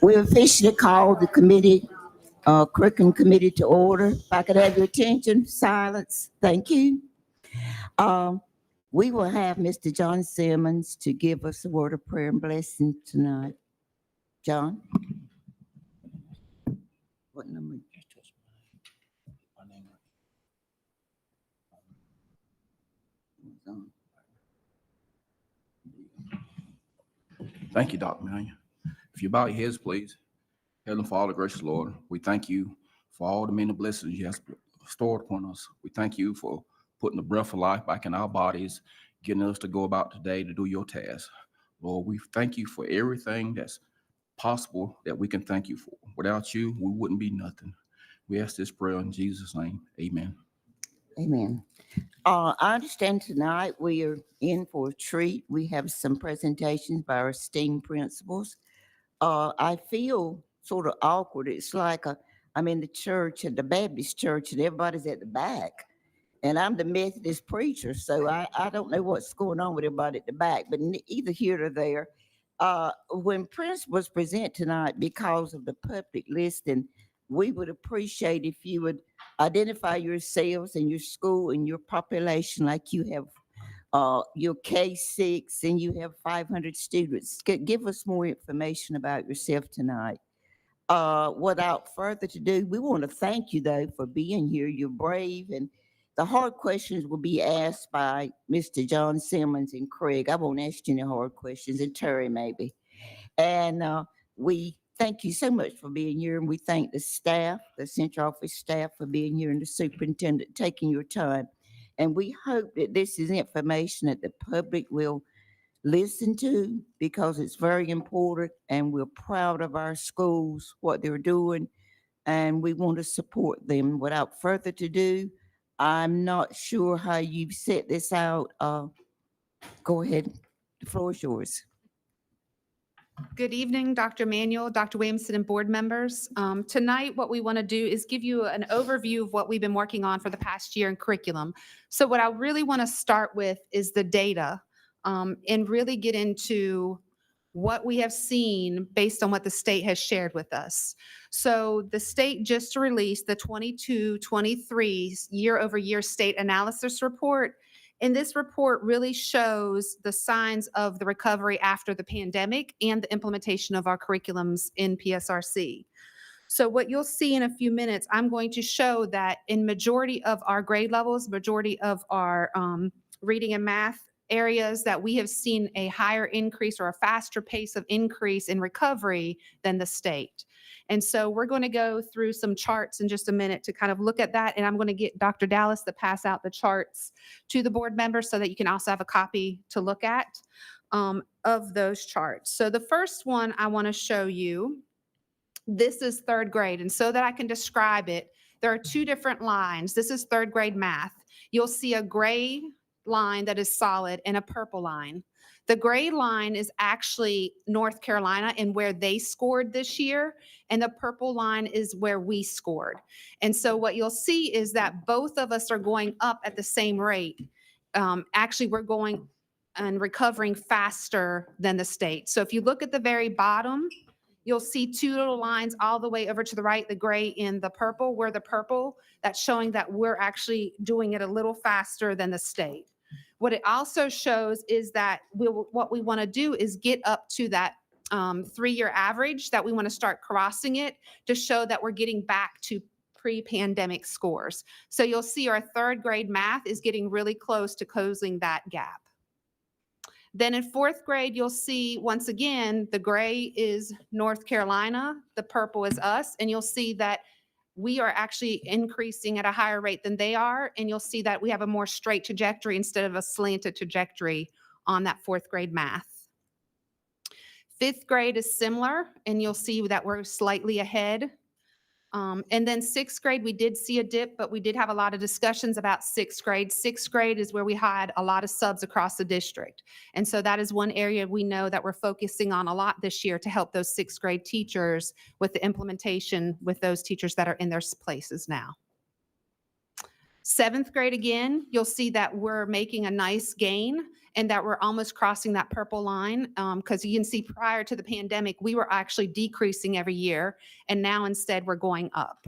We officially call the curriculum committee to order. If I could have your attention, silence, thank you. We will have Mr. John Simmons to give us a word of prayer and blessing tonight. John? What number? Thank you, Dr. Mannion. If you bow your heads, please. Heavenly Father, gracious Lord, we thank you for all the many blessings you have stored upon us. We thank you for putting the breath of life back in our bodies, getting us to go about today to do your task. Lord, we thank you for everything that's possible that we can thank you for. Without you, we wouldn't be nothing. We ask this prayer in Jesus' name. Amen. Amen. I understand tonight we are in for a treat. We have some presentations by our esteemed principals. I feel sort of awkward. It's like I'm in the church, at the Baptist church, and everybody's at the back. And I'm the Methodist preacher, so I don't know what's going on with everybody at the back, but either here or there. When principals present tonight, because of the public listing, we would appreciate if you would identify yourselves and your school and your population, like you have your K6 and you have 500 students. Give us more information about yourself tonight. Without further ado, we want to thank you, though, for being here. You're brave, and the hard questions will be asked by Mr. John Simmons and Craig. I won't ask you any hard questions, and Terry maybe. And we thank you so much for being here, and we thank the staff, the central office staff, for being here, and the superintendent taking your time. And we hope that this is information that the public will listen to, because it's very important, and we're proud of our schools, what they're doing, and we want to support them. Without further ado, I'm not sure how you've set this out. Go ahead. The floor is yours. Good evening, Dr. Manuel, Dr. Williamson, and board members. Tonight, what we want to do is give you an overview of what we've been working on for the past year in curriculum. So what I really want to start with is the data, and really get into what we have seen based on what the state has shared with us. So the state just released the 22-23 year-over-year state analysis report. And this report really shows the signs of the recovery after the pandemic and the implementation of our curriculums in PSRC. So what you'll see in a few minutes, I'm going to show that in majority of our grade levels, majority of our reading and math areas, that we have seen a higher increase or a faster pace of increase in recovery than the state. And so we're going to go through some charts in just a minute to kind of look at that. And I'm going to get Dr. Dallas to pass out the charts to the board members so that you can also have a copy to look at of those charts. So the first one I want to show you, this is third grade. And so that I can describe it, there are two different lines. This is third grade math. You'll see a gray line that is solid and a purple line. The gray line is actually North Carolina and where they scored this year, and the purple line is where we scored. And so what you'll see is that both of us are going up at the same rate. Actually, we're going and recovering faster than the state. So if you look at the very bottom, you'll see two little lines all the way over to the right, the gray and the purple. We're the purple. That's showing that we're actually doing it a little faster than the state. What it also shows is that what we want to do is get up to that 3-year average, that we want to start crossing it to show that we're getting back to pre-pandemic scores. So you'll see our third grade math is getting really close to closing that gap. Then in fourth grade, you'll see, once again, the gray is North Carolina, the purple is us, and you'll see that we are actually increasing at a higher rate than they are, and you'll see that we have a more straight trajectory instead of a slanted trajectory on that fourth grade math. Fifth grade is similar, and you'll see that we're slightly ahead. And then sixth grade, we did see a dip, but we did have a lot of discussions about sixth grade. Sixth grade is where we had a lot of subs across the district. And so that is one area we know that we're focusing on a lot this year to help those sixth grade teachers with the implementation with those teachers that are in their places now. 7th grade, again, you'll see that we're making a nice gain and that we're almost crossing that purple line. Because you can see prior to the pandemic, we were actually decreasing every year, and now instead we're going up.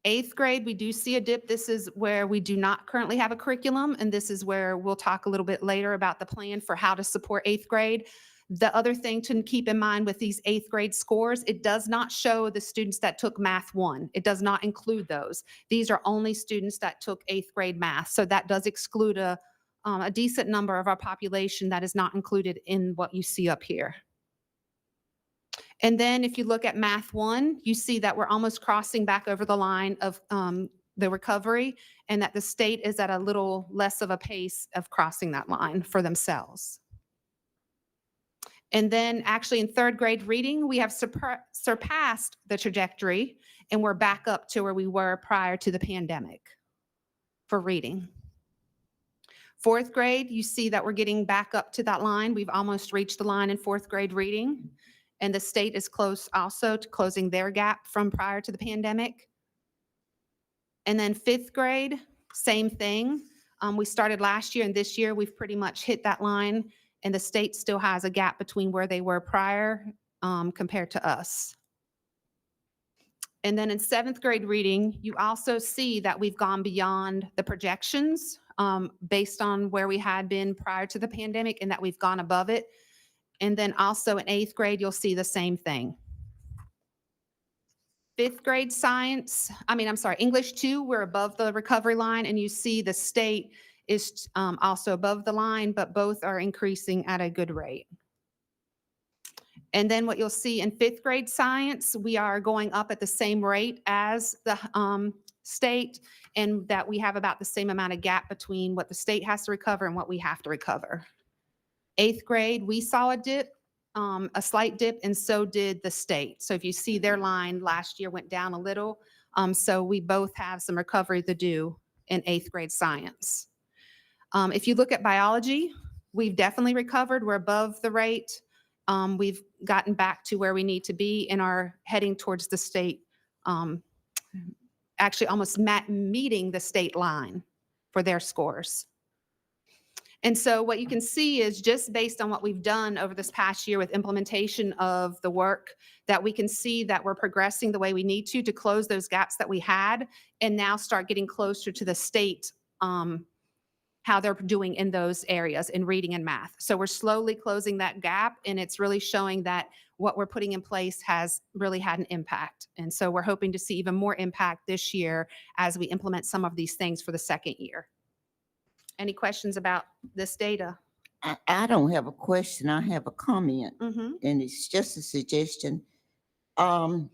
8th grade, we do see a dip. This is where we do not currently have a curriculum, and this is where we'll talk a little bit later about the plan for how to support 8th grade. The other thing to keep in mind with these 8th grade scores, it does not show the students that took Math 1. It does not include those. These are only students that took 8th grade math. So that does exclude a decent number of our population that is not included in what you see up here. And then if you look at Math 1, you see that we're almost crossing back over the line of the recovery, and that the state is at a little less of a pace of crossing that line for themselves. And then actually in 3rd grade reading, we have surpassed the trajectory, and we're back up to where we were prior to the pandemic for reading. 4th grade, you see that we're getting back up to that line. We've almost reached the line in 4th grade reading, and the state is close also to closing their gap from prior to the pandemic. And then 5th grade, same thing. We started last year, and this year we've pretty much hit that line, and the state still has a gap between where they were prior compared to us. And then in 7th grade reading, you also see that we've gone beyond the projections based on where we had been prior to the pandemic, and that we've gone above it. And then also in 8th grade, you'll see the same thing. 5th grade English 2, we're above the recovery line, and you see the state is also above the line, but both are increasing at a good rate. And then what you'll see in 5th grade science, we are going up at the same rate as the state, and that we have about the same amount of gap between what the state has to recover and what we have to recover. 8th grade, we saw a dip, a slight dip, and so did the state. So if you see their line last year went down a little. So we both have some recovery to do in 8th grade science. If you look at biology, we've definitely recovered. We're above the rate. We've gotten back to where we need to be and are heading towards the state, actually almost meeting the state line for their scores. And so what you can see is just based on what we've done over this past year with implementation of the work, that we can see that we're progressing the way we need to close those gaps that we had, and now start getting closer to the state, how they're doing in those areas in reading and math. So we're slowly closing that gap, and it's really showing that what we're putting in place has really had an impact. And so we're hoping to see even more impact this year as we implement some of these things for the 2nd year. Any questions about this data? I don't have a question. I have a comment, and it's just a suggestion. Have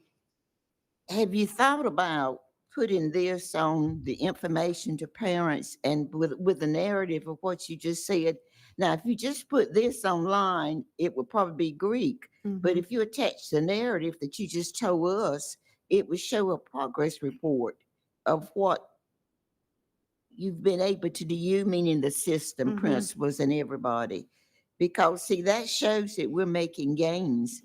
you thought about putting this on the information to parents and with the narrative of what you just said? Now, if you just put this online, it would probably be Greek. But if you attach the narrative that you just told us, it would show a progress report of what you've been able to do, you meaning the system, principals, and everybody. Because, see, that shows that we're making gains.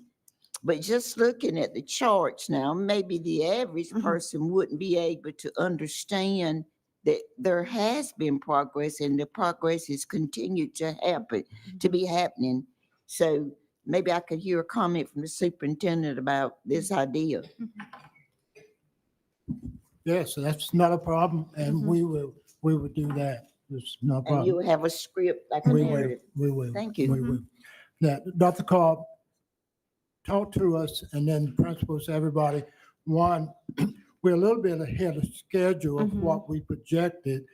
But just looking at the charts now, maybe the average person wouldn't be able to understand that there has been progress, and the progress has continued to happen, to be happening. So maybe I could hear a comment from the superintendent about this idea. Yes, that's not a problem, and we will do that. It's no And problem. you'll have a script like a We narrative. will. Thank you. We will. Now, Dr. Cobb, talk to us, and then principals, everybody. One, we're a little bit ahead of schedule of what we projected.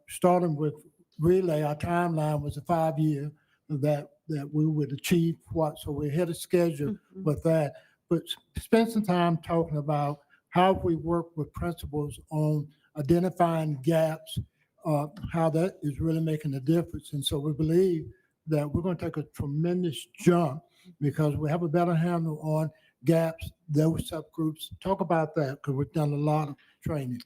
Starting with relay, our timeline was a 5-year that we would achieve what, so we're ahead of schedule with that. But spend some time talking about how we work with principals on identifying gaps, how that is really making a difference. And so we believe that we're going to take a tremendous jump because we have a better handle on gaps, those subgroups. Talk about that, because we've done a lot of training.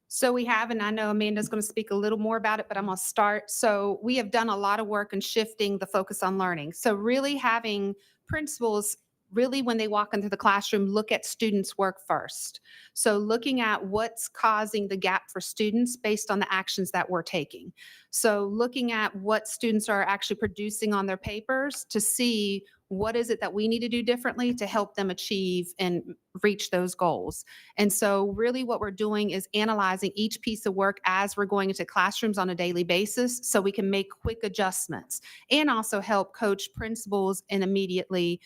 So we have, and I know Amanda's going to speak a little more about it, but I'm going to start. So we have done a lot of work in shifting the focus on learning. So really having principals really when they walk into the classroom, look at students' work first. So looking at what's causing the gap for students based on the actions that we're taking. So looking at what students are actually producing on their papers to see what is it that we need to do differently to help them achieve and reach those goals. And so really what we're doing is analyzing each piece of work as we're going into classrooms on a daily basis so we can make quick adjustments and also help coach principals and immediately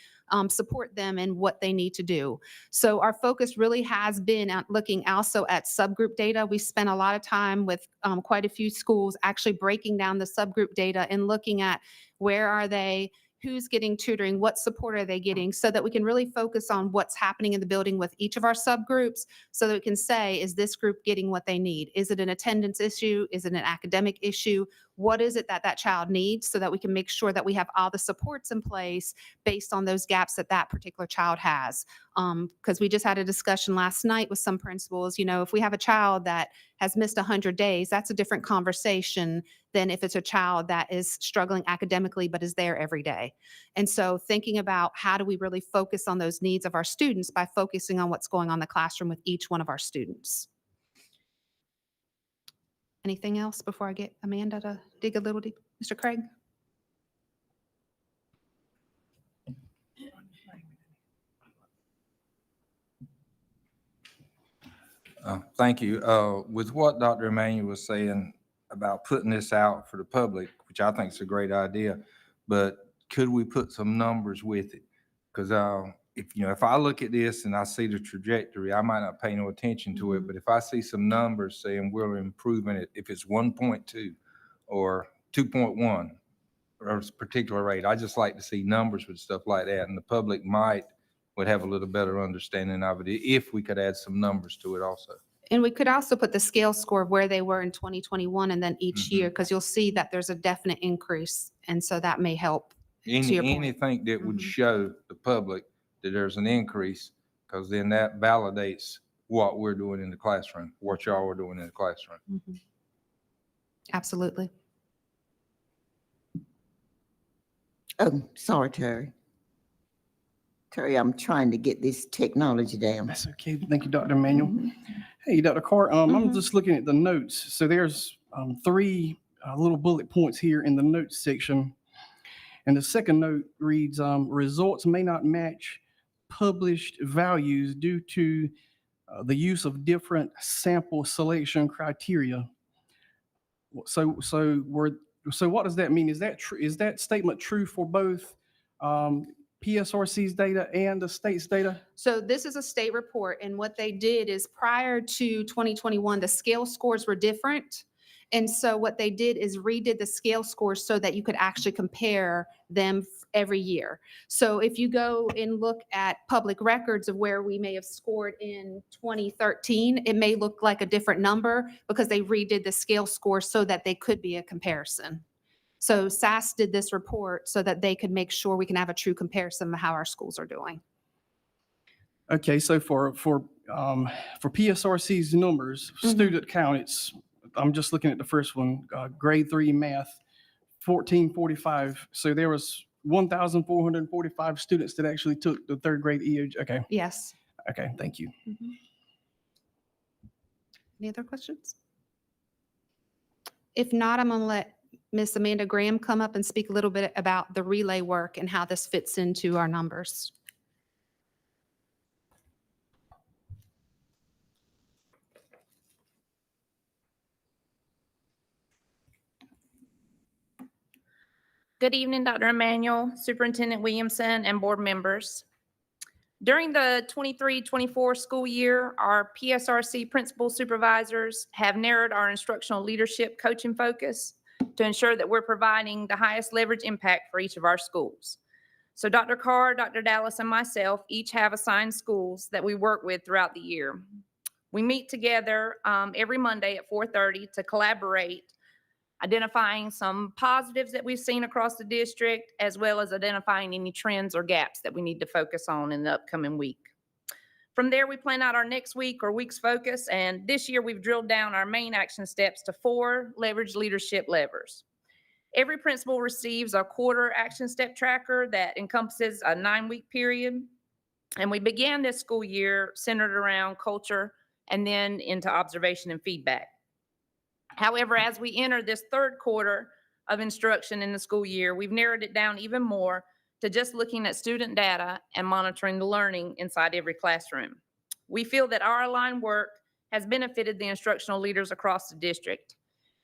support them in what they need to do. So our focus really has been at looking also at subgroup data. We spent a lot of time with quite a few schools actually breaking down the subgroup data and looking at where are they, who's getting tutoring, what support are they getting, so that we can really focus on what's happening in the building with each of our subgroups so that we can say, is this group getting what they need? Is it an attendance issue? Is it an academic issue? What is it that that child needs so that we can make sure that we have all the supports in place based on those gaps that that particular child has? Because we just had a discussion last night with some principals, if we have a child that has missed 100 days, that's a different conversation than if it's a child that is struggling academically but is there every day. And so thinking about how do we really focus on those needs of our students by focusing on what's going on in the classroom with each one of our students. Anything else before I get Amanda to dig a little deep? Mr. Craig? Thank you. With what Dr. Emmanuel was saying about putting this out for the public, which I think is a great idea, but could we put some numbers with it? Because if I look at this and I see the trajectory, I might not pay no attention to it, but if I see some numbers saying we're improving it, if it's 1.2 or 2.1 or a particular rate, I just like to see numbers with stuff like that, and the public would have a little better understanding of it if we could add some numbers to it also. And we could also put the scale score of where they were in 2021 and then each year, because you'll see that there's a definite increase. And so that may help. To your point. Anything that would Mhm. show the public that there's an increase, because then that validates what we're doing in the classroom, what y'all are doing in the classroom. Mhm. Absolutely. Oh, sorry, Terry. Terry, I'm trying to get this technology down. That's okay. Thank you, Dr. Manuel. Mhm. Hey, Dr. Carr, I'm Mhm. just looking at the notes. So there's three little bullet points here in the notes section. And the second note reads, results may not match published values due to the use of different sample selection criteria. So what does that mean? Is that true? Is that statement true for both PSRC's data and the state's data? So this is a state report, and what they did is prior to 2021, the scale scores were different. And so what they did is redid the scale scores so that you could actually compare them every year. So if you go and look at public records of where we may have scored in 2013, it may look like a different number because they redid the scale score so that they could be a comparison. So SAS did this report so that they could make sure we can have a true comparison of how our schools are doing. Okay, so for PSRC's numbers, student count, I'm just looking at the first one, grade 3 math, 1445. So there was 1,445 students that actually took the third grade EOG. Okay, Yes. okay, thank you. Any other questions? If not, I'm going to let Miss Amanda Graham come up and speak a little bit about the relay work and how this fits into our numbers. Good evening, Dr. Emmanuel, Superintendent Williamson, and board members. During the 23-24 school year, our PSRC principal supervisors have narrowed our instructional leadership coaching focus to ensure that we're providing the highest leverage impact for each of our schools. So Dr. Carr, Dr. Dallas, and myself each have assigned schools that we work with throughout the year. We meet together every Monday at 4:30 to collaborate, identifying some positives that we've seen across the district, as well as identifying any trends or gaps that we need to focus on in the upcoming week. From there, we plan out our next week or week's focus, and this year we've drilled down our main action steps to 4 leverage leadership levers. Every principal receives a quarter action step tracker that encompasses a 9-week period. And we began this school year centered around culture and then into observation and feedback. However, as we enter this third quarter of instruction in the school year, we've narrowed it down even more to just looking at student data and monitoring the learning inside every classroom. We feel that our aligned work has benefited the instructional leaders across the district.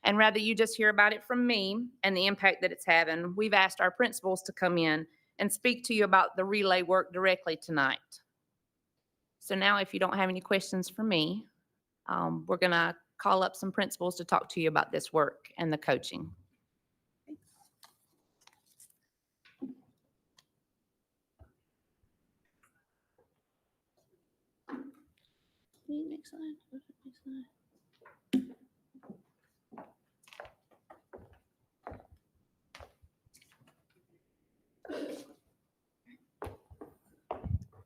And rather you just hear about it from me and the impact that it's having, we've asked our principals to come in and speak to you about the relay work directly tonight. So now if you don't have any questions for me, we're gonna call up some principals to talk to you about this work and the coaching. Next slide. Next slide.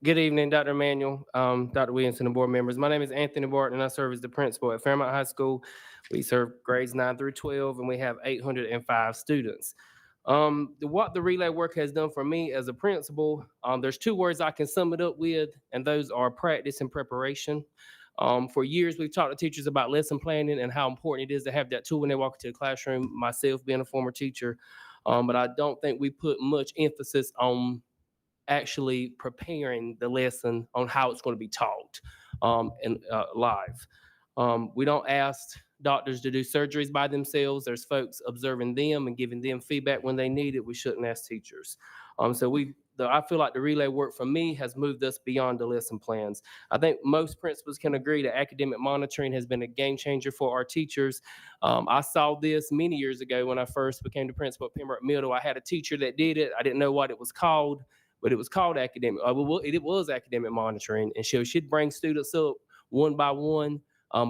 Good evening, Dr. Emanuel, Dr. Williamson, and board members. My name is Anthony Barton, and I serve as the principal at Fairmont High School. We serve grades 9 through 12, and we have 805 students. What the relay work has done for me as a principal, there's 2 words I can sum it up with, and those are practice and preparation. For years, we've talked to teachers about lesson planning and how important it is to have that tool when they walk into the classroom, myself being a former teacher. But I don't think we put much emphasis on actually preparing the lesson on how it's going to be taught and live. We don't ask doctors to do surgeries by themselves. There's folks observing them and giving them feedback when they need it. We shouldn't ask teachers. I feel like the relay work for me has moved us beyond the lesson plans. I think most principals can agree that academic monitoring has been a game changer for our teachers. I saw this many years ago when I first became the principal at Pembroke Middle. I had a teacher that did it. I didn't know what it was called, but it was called academic. It was academic monitoring, and she'd bring students up one by one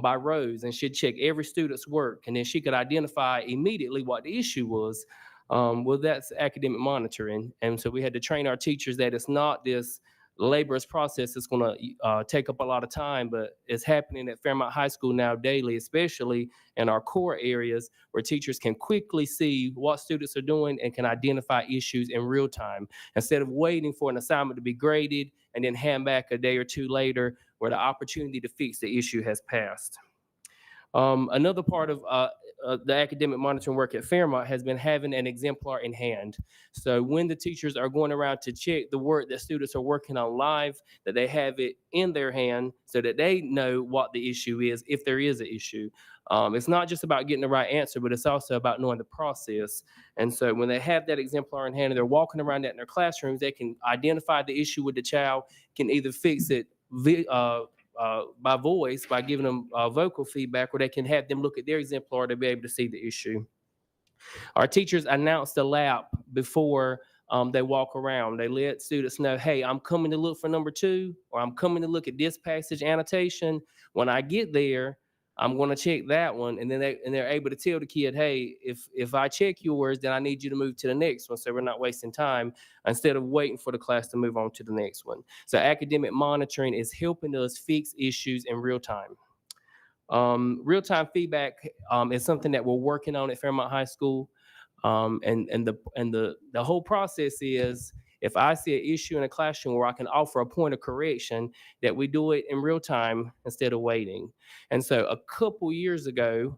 by rows, and she'd check every student's work, and then she could identify immediately what the issue was. Well, that's academic monitoring, and so we had to train our teachers that it's not this laborious process that's going to take up a lot of time, but it's happening at Fairmont High School now daily, especially in our core areas where teachers can quickly see what students are doing and can identify issues in real time instead of waiting for an assignment to be graded and then hand back a day or 2 later where the opportunity to fix the issue has passed. Another part of the academic monitoring work at Fairmont has been having an exemplar in hand. So when the teachers are going around to check the work that students are working on live, that they have it in their hand so that they know what the issue is, if there is an issue. It's not just about getting the right answer, but it's also about knowing the process. And so when they have that exemplar in hand and they're walking around that in their classrooms, they can identify the issue with the child, can either fix it by voice, by giving them vocal feedback, or they can have them look at their exemplar to be able to see the issue. Our teachers announce the lap before they walk around. They let students know, hey, I'm coming to look for number 2, or I'm coming to look at this passage annotation. When I get there, I'm going to check that one. And then they're able to tell the kid, hey, if I check yours, then I need you to move to the next one so we're not wasting time instead of waiting for the class to move on to the next one. So academic monitoring is helping us fix issues in real time. Real-time feedback is something that we're working on at Fairmont High School. And the whole process is, if I see an issue in a classroom where I can offer a point of correction, that we do it in real time instead of waiting. And so a couple years ago,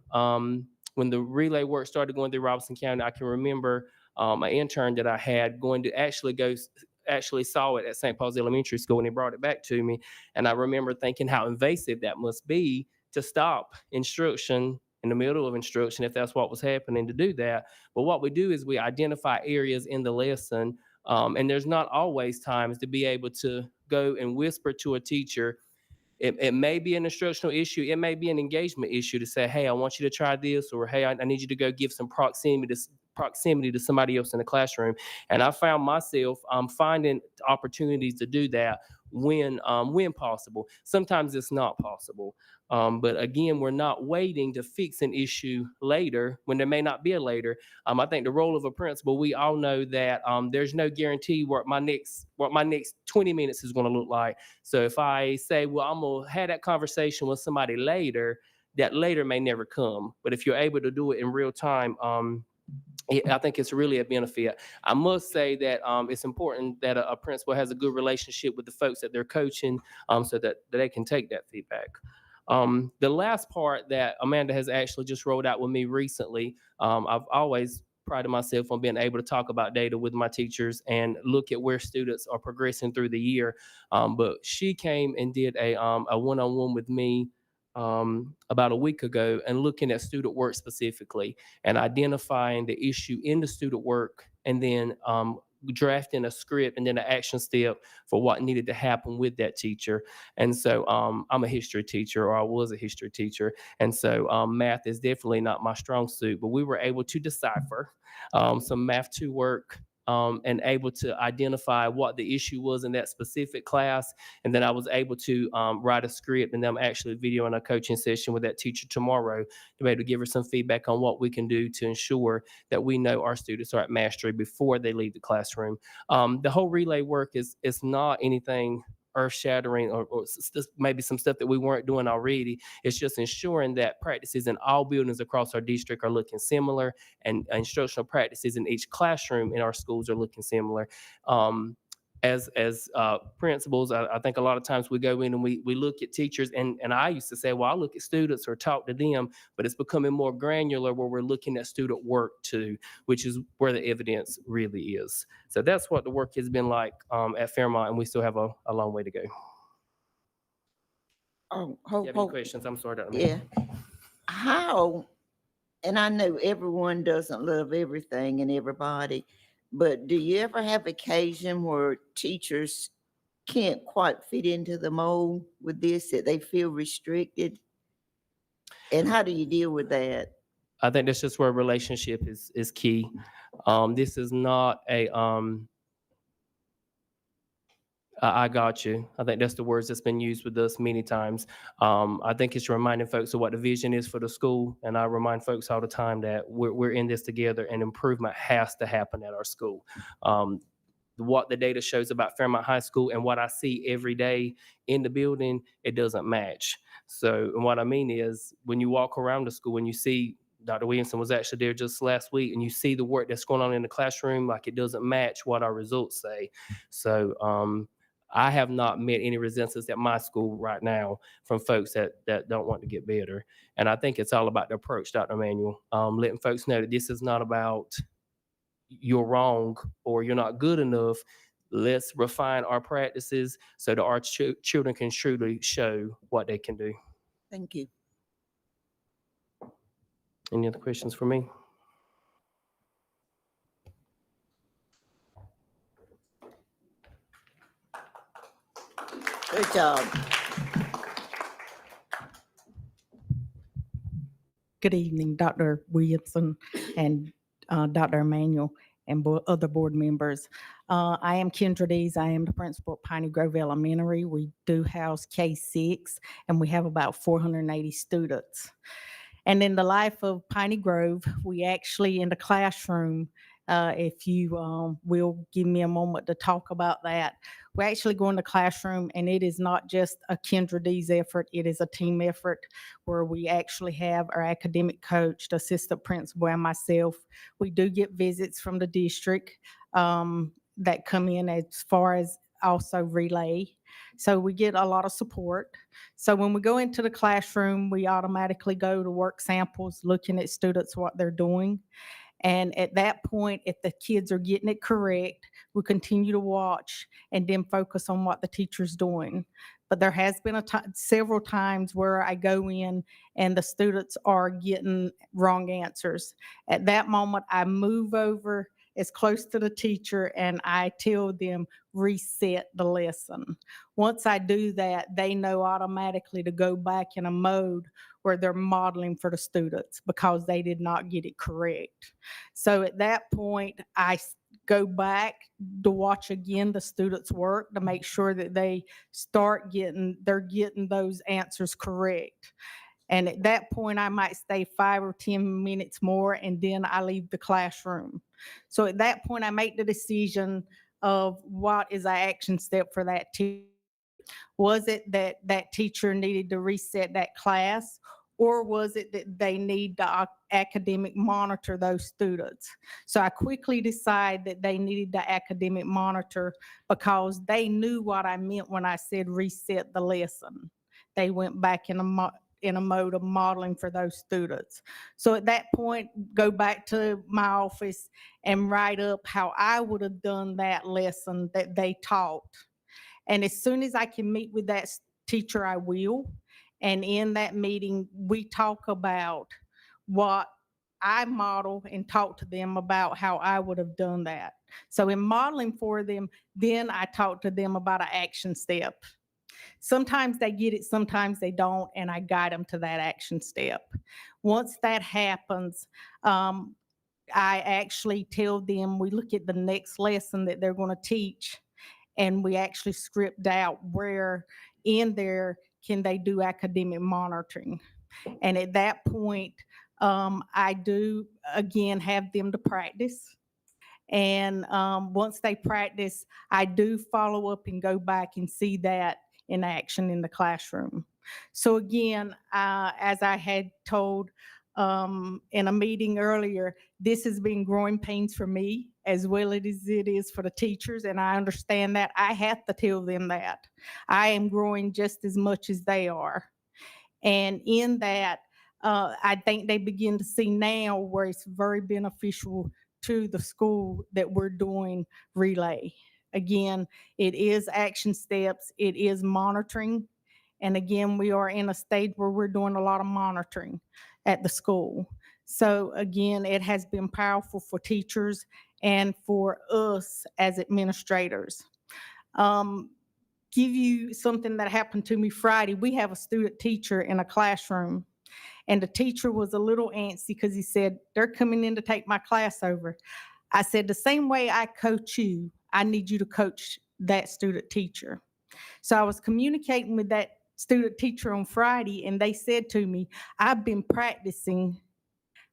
when the relay work started going through Robeson County, I can remember an intern that I had going to actually saw it at St. Paul's Elementary School, and he brought it back to me. And I remember thinking how invasive that must be to stop instruction in the middle of instruction, if that's what was happening, to do that. But what we do is we identify areas in the lesson, and there's not always times to be able to go and whisper to a teacher. It may be an instructional issue. It may be an engagement issue to say, hey, I want you to try this, or hey, I need you to go give some proximity to somebody else in the classroom. And I found myself finding opportunities to do that when possible. Sometimes it's not possible. But again, we're not waiting to fix an issue later when there may not be a later. I think the role of a principal, we all know that there's no guarantee what my next 20 minutes is going to look like. So if I say, well, I'm going to have that conversation with somebody later, that later may never come. But if you're able to do it in real time, I think it's really a benefit. I must say that it's important that a principal has a good relationship with the folks that they're coaching, so that they can take that feedback. The last part that Amanda has actually just rolled out with me recently, I've always prided myself on being able to talk about data with my teachers and look at where students are progressing through the year. But she came and did a one-on-one with me about a week ago, and looking at student work specifically and identifying the issue in the student work, and then drafting a script and then an action step for what needed to happen with that teacher. And so I'm a history teacher, or I was a history teacher. And so math is definitely not my strong suit, but we were able to decipher some math 2 work and able to identify what the issue was in that specific class. And then I was able to write a script, and then I'm actually videoing a coaching session with that teacher tomorrow to be able to give her some feedback on what we can do to ensure that we know our students are at mastery before they leave the classroom. The whole relay work is not anything earth-shattering or maybe some stuff that we weren't doing already. It's just ensuring that practices in all buildings across our district are looking similar, and instructional practices in each classroom in our schools are looking similar. As principals, I think a lot of times we go in and we look at teachers, and I used to say, well, I look at students or talk to them, but it's becoming more granular where we're looking at student work too, which is where the evidence really is. So that's what the work has been like at Fairmont, and we still have a long way to go. Oh, If you have any questions? I'm sorry, Dr. Mann. yeah. How, and I know everyone doesn't love everything and everybody, but do you ever have occasion where teachers can't quite fit into the mold with this, that they feel restricted? And how do you deal with that? I think that's just where relationship is key. This is not a I got you. I think that's the words that's been used with us many times. I think it's reminding folks of what the vision is for the school. And I remind folks all the time that we're in this together, and improvement has to happen at our school. What the data shows about Fairmont High School and what I see every day in the building, it doesn't match. So, and what I mean is, when you walk around the school and you see, Dr. Williamson was actually there just last week, and you see the work that's going on in the classroom, like it doesn't match what our results say. So, I have not met any resistance at my school right now from folks that don't want to get better. And I think it's all about the approach, Dr. Emanuel, letting folks know that this is not about you're wrong or you're not good enough. Let's refine our practices so that our children can truly show what they can do. Thank you. Any other questions for me? Good job. Good evening, Dr. Williamson and Dr. Emanuel and other board members. I am Kendra Dees. I am the principal at Piney Grove Elementary. We do house K-6, and we have about 480 students. And in the life of Piney Grove, we actually, in the classroom, if you will give me a moment to talk about that, we actually go in the classroom, and it is not just a Kendra Dees effort, it is a team effort where we actually have our academic coach, the assistant principal, and myself. We do get visits from the district that come in as far as also relay. So we get a lot of support. So when we go into the classroom, we automatically go to work samples, looking at students, what they're doing. And at that point, if the kids are getting it correct, we continue to watch and then focus on what the teacher's doing. But there has been several times where I go in and the students are getting wrong answers. At that moment, I move over as close to the teacher and I tell them, reset the lesson. Once I do that, they know automatically to go back in a mode where they're modeling for the students because they did not get it correct. So at that point, I go back to watch again the students' work to make sure that they're getting those answers correct. And at that point, I might stay 5 or 10 minutes more, and then I leave the classroom. So at that point, I make the decision of what is our action step for that teacher. Was it that that teacher needed to reset that class, Or was it that they need to academic monitor those students? So I quickly decided that they needed to academic monitor because they knew what I meant when I said reset the lesson. They went back in a mode of modeling for those students. So at that point, go back to my office and write up how I would have done that lesson that they taught. And as soon as I can meet with that teacher, I will. And in that meeting, we talk about what I model and talk to them about how I would have done that. So in modeling for them, then I talk to them about an action step. Sometimes they get it, sometimes they don't, and I guide them to that action step. Once that happens, I actually tell them, we look at the next lesson that they're going to teach, and we actually script out where in there can they do academic monitoring. And at that point, I do, again, have them to practice. And once they practice, I do follow up and go back and see that in action in the classroom. So again, as I had told in a meeting earlier, this has been growing pains for me as well as it is for the teachers, and I understand that. I have to tell them that. I am growing just as much as they are. And in that, I think they begin to see now where it's very beneficial to the school that we're doing relay. Again, it is action steps, it is monitoring. And again, we are in a stage where we're doing a lot of monitoring at the school. So again, it has been powerful for teachers and for us as administrators. Give you something that happened to me Friday. We have a student teacher in a classroom, and the teacher was a little antsy because he said, they're coming in to take my class over. I said, the same way I coach you, I need you to coach that student teacher. So I was communicating with that student teacher on Friday, and they said to me, I've been practicing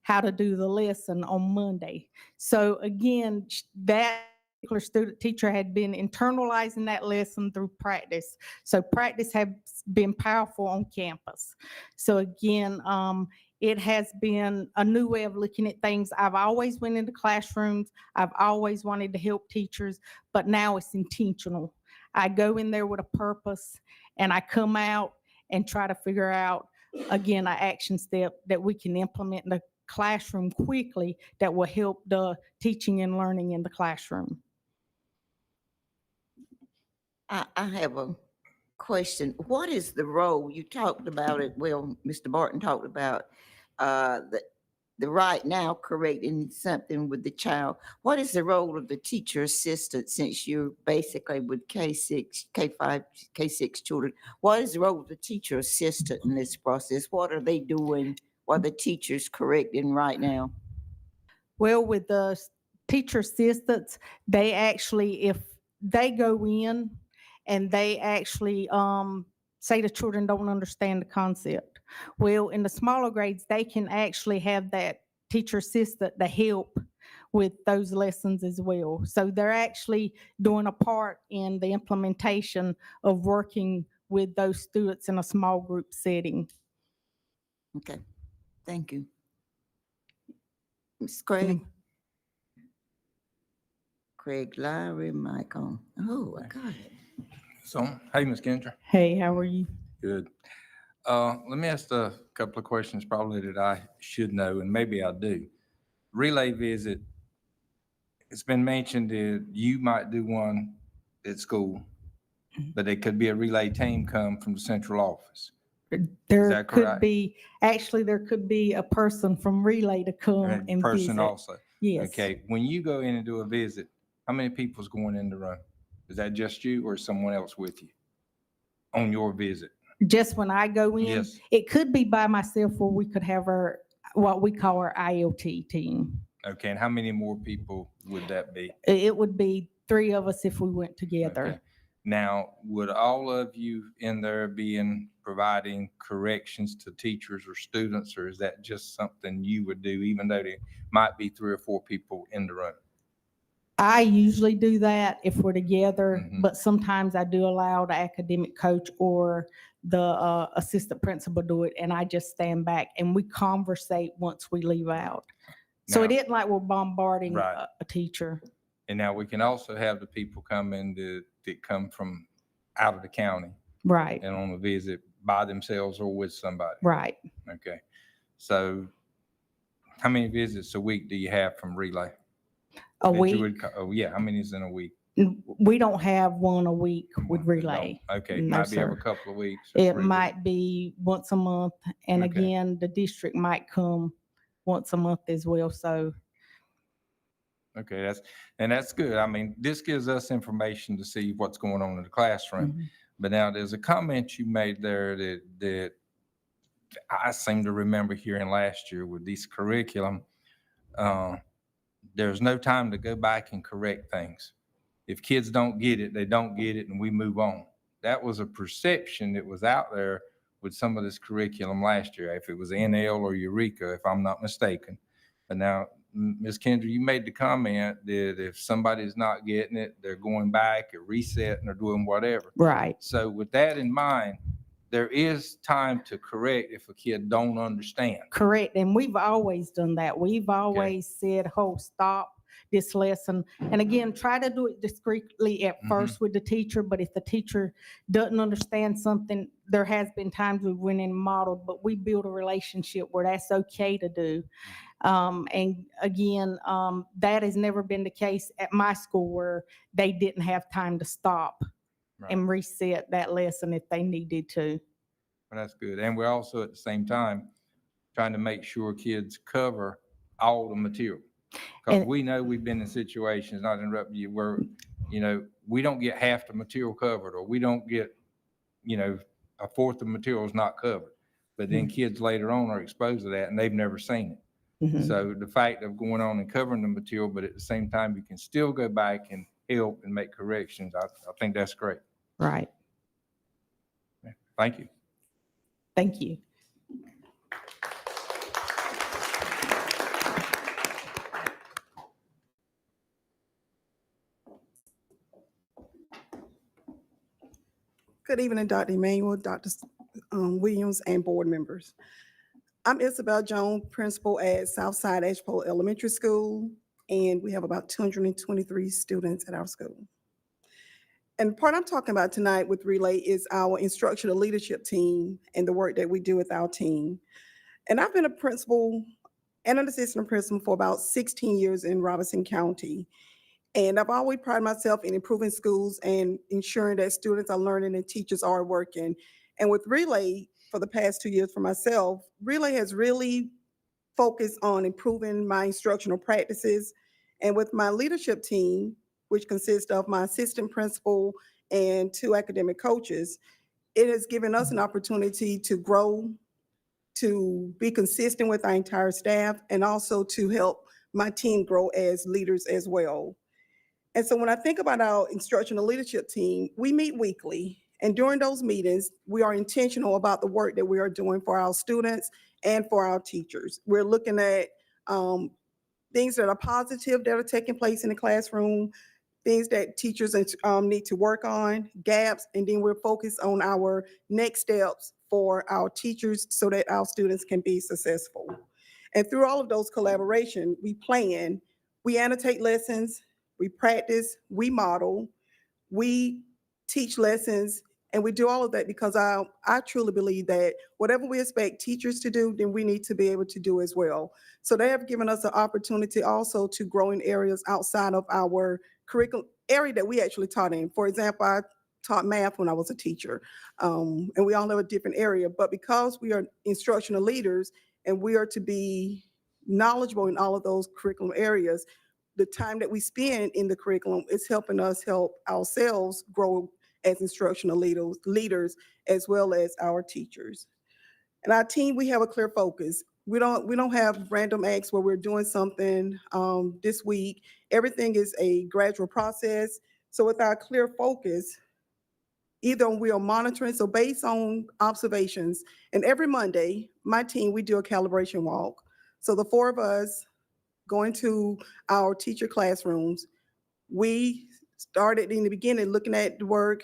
how to do the lesson on Monday. So again, that particular student teacher had been internalizing that lesson through practice. So practice has been powerful on campus. So again, it has been a new way of looking at things. I've always went into classrooms. I've always wanted to help teachers, but now it's intentional. I go in there with a purpose, and I come out and try to figure out, again, an action step that we can implement in the classroom quickly that will help the teaching and learning in the classroom. I have a question. What is the role? You talked about it, well, Mr. Barton talked about the right now correcting something with the child. What is the role of the teacher assistant, since you're basically with K6, K5, K6 children? What is the role of the teacher assistant in this process? What are they doing? What are the teachers correcting right now? Well, with the teacher assistants, they actually, if they go in and they actually say the children don't understand the concept, well, in the smaller grades, they can actually have that teacher assistant to help with those lessons as well. So they're actually doing a part in the implementation of working with those students in a small group setting. Okay, thank you. Ms. Craig? Craig Lowry, mic on. Oh, I got it. So, hey, Ms. Kendra. Hey, how are you? Good. Let me ask a couple of questions probably that I should know, and maybe I do. Relay visit, it's been mentioned that you might do one at school, but it could be a relay team come from the central office. There that could correct? be, actually, there could be a person from Relay to come And and person visit. also. Yes. Okay, when you go in and do a visit, how many people's going in the room? Is that just you or is someone else with you on your visit? Just when I go in, Yes. it could be by myself, or we could have our, what we call our IoT team. Okay, and how many more people would that be? It would be 3 of us if we went Okay. together. Now, would all of you in there be providing corrections to teachers or students, or is that just something you would do, even though there might be 3 or 4 people in the room? I usually do that if we're together, Mhm. but sometimes I do allow the academic coach or the assistant principal do it, and I just stand back and we conversate once we leave out. So it Now- isn't like we're bombarding Right. a teacher. And now we can also have the people come in that come from out of the county Right, and on a visit by themselves or with somebody. right. Okay. So how many visits a week do you have from Relay? A that you week. would oh, yeah, how many is in a week? We don't have one a week with One, Relay. don't. Okay, No, might be every sir. couple of weeks. or It 3 weeks. might be once a month, and Okay. again, the district might come once a month as well, so. Okay, that's good. I mean, this gives us information to see what's going on in the classroom. Mhm. But now there's a comment you made there that I seem to remember hearing last year with this curriculum. There's no time to go back and correct things. If kids don't get it, they don't get it, and we move on. That was a perception that was out there with some of this curriculum last year, if it was NL or Eureka, if I'm not mistaken. But now, Ms. Kendra, you made the comment that if somebody's not getting it, they're going back or resetting or doing whatever. Right, So with that in mind, there is time to correct if a kid don't understand. correct, and we've always done that. We've always said, oh, stop this lesson. And again, try to do it discreetly at Mhm. first with the teacher, but if the teacher doesn't understand something, there has been times we went in and modeled, but we build a relationship where that's okay to do. And again, that has never been the case at my school where they didn't have time to stop Right. and reset that lesson if they needed to. Well, that's good. And we're also at the same time trying to make sure kids cover all the material. Because And- we know we've been in situations, not interrupting you, where, we don't get half the material covered, or we don't get, a fourth of the material is not covered. But then kids later on are exposed to that and they've never seen it. Mhm. So the fact of going on and covering the material, but at the same time, you can still go back and help and make corrections. I think that's great. Right. Thank you. Thank you. Good evening, Dr. Emmanuel, Dr. Williams, and board members. I'm Isabel Jones, principal at Southside Edgepole Elementary School, and we have about 223 students at our school. And the part I'm talking about tonight with Relay is our instructional leadership team and the work that we do with our team. And I've been a principal and an assistant principal for about 16 years in Robeson County. And I've always prided myself in improving schools and ensuring that students are learning and teachers are working. And with Relay, for the past 2 years for myself, Relay has really focused on improving my instructional practices. And with my leadership team, which consists of my assistant principal and 2 academic coaches, it has given us an opportunity to grow, to be consistent with our entire staff, and also to help my team grow as leaders as well. And so when I think about our instructional leadership team, we meet weekly. And during those meetings, we are intentional about the work that we are doing for our students and for our teachers. We're looking at things that are positive that are taking place in the classroom, things that teachers need to work on, gaps, and then we're focused on our next steps for our teachers so that our students can be successful. And through all of those collaboration, we plan, we annotate lessons, we practice, we model, we teach lessons, and we do all of that because I truly believe that whatever we expect teachers to do, then we need to be able to do as well. So they have given us an opportunity also to grow in areas outside of our curriculum area that we actually taught in. For example, I taught math when I was a teacher, and we all have a different area, but because we are instructional leaders and we are to be knowledgeable in all of those curriculum areas, the time that we spend in the curriculum is helping us help ourselves grow as instructional leaders as well as our teachers. And our team, we have a clear focus. We don't have random acts where we're doing something this week. Everything is a gradual process. So with our clear focus, either we are monitoring, so based on observations, and every Monday, my team, we do a calibration walk. So the 4 of us go into our teacher classrooms, We started in the beginning looking at the work,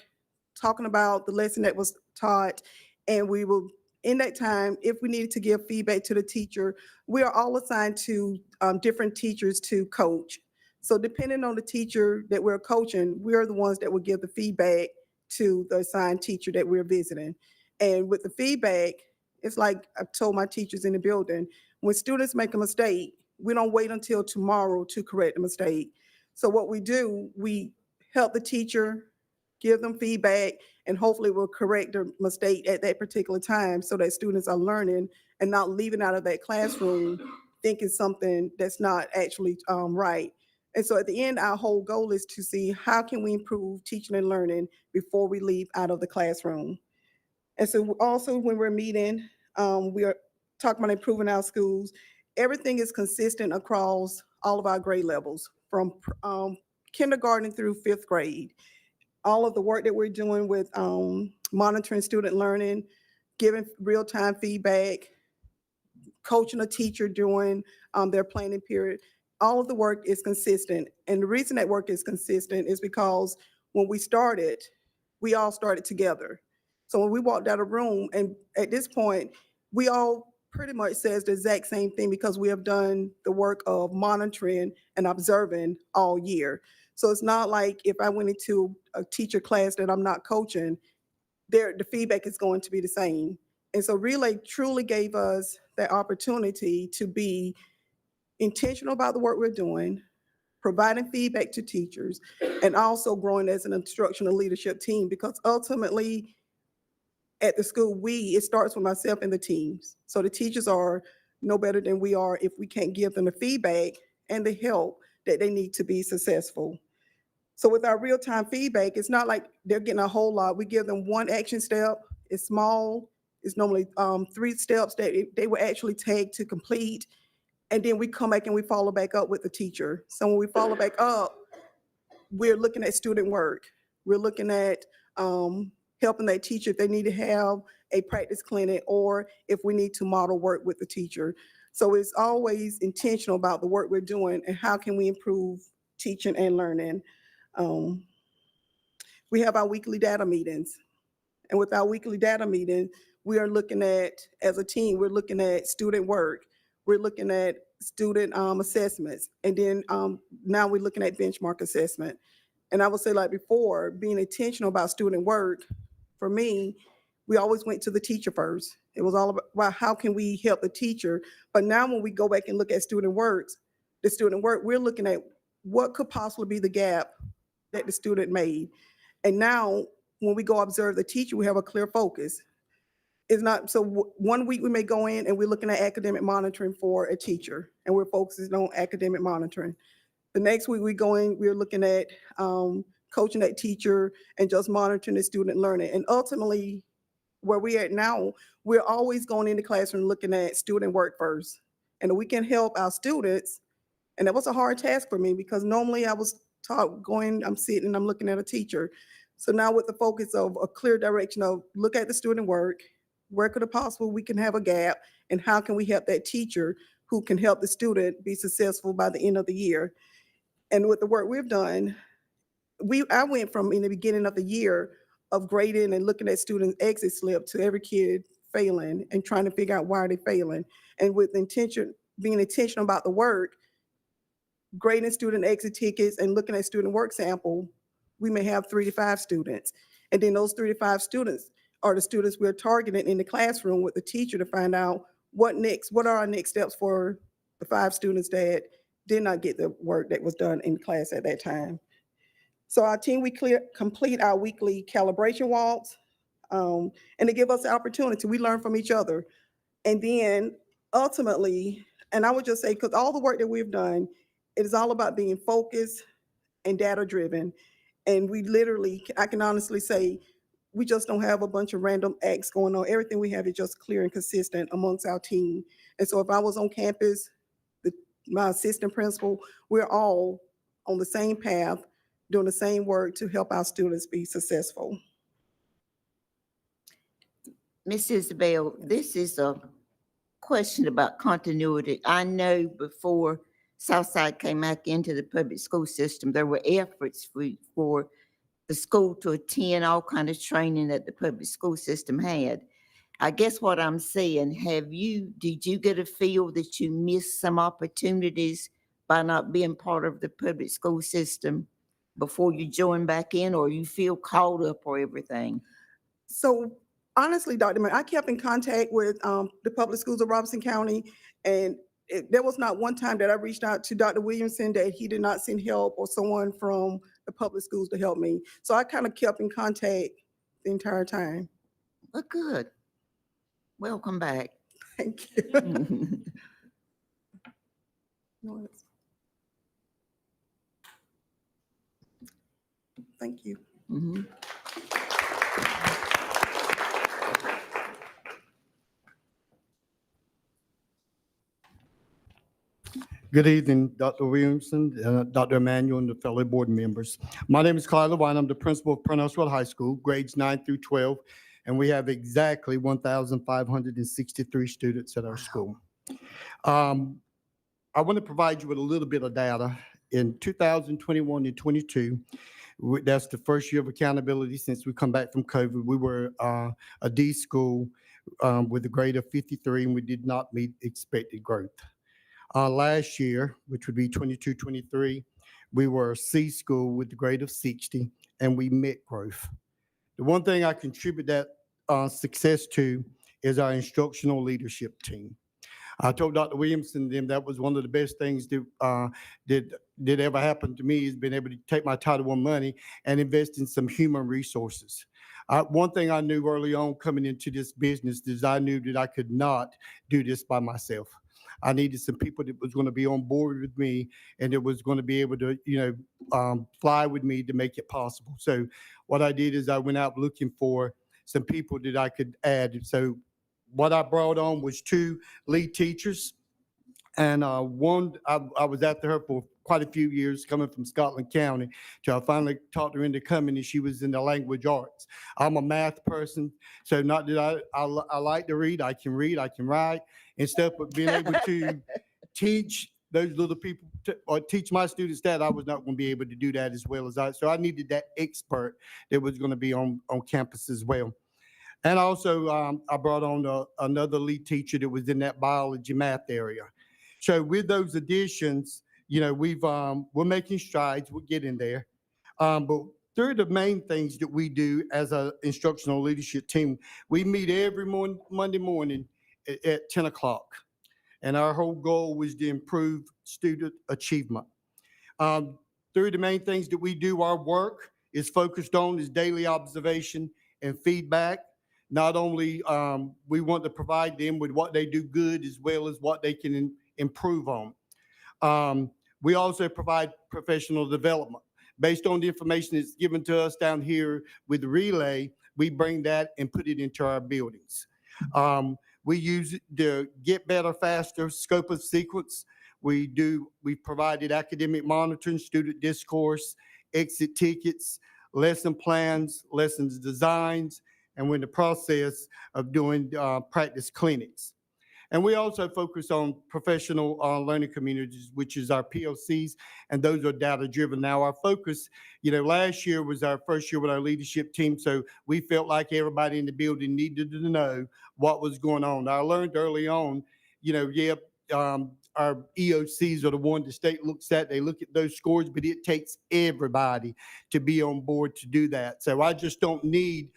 talking about the lesson that was taught, and we will, in that time, if we needed to give feedback to the teacher, we are all assigned to different teachers to coach. So depending on the teacher that we're coaching, we're the ones that will give the feedback to the assigned teacher that we're visiting. And with the feedback, it's like I've told my teachers in the building, when students make a mistake, we don't wait until tomorrow to correct the mistake. So what we do, we help the teacher, give them feedback, and hopefully we'll correct their mistake at that particular time so that students are learning and not leaving out of that classroom thinking something that's not actually right. And so at the end, our whole goal is to see how can we improve teaching and learning before we leave out of the classroom. And so also when we're meeting, we are talking about improving our schools. Everything is consistent across all of our grade levels from kindergarten through 5th grade. All of the work that we're doing with monitoring student learning, giving real-time feedback, coaching a teacher during their planning period, all of the work is consistent. And the reason that work is consistent is because when we started, we all started together. So when we walked out of the room, and at this point, we all pretty much says the exact same thing because we have done the work of monitoring and observing all year. So it's not like if I went into a teacher class that I'm not coaching, the feedback is going to be the same. And so Relay truly gave us that opportunity to be intentional about the work we're doing, providing feedback to teachers, and also growing as an instructional leadership team, because ultimately at the school, it starts with myself and the teams. So the teachers are no better than we are if we can't give them the feedback and the help that they need to be successful. So with our real-time feedback, it's not like they're getting a whole lot. We give them one action step. It's small. It's normally 3 steps that they will actually take to complete. And then we come back and we follow back up with the teacher. So when we follow back up, we're looking at student work. We're looking at helping that teacher if they need to have a practice clinic or if we need to model work with the teacher. So it's always intentional about the work we're doing and how can we improve teaching and learning. We have our weekly data meetings. And with our weekly data meeting, we are looking at, as a team, we're looking at student work. We're looking at student assessments. And then now we're looking at benchmark assessment. And I would say, like before, being intentional about student work, for me, we always went to the teacher first. It was all about how can we help the teacher. But now when we go back and look at student work, we're looking at what could possibly be the gap that the student made. And now when we go observe the teacher, we have a clear focus. It's not, so one week we may go in and we're looking at academic monitoring for a teacher and we're focusing on academic monitoring. The next week we go in, we're looking at coaching that teacher and just monitoring the student learning. And ultimately, where we're at now, we're always going into classroom looking at student work first. And we can help our students. And that was a hard task for me because normally I was taught I'm sitting and I'm looking at a teacher. So now with the focus of a clear direction of look at the student work, where could it possible we can have a gap, and how can we help that teacher who can help the student be successful by the end of the year. And with the work we've done, I went from in the beginning of the year of grading and looking at student exit slip to every kid failing and trying to figure out why they're failing. And with being intentional about the work, grading student exit tickets and looking at student work sample, we may have 3 to 5 students. And then those 3 to 5 students are the students we're targeting in the classroom with the teacher to find out what are our next steps for the 5 students that did not get the work that was done in class at that time. So our team, we complete our weekly calibration walks, and they give us the opportunity. We learn from each other. And then ultimately, and I would just say, because all the work that we've done, it is all about being focused and data-driven. And we literally, I can honestly say, we just don't have a bunch of random acts going on. Everything we have is just clear and consistent amongst our team. And so if I was on campus, my assistant principal, we're all on the same path, doing the same work to help our students be successful. Ms. Isabel, this is a question about continuity. I know before Southside came back into the public school system, there were efforts for the school to attend all kind of training that the public school system had. I guess what I'm saying, did you get a feel that you missed some opportunities by not being part of the public school system before you joined back in, or you feel caught up or everything? So honestly, Dr. Mayor, I kept in contact with the public schools of Robeson County, and there was not one time that I reached out to Dr. Williamson that he did not send help or someone from the public schools to help me. So I kind of kept in contact the entire time. Well, good. Welcome back. Thank you. Mhm. No, it's- Thank you. Good evening, Dr. Williamson, Dr. Emmanuel, and the fellow board members. My name is Clyde Lewine. I'm the principal of Pernellsville High School, grades 9 through 12, and we have exactly 1,563 students at our school. I want to provide you with a little bit of data. In 2021 and 22, that's the first year of accountability since we come back from COVID. We were a D school with a grade of 53, and we did not meet expected growth. Last year, which would be 22, 23, we were a C school with a grade of 60, and we met growth. The one thing I contribute that success to is our instructional leadership team. I told Dr. Williamson then that was one of the best things that did ever happen to me, is being able to take my Title I money and invest in some human resources. One thing I knew early on coming into this business is I knew that I could not do this by myself. I needed some people that was going to be on board with me and that was going to be able to, fly with me to make it possible. So what I did is I went out looking for some people that I could add. So what I brought on was 2 lead teachers, and one, I was after her for quite a few years, coming from Scotland County, till I finally talked her into coming, and she was in the language arts. I'm a math person, so not that I like to read, I can write and stuff, but being able to teach those little people or teach my students that, I was not going to be able to do that as well as so I needed that expert that was going to be on campus as well. And also, I brought on another lead teacher that was in that biology math area. So with those additions, we're making strides. We're getting there. But 3 of the main things that we do as an instructional leadership team, we meet every Monday morning at 10 o'clock. And our whole goal was to improve student achievement. 3 of the main things that we do, our work is focused on is daily observation and feedback. Not only we want to provide them with what they do good as well as what they can improve on. We also provide professional development. Based on the information that's given to us down here with the relay, we bring that and put it into our buildings. We use the Get Better Faster scope of sequence. We provided academic monitoring, student discourse, exit tickets, lesson plans, lessons designs, and we're in the process of doing practice clinics. And we also focus on professional learning communities, which is our PLCs, and those are data-driven. Now, our focus, last year was our first year with our leadership team, so we felt like everybody in the building needed to know what was going on. I learned early on, our EOCs are the one the state looks at. They look at those scores, but it takes everybody to be on board to do that. So I just don't need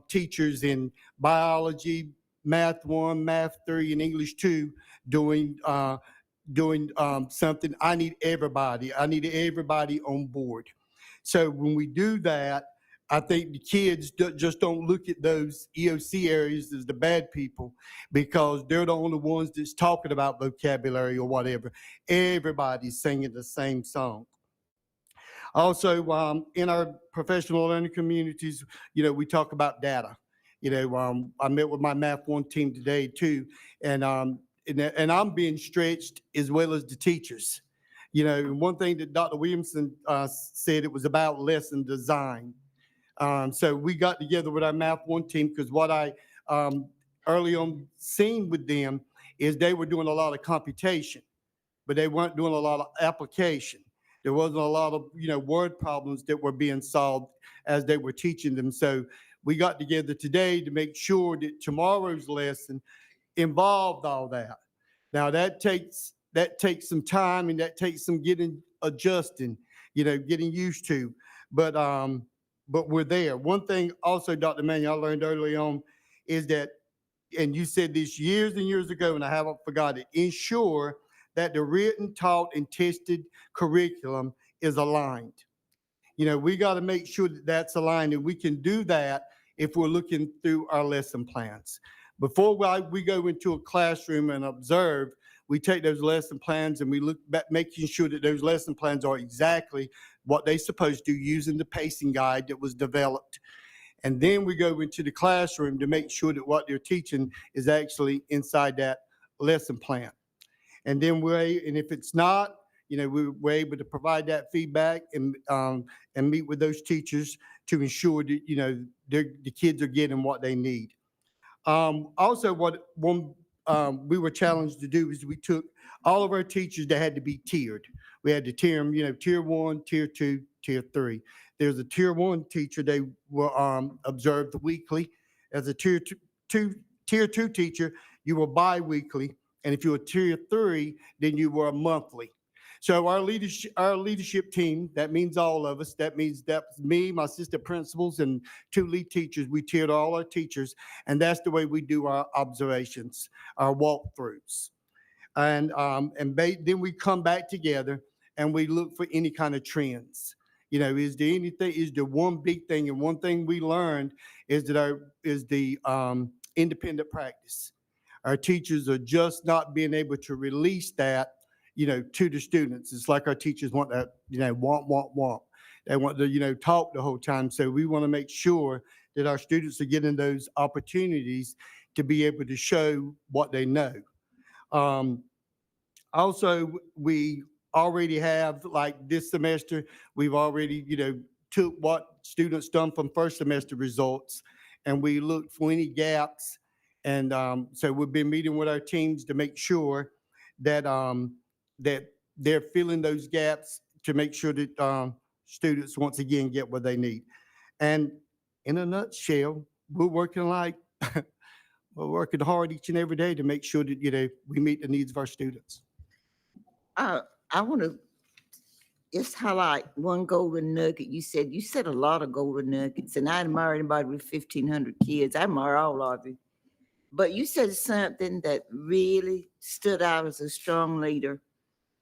teachers in biology, Math 1, Math 3, and English 2 doing something. I need everybody. I need everybody on board. So when we do that, I think the kids just don't look at those EOC areas as the bad people, because they're the only ones that's talking about vocabulary or whatever. Everybody's singing the same song. Also, in our professional learning communities, we talk about data. I met with my Math 1 team today too, and I'm being stretched as well as the teachers. One thing that Dr. Williamson said, it was about lesson design. So we got together with our Math 1 team, because what I early on seen with them is they were doing a lot of computation. but they weren't doing a lot of application. There wasn't a lot of, word problems that were being solved as they were teaching them. So we got together today to make sure that tomorrow's lesson involved all that. Now that takes some time, and that takes some adjusting, getting used to. But we're there. One thing also, Dr. Manuel, I learned early on is that, and you said this years and years ago, and I haven't forgot it, ensure that the written, taught, and tested curriculum is aligned. We got to make sure that that's aligned, and we can do that if we're looking through our lesson plans. Before we go into a classroom and observe, we take those lesson plans and we look back, making sure that those lesson plans are exactly what they're supposed to, using the pacing guide that was developed. And then we go into the classroom to make sure that what they're teaching is actually inside that lesson plan. And then and if it's not, we're able to provide that feedback and meet with those teachers to ensure that, the kids are getting what they need. Also, we were challenged to do is we took all of our teachers that had to be tiered. We had to tier them, tier 1, tier 2, tier 3. There's a tier 1 teacher, they were observed weekly. As a tier 2 teacher, you were bi-weekly. And if you were tier 3, then you were monthly. So our leadership team, that means all of us, that means that's me, my assistant principals, and 2 lead teachers. We tiered all our teachers, and that's the way we do our observations, our walkthroughs. And then we come back together and we look for any kind of trends. Is there one big thing? And one thing we learned is the independent practice. Our teachers are just not being able to release that, to the students. It's like our teachers want that, want. They want to, talk the whole time. So we want to make sure that our students are getting those opportunities to be able to show what they know. Also, we already have, like this semester, we've already, took what students done from first semester results, and we looked for any gaps. And so we've been meeting with our teams to make sure that that they're filling those gaps to make sure that students once again get what they need. And in a nutshell, we're working we're working hard each and every day to make sure that we meet the needs of our students. I want to just highlight one golden nugget. You said a lot of golden nuggets, and I admire anybody with 1,500 kids. I admire all of you. But you said something that really stood out as a strong leader.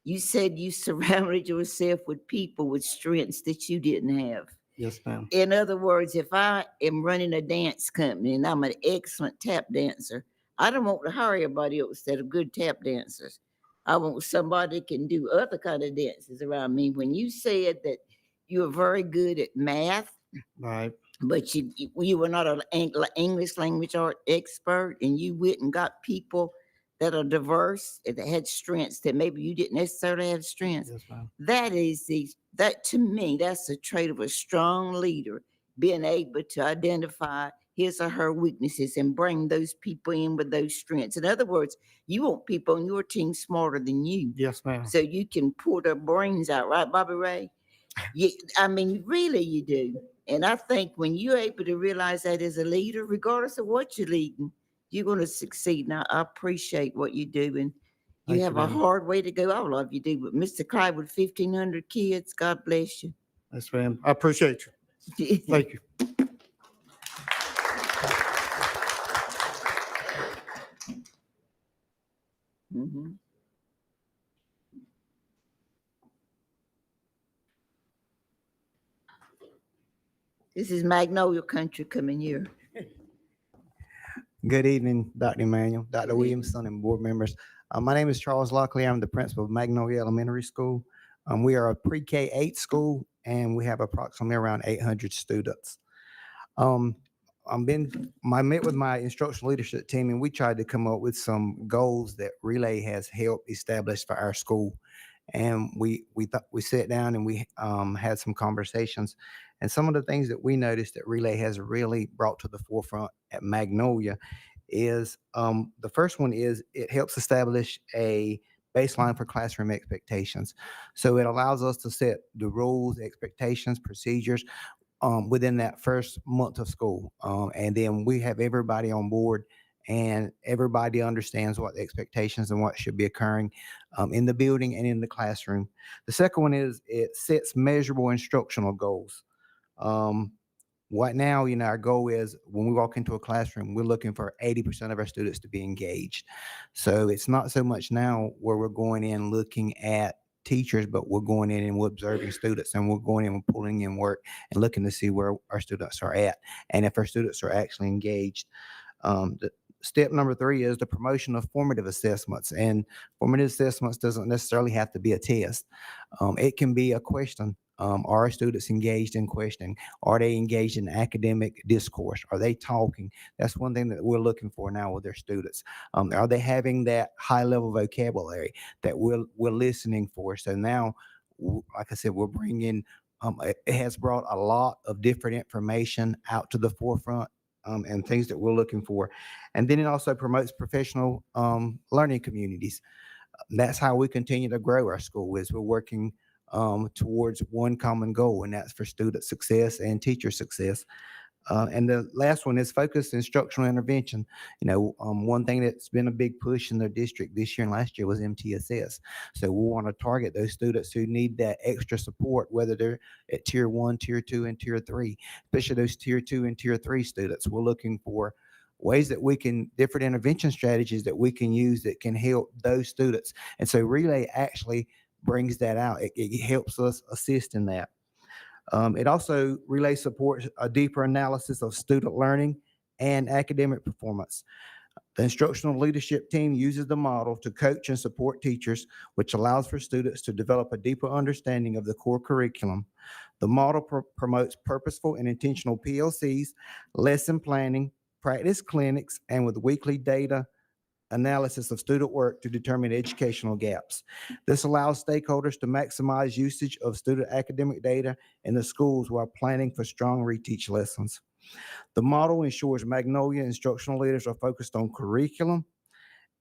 You said you surrounded yourself with people with strengths that you didn't have. Yes, ma'am. In other words, if I am running a dance company and I'm an excellent tap dancer, I don't want to hire everybody else that are good tap dancers. I want somebody that can do other kind of dances around me. When you said that you were very good at math, Right. but you were not an English language art expert, and you went and got people that are diverse and that had strengths that maybe you didn't necessarily have strengths. Yes, ma'am. That to me, that's a trait of a strong leader, being able to identify his or her weaknesses and bring those people in with those strengths. In other words, you want people on your team smarter than you. Yes, ma'am. So you can pull their brains out, right, Bobby Ray? Really you do. And I think when you're able to realize that as a leader, regardless of what you're leading, you're going to succeed. Now, I appreciate what you do, and you Thank you, have a ma'am. hard way to go. All of you do, but Mr. Clyde with 1,500 kids, God bless you. Yes, ma'am. I appreciate you. Thank you. Mhm. This is Magnolia Country coming here. Good evening, Dr. Emmanuel, Dr. Good Williamson, and board members. My name is Charles Lockley. I'm the principal of Magnolia Elementary School. We are a pre-K 8 school, and we have approximately around 800 students. I met with my instructional leadership team, and we tried to come up with some goals that Relay has helped establish for our school. And we sat down and we had some conversations. And some of the things that we noticed that Relay has really brought to the forefront at Magnolia is the first one is it helps establish a baseline for classroom expectations. So it allows us to set the rules, expectations, procedures within that first month of school. And then we have everybody on board and everybody understands what the expectations and what should be occurring in the building and in the classroom. The second one is it sets measurable instructional goals. Right now, our goal is when we walk into a classroom, we're looking for 80% of our students to be engaged. So it's not so much now where we're going in looking at teachers, but we're going in and we're observing students, and we're going in and pulling in work and looking to see where our students are at and if our students are actually engaged. Step number 3 is the promotion of formative assessments, and formative assessments doesn't necessarily have to be a test. It can be a question. Are our students engaged in questioning? Are they engaged in academic discourse? Are they talking? That's one thing that we're looking for now with their students. Are they having that high level vocabulary that we're listening for? So now, like I said, we're bringing, it has brought a lot of different information out to the forefront. And things that we're looking for. And then it also promotes professional learning communities. That's how we continue to grow our school, is we're working towards one common goal, and that's for student success and teacher success. And the last one is focused instructional intervention. One thing that's been a big push in the district this year and last year was MTSS. So we want to target those students who need that extra support, whether they're at tier 1, tier 2, and tier 3, especially those tier 2 and tier 3 students. We're looking for ways that we can, different intervention strategies that we can use that can help those students. And so Relay actually brings that out. It helps us assist in that. It also Relay supports a deeper analysis of student learning and academic performance. The instructional leadership team uses the model to coach and support teachers, which allows for students to develop a deeper understanding of the core curriculum. The model promotes purposeful and intentional PLCs, lesson planning, practice clinics, and with weekly data analysis of student work to determine educational gaps. This allows stakeholders to maximize usage of student academic data in the schools while planning for strong reteach lessons. The model ensures Magnolia instructional leaders are focused on curriculum,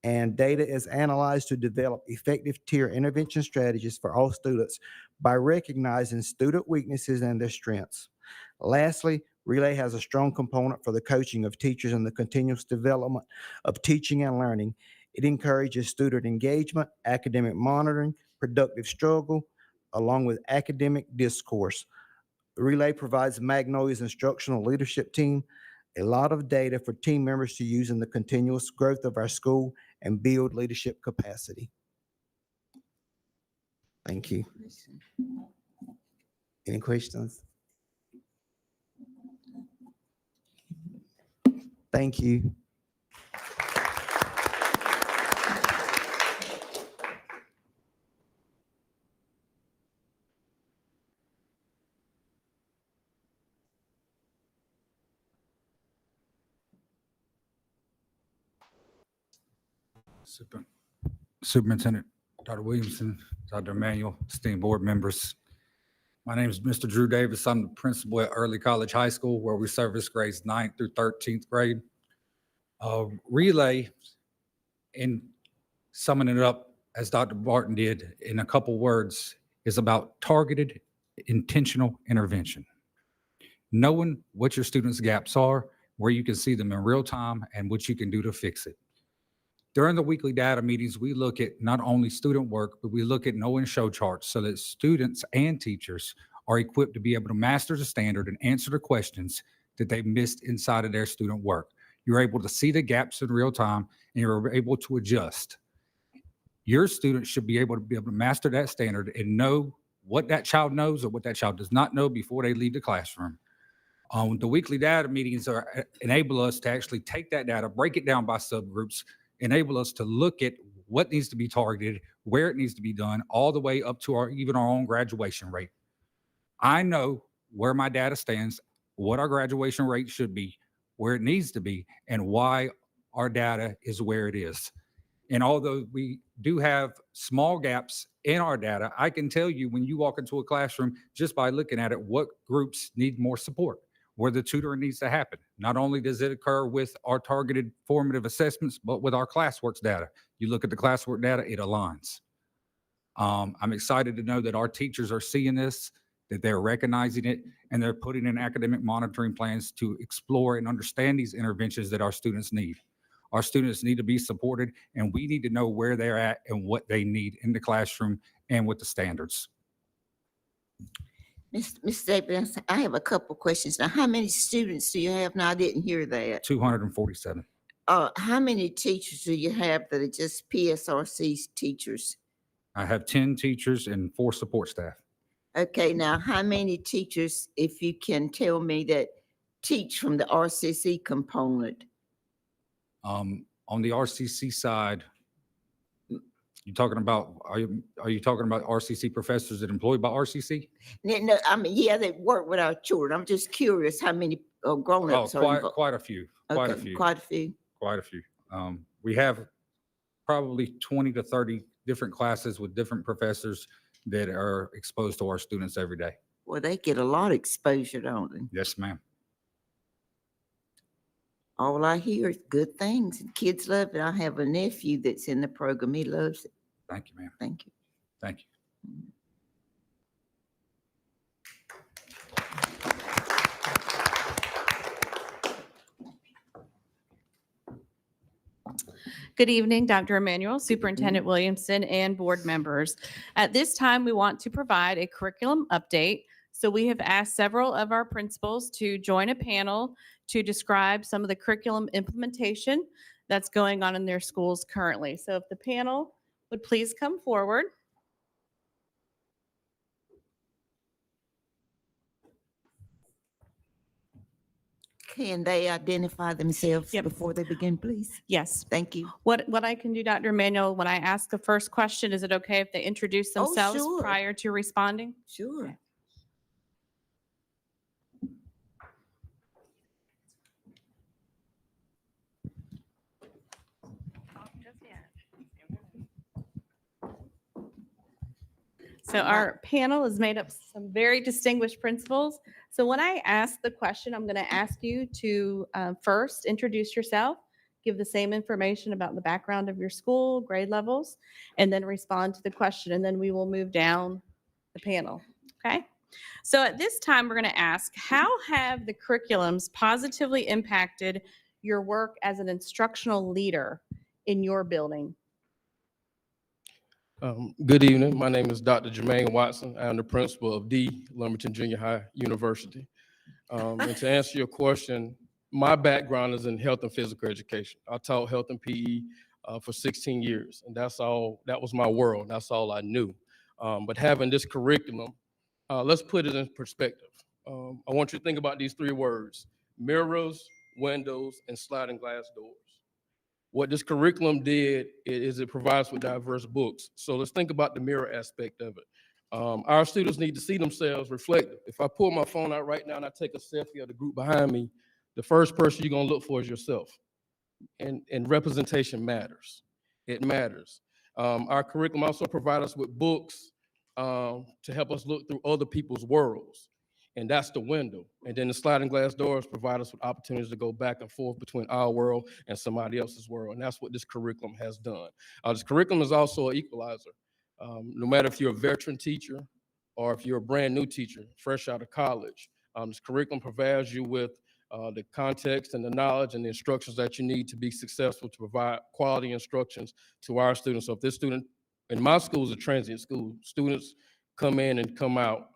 and data is analyzed to develop effective tier intervention strategies for all students by recognizing student weaknesses and their strengths. Lastly, Relay has a strong component for the coaching of teachers and the continuous development of teaching and learning. It encourages student engagement, academic monitoring, productive struggle, along with academic discourse. Relay provides Magnolia's instructional leadership team a lot of data for team members to use in the continuous growth of our school and build leadership capacity. Thank you. Any questions? Thank you. Superintendent Dr. Williamson, Dr. Emanuel, esteemed board members. My name is Mr. Drew Davis. I'm the principal at Early College High School, where we service grades 9th through 13th grade. Relay, in summing it up as Dr. Barton did in a couple words, is about targeted, intentional intervention. Knowing what your students' gaps are, where you can see them in real time, and what you can do to fix it. During the weekly data meetings, we look at not only student work, but we look at know and show charts so that students and teachers are equipped to be able to master the standard and answer the questions that they missed inside of their student work. You're able to see the gaps in real time, and you're able to adjust. Your students should be able to master that standard and know what that child knows or what that child does not know before they leave the classroom. The weekly data meetings enable us to actually take that data, break it down by subgroups, enable us to look at what needs to be targeted, where it needs to be done, all the way up to even our own graduation rate. I know where my data stands, what our graduation rate should be, where it needs to be, and why our data is where it is. And although we do have small gaps in our data, I can tell you when you walk into a classroom just by looking at it, what groups need more support, where the tutoring needs to happen. Not only does it occur with our targeted formative assessments, but with our classworks data. You look at the classwork data, it aligns. I'm excited to know that our teachers are seeing this, that they're recognizing it, and they're putting in academic monitoring plans to explore and understand these interventions that our students need. Our students need to be supported, and we need to know where they're at and what they need in the classroom and with the standards. Ms. Davis, I have a couple questions. Now, how many students do you have? Now, I didn't hear that. 247. How many teachers do you have that are just PSRC teachers? I have 10 teachers and 4 support staff. Okay, now, how many teachers, if you can tell me, that teach from the RCC component? On the RCC side, you talking about, are you talking about RCC professors that are employed by RCC? No, I mean, yeah, they work with our children. I'm just curious how many Oh, grown-ups are involved. quite a few, quite a Okay, few, quite a few. quite a few. We have probably 20 to 30 different classes with different professors that are exposed to our students every day. Well, they get a lot of exposure, don't they? Yes, ma'am. All I hear is good things, and kids love it. I have a nephew that's in the program. He loves it. Thank you, ma'am. Thank you. Thank you. Good evening, Dr. Emanuel, Superintendent Williamson, and board members. At this time, we want to provide a curriculum update. So we have asked several of our principals to join a panel to describe some of the curriculum implementation that's going on in their schools currently. So if the panel would please come forward. Can they identify themselves Yep. before they begin, please? Yes. Thank you. What I can do, Dr. Emanuel, when I ask the first question, is it okay if they introduce Oh, themselves sure. prior to responding? Sure. So our panel is made up of some very distinguished principals. So when I ask the question, I'm going to ask you to first introduce yourself, give the same information about the background of your school, grade levels, and then respond to the question. And then we will move down the panel. Okay? So at this time, we're going to ask, how have the curriculums positively impacted your work as an instructional leader in your building? Good evening. My name is Dr. Jermaine Watson. I am the principal of D. Lumberton Junior High University. And to answer your question, my background is in health and physical education. I taught health and PE for 16 years, and that was my world. That's all I knew. But having this curriculum, let's put it in perspective. I want you to think about these 3 words: mirrors, windows, and sliding glass doors. What this curriculum did is it provides with diverse books. So let's think about the mirror aspect of it. Our students need to see themselves reflected. If I pull my phone out right now and I take a selfie of the group behind me, the first person you're gonna look for is yourself. And representation matters. It matters. Our curriculum also provides us with books to help us look through other people's worlds. And that's the window. And then the sliding glass doors provide us with opportunities to go back and forth between our world and somebody else's world. And that's what this curriculum has done. This curriculum is also an equalizer. No matter if you're a veteran teacher or if you're a brand new teacher, fresh out of college, this curriculum provides you with the context and the knowledge and the instructions that you need to be successful to provide quality instructions to our students. So if this student, in my school is a transient school, students come in and come out.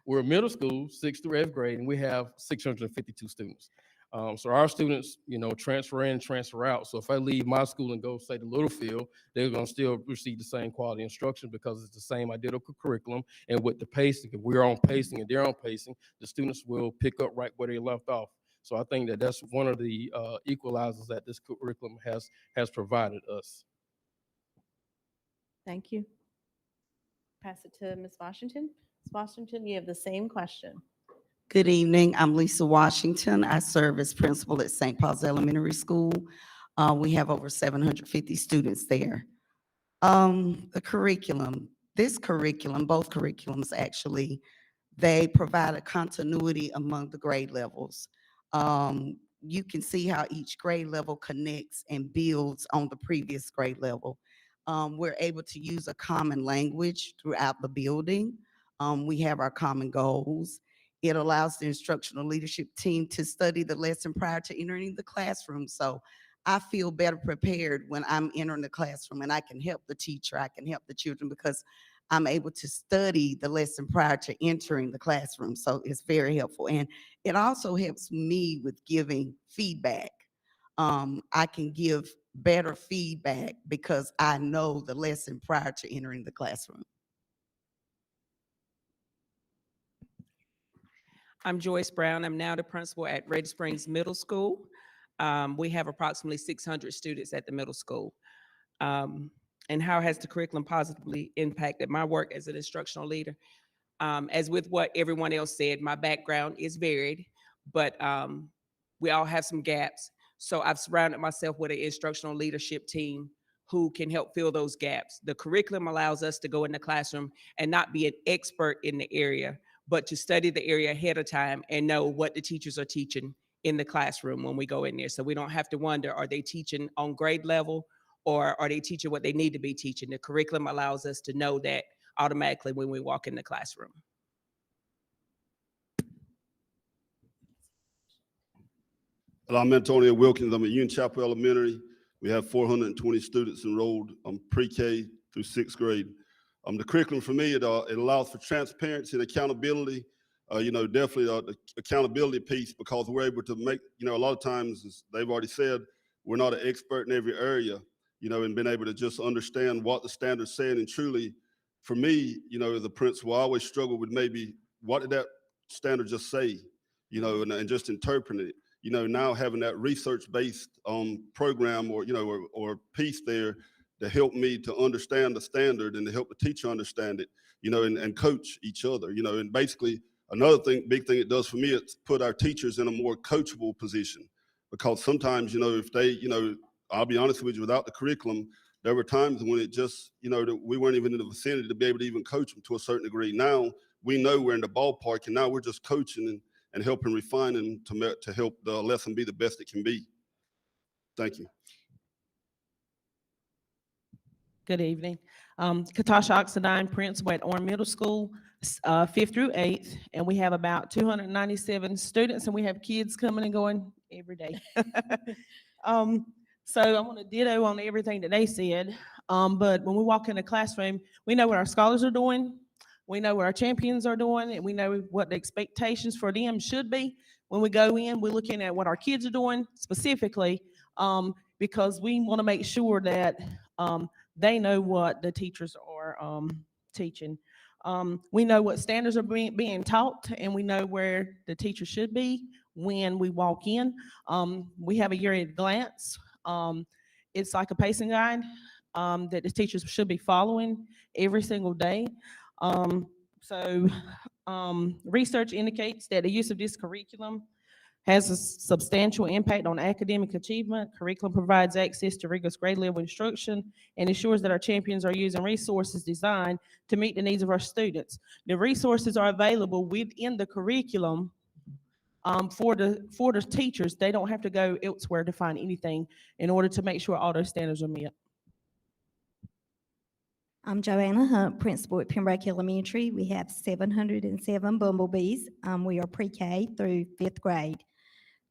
We're a middle school, 6th through 8th grade, and we have 652 students. So our students, transfer in, transfer out. So if I leave my school and go, say, to Littlefield, they're going to still receive the same quality instruction because it's the same identical curriculum. And with the pacing, if we're on pacing and they're on pacing, the students will pick up right where they left off. So I think that that's one of the equalizers that this curriculum has provided us. Thank you. Pass it to Ms. Washington. Ms. Washington, you have the same question. Good evening. I'm Lisa Washington. I serve as principal at St. Paul's Elementary School. We have over 750 students there. The curriculum, both curriculums actually, They provide a continuity among the grade levels. You can see how each grade level connects and builds on the previous grade level. We're able to use a common language throughout the building. We have our common goals. It allows the instructional leadership team to study the lesson prior to entering the classroom. So I feel better prepared when I'm entering the classroom, and I can help the teacher, I can help the children, because I'm able to study the lesson prior to entering the classroom. So it's very helpful. And it also helps me with giving feedback. I can give better feedback because I know the lesson prior to entering the classroom. I'm Joyce Brown. I'm now the principal at Red Springs Middle School. We have approximately 600 students at the middle school. And how has the curriculum positively impacted my work as an instructional leader? As with what everyone else said, my background is varied, but we all have some gaps. So I've surrounded myself with an instructional leadership team who can help fill those gaps. The curriculum allows us to go in the classroom and not be an expert in the area, but to study the area ahead of time and know what the teachers are teaching in the classroom when we go in there. So we don't have to wonder, are they teaching on grade level, or are they teaching what they need to be teaching? The curriculum allows us to know that automatically when we walk in the classroom. Hello, I'm Antonio Wilkins. I'm at Union Chapel Elementary. We have 420 students enrolled pre-K through sixth grade. The curriculum for me, it allows for transparency and accountability. Definitely the accountability piece, because we're able to make, a lot of times, as they've already said, we're not an expert in every area, and being able to just understand what the standard's saying. And truly, for me, as a principal, I always struggle with maybe what did that standard just say, and just interpreting it. Now having that research-based program or piece there to help me to understand the standard and to help the teacher understand it, and coach each other, and basically another big thing it does for me, it's put our teachers in a more coachable position, because sometimes, if they, I'll be honest with you, without the curriculum, there were times when it just, that we weren't even in the vicinity to be able to even coach them to a certain degree. Now we know we're in the ballpark, and now we're just coaching and helping refine and to help the lesson be the best it can be. Thank you. Good evening. Katasha Oxendine, principal at Orem Middle School, 5th through 8th, and we have about 297 students, and we have kids coming and going every day. So I want to ditto on everything that they said, but when we walk in the classroom, we know what our scholars are doing, we know what our champions are doing, and we know what the expectations for them should be. When we go in, we're looking at what our kids are doing specifically, because we want to make sure that they know what the teachers are teaching. We know what standards are being taught, and we know where the teacher should be when we walk in. We have a year at glance. It's like a pacing guide that the teachers should be following every single day. Research indicates that the use of this curriculum has a substantial impact on academic achievement. Curriculum provides access to rigorous grade level instruction and ensures that our champions are using resources designed to meet the needs of our students. The resources are available within the curriculum for the teachers. They don't have to go elsewhere to find anything in order to make sure all those standards are met. I'm Joanna Hunt, principal at Pembroke Elementary. We have 707 bumblebees. We are pre-K through 5th grade.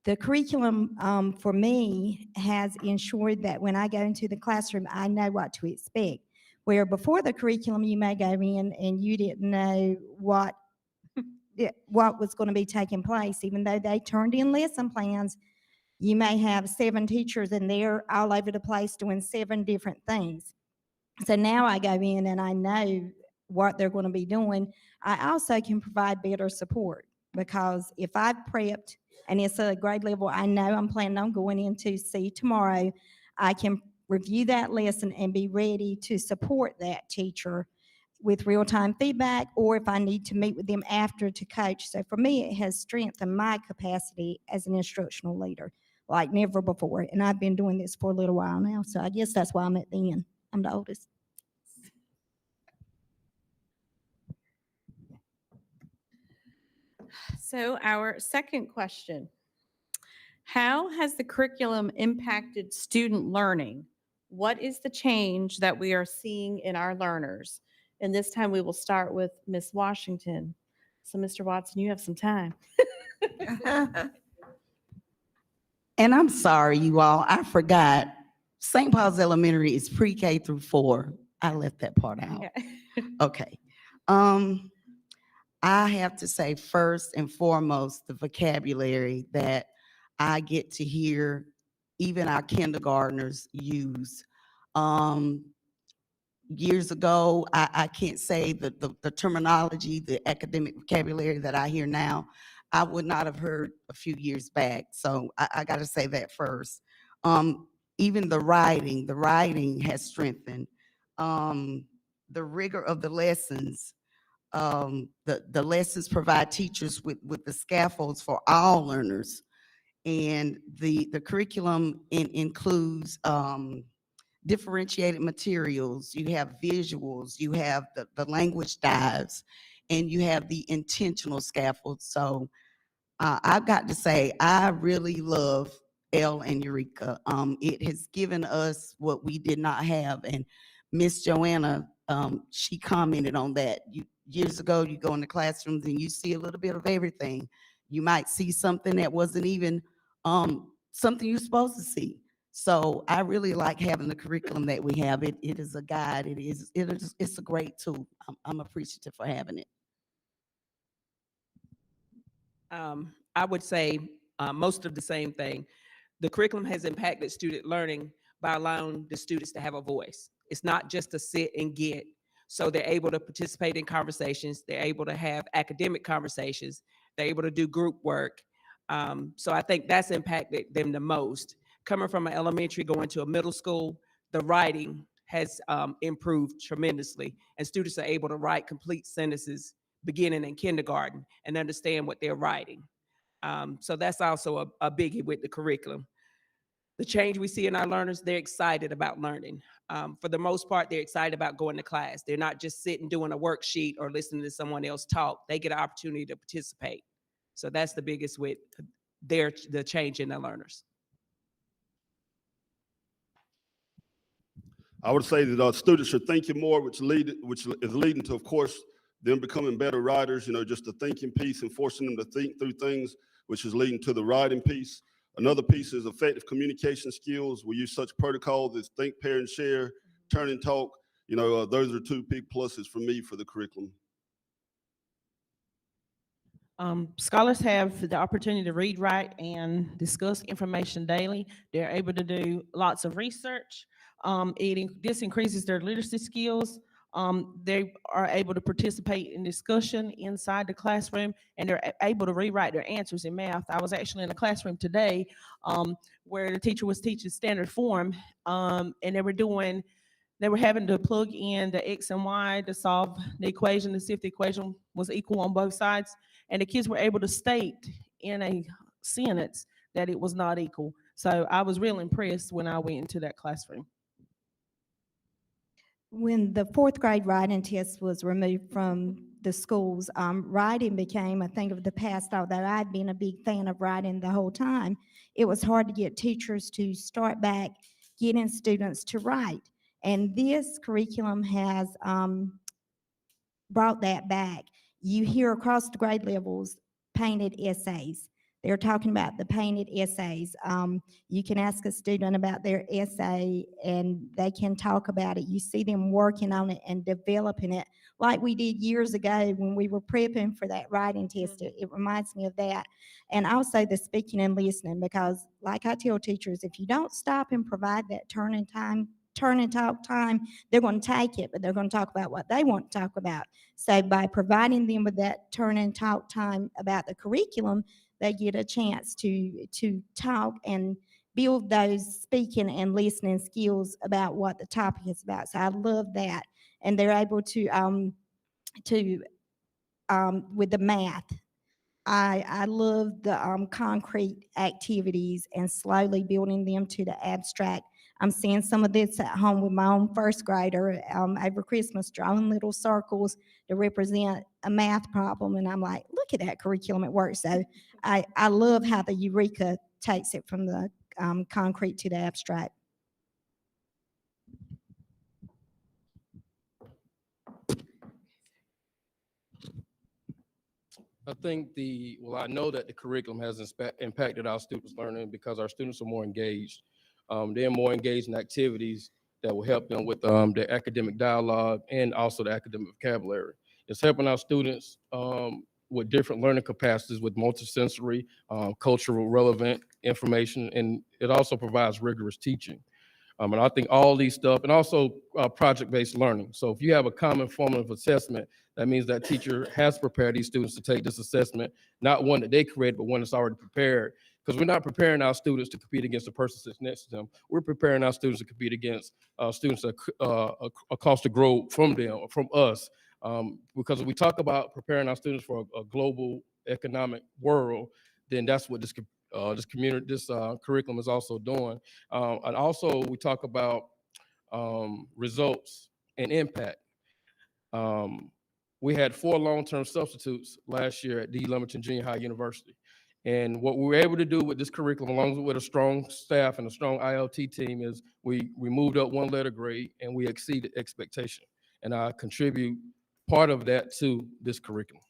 The curriculum for me has ensured that when I go into the classroom, I know what to expect. Where before the curriculum, you may go in and you didn't know what was going to be taking place. Even though they turned in lesson plans, you may have 7 teachers and they're all over the place doing 7 different things. So now I go in and I know what they're going to be doing. I also can provide better support, because if I've prepped and it's a grade level I know I'm planning on going into C tomorrow, I can review that lesson and be ready to support that teacher with real-time feedback, or if I need to meet with them after to coach. So for me, it has strengthened my capacity as an instructional leader like never before. And I've been doing this for a little while now, so I guess that's why I'm at the end. I'm the oldest. So our second question, how has the curriculum impacted student learning? What is the change that we are seeing in our learners? And this time we will start with Ms. Washington. So Mr. Watson, you have some time. And I'm sorry, you all, I forgot. St. Paul's Elementary is pre-K through 4. I left that part out. Okay. I have to say first and foremost, the vocabulary that I get to hear even our kindergartners use. Years ago, I can't say the terminology, the academic vocabulary that I hear now, I would not have heard a few years back. So I got to say that first. Even the writing has strengthened. The rigor of the lessons, the lessons provide teachers with the scaffolds for all learners. And the curriculum includes differentiated materials, you have visuals, you have the language dives, and you have the intentional scaffolds. So I've got to say, I really love Elle and Eureka. It has given us what we did not have. And Miss Joanna, she commented on that. Years ago, you go in the classrooms and you see a little bit of everything. You might see something that wasn't even something you're supposed to see. So I really like having the curriculum that we have. It is a guide. It's a great tool. I'm appreciative for having it. I would say most of the same thing. The curriculum has impacted student learning by allowing the students to have a voice. It's not just to sit and get. So they're able to participate in conversations. They're able to have academic conversations. They're able to do group work. So I think that's impacted them the most. Coming from an elementary going to a middle school, the writing has improved tremendously, and students are able to write complete sentences beginning in kindergarten and understand what they're writing. So that's also a biggie with the curriculum. The change we see in our learners, they're excited about learning. For the most part, they're excited about going to class. They're not just sitting doing a worksheet or listening to someone else talk. They get an opportunity to participate. So that's the biggest with the change in their learners. I would say that students are thinking more, which is leading to, of course, them becoming better writers, just the thinking piece and forcing them to think through things, which is leading to the writing piece. Another piece is effective communication skills. We use such protocols as think, pair, and share, turn and talk. Those are two big pluses for me for the curriculum. Scholars have the opportunity to read, write, and discuss information daily. They're able to do lots of research. This increases their literacy skills. They are able to participate in discussion inside the classroom, and they're able to rewrite their answers in math. I was actually in a classroom today where the teacher was teaching standard form, and they were having to plug in the X and Y to solve the equation to see if the equation was equal on both sides. And the kids were able to state in a sentence that it was not equal. So I was real impressed when I went into that classroom. When the 4th grade writing test was removed from the schools, writing became a thing of the past. Although I'd been a big fan of writing the whole time, it was hard to get teachers to start back getting students to write. And this curriculum has brought that back. You hear across the grade levels painted essays. They're talking about the painted essays. You can ask a student about their essay and they can talk about it. You see them working on it and developing it like we did years ago when we were prepping for that writing test. It reminds me of that. And also the speaking and listening, because like I tell teachers, if you don't stop and provide that turn and talk time, they're going to take it, but they're going to talk about what they want to talk about. So by providing them with that turn and talk time about the curriculum, they get a chance to talk and build those speaking and listening skills about what the topic is about. So I love that. And they're able to with the math. I love the concrete activities and slowly building them to the abstract I'm seeing some of this at home with my own first grader, over Christmas, drawing little circles to represent a math problem. And I'm like, look at that curriculum at work. So I love how the Eureka takes it from the concrete to the abstract. I think I know that the curriculum has impacted our students' learning because our students are more engaged. They're more engaged in activities that will help them with their academic dialogue and also the academic vocabulary. It's helping our students with different learning capacities with multisensory, cultural relevant information, and it also provides rigorous teaching. And I think all these stuff, and also project-based learning. So if you have a common formative assessment, that means that teacher has prepared these students to take this assessment, not one that they created, but one that's already prepared. Because we're not preparing our students to compete against the person sitting next to them. We're preparing our students to compete against students across the globe from them, or from us. Because if we talk about preparing our students for a global economic world, then that's what this curriculum is also doing. And also we talk about results and impact. We had 4 long-term substitutes last year at D. Lumberton Junior High University. And what we were able to do with this curriculum, along with a strong staff and a strong ILT team, is we moved up 1 letter grade and we exceeded expectation. And I contribute part of that to this curriculum.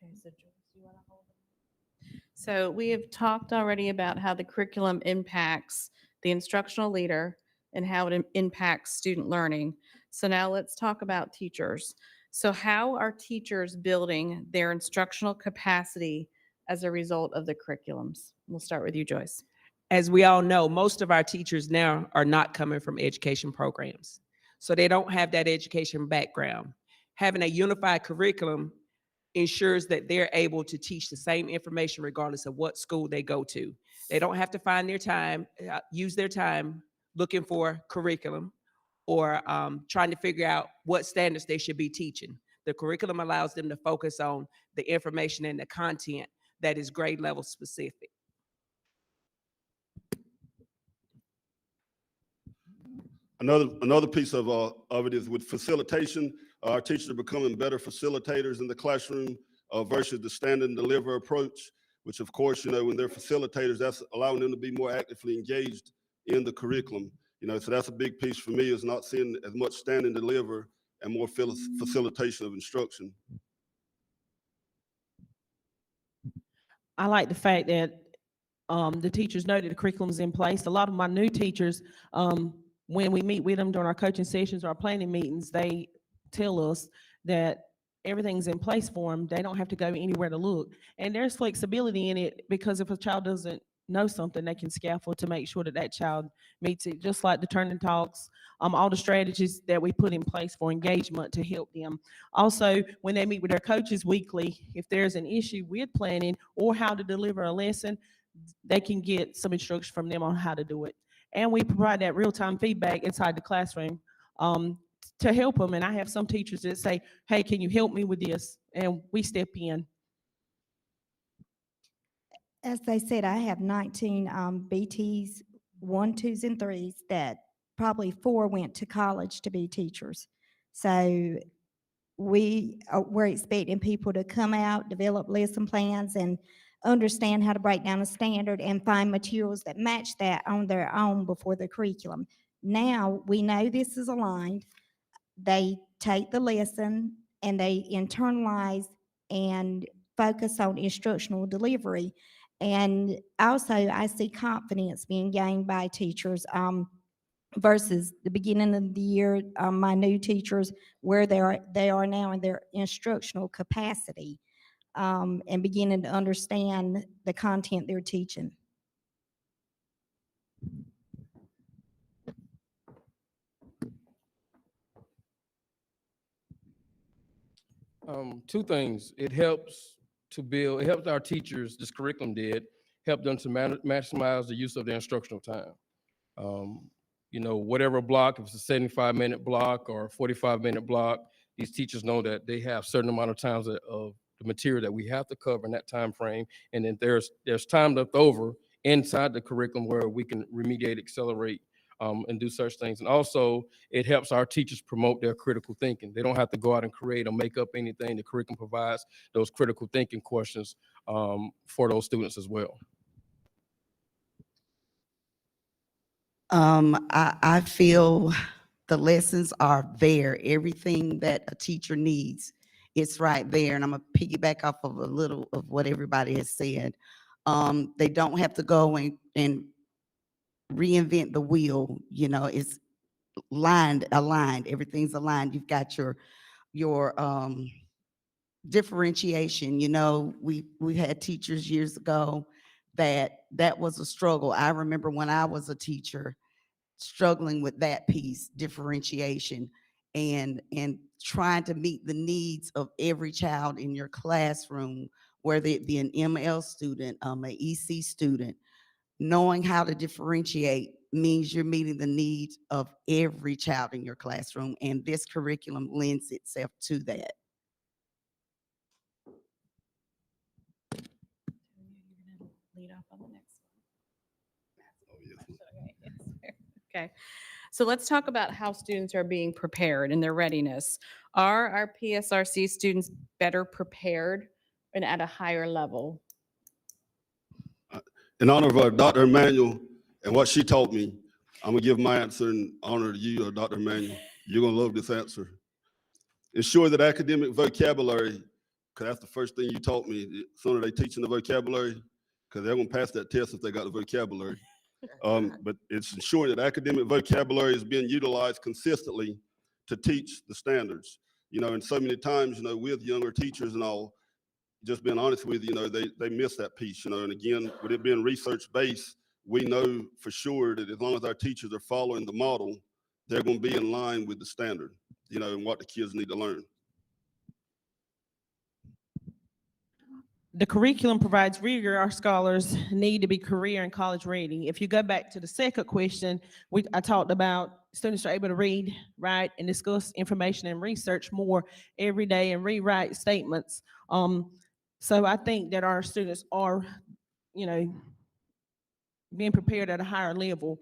Okay, so Joyce, you wanna hold it? So we have talked already about how the curriculum impacts the instructional leader and how it impacts student learning. So now let's talk about teachers. So how are teachers building their instructional capacity as a result of the curriculums? We'll start with you, Joyce. As we all know, most of our teachers now are not coming from education programs. So they don't have that education background. Having a unified curriculum ensures that they're able to teach the same information regardless of what school they go to. They don't have to find their time, use their time looking for curriculum or trying to figure out what standards they should be teaching. The curriculum allows them to focus on the information and the content that is grade level specific. Another piece of it is with facilitation. Our teachers are becoming better facilitators in the classroom versus the stand and deliver approach, which of course, when they're facilitators, that's allowing them to be more actively engaged in the curriculum. So that's a big piece for me, is not seeing as much stand and deliver and more facilitation of instruction. I like the fact that the teachers know that the curriculum is in place. A lot of my new teachers, when we meet with them during our coaching sessions or our planning meetings, they tell us that everything's in place for them. They don't have to go anywhere to look. And there's flexibility in it, because if a child doesn't know something, they can scaffold to make sure that that child meets it, just like the turning talks, all the strategies that we put in place for engagement to help them. Also, when they meet with their coaches weekly, if there's an issue with planning or how to deliver a lesson, they can get some instruction from them on how to do it. And we provide that real-time feedback inside the classroom to help them. And I have some teachers that say, hey, can you help me with this? And we step in. As they said, I have 19 BTs, 1, 2s, and 3s that probably 4 went to college to be teachers. So we're expecting people to come out, develop lesson plans, and understand how to break down a standard and find materials that match that on their own before the curriculum. Now we know this is aligned. They take the lesson and they internalize and focus on instructional delivery. And also I see confidence being gained by teachers versus the beginning of the year, my new teachers, where they are now in their instructional capacity. And beginning to understand the content they're teaching. Two things. It helps our teachers, this curriculum help them to maximize the use of their instructional time. Whatever block, if it's a 75-minute block or a 45-minute block, these teachers know that they have certain amount of times of the material that we have to cover in that time frame, and then there's time left over inside the curriculum where we can remediate, accelerate, and do such things. And also, it helps our teachers promote their critical thinking. They don't have to go out and create or make up anything. The curriculum provides those critical thinking questions for those students as well. I feel the lessons are there. Everything that a teacher needs, it's right there. And I'm gonna piggyback off of a little of what everybody has said. They don't have to go and reinvent the wheel. You know, it's aligned. Everything's aligned. You've got your differentiation. You know, we had teachers years ago that was a struggle. I remember when I was a teacher struggling with that piece, differentiation, and trying to meet the needs of every child in your classroom, whether it be an ML student, an EC student. Knowing how to differentiate means you're meeting the needs of every child in your classroom, and this curriculum lends itself to that. Lead off on the next one. Okay, so let's talk about how students are being prepared and their readiness. Are our PSRC students better prepared and at a higher level? In honor of Dr. Emmanuel and what she taught me, I'm gonna give my answer in honor to you, Dr. Emmanuel. You're gonna love this answer. Ensure that academic vocabulary, because that's the first thing you taught me. The sooner they teaching the vocabulary, because they're gonna pass that test if they got the vocabulary. But it's ensuring that academic vocabulary is being utilized consistently to teach the standards. You know, and so many times, you know, with younger teachers and all, just being honest with you, you know, they miss that piece, you know, and again, with it being research-based, we know for sure that as long as our teachers are following the model, they're going to be in line with the standard, you know, and what the kids need to learn. The curriculum provides rigor. Our scholars need to be career and college ready. If you go back to the second question, I talked about students are able to read, write, and discuss information and research more every day and rewrite statements. So I think that our students are, you know, being prepared at a higher level.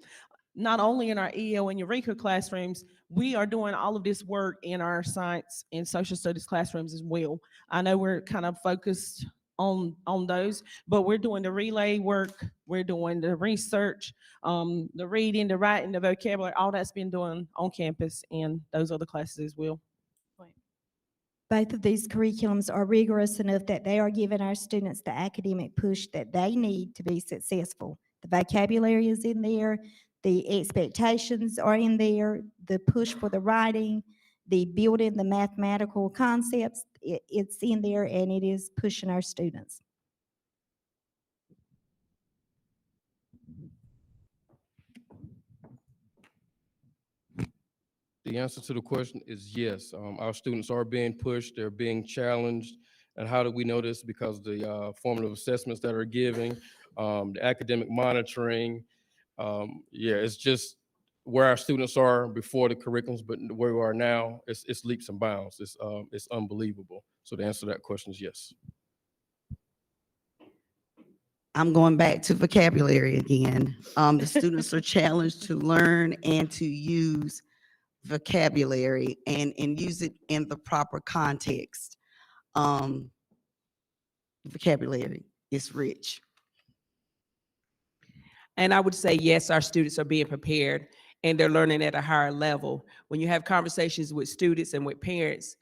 Not only in our EL and Eureka classrooms, we are doing all of this work in our science and social studies classrooms as well. I know we're kind of focused on those, but we're doing the relay work, we're doing the research, the reading, the writing, the vocabulary, all that's been done on campus and those other classes as well. Both of these curriculums are rigorous enough that they are giving our students the academic push that they need to be successful. The vocabulary is in there, the expectations are in there, the push for the writing, the building the mathematical concepts, it's in there, and it is pushing our students. The answer to the question is yes. Our students are being pushed, they're being challenged. And how do we know this? Because the formative assessments that are giving, the academic monitoring, yeah, it's just where our students are before the curriculums, but where we are now, it's leaps and bounds. It's unbelievable. So the answer to that question is yes. I'm going back to vocabulary again. The students are challenged to learn and to use vocabulary and use it in the proper context. Vocabulary is rich. And I would say, yes, our students are being prepared and they're learning at a higher level. When you have conversations with students and with parents,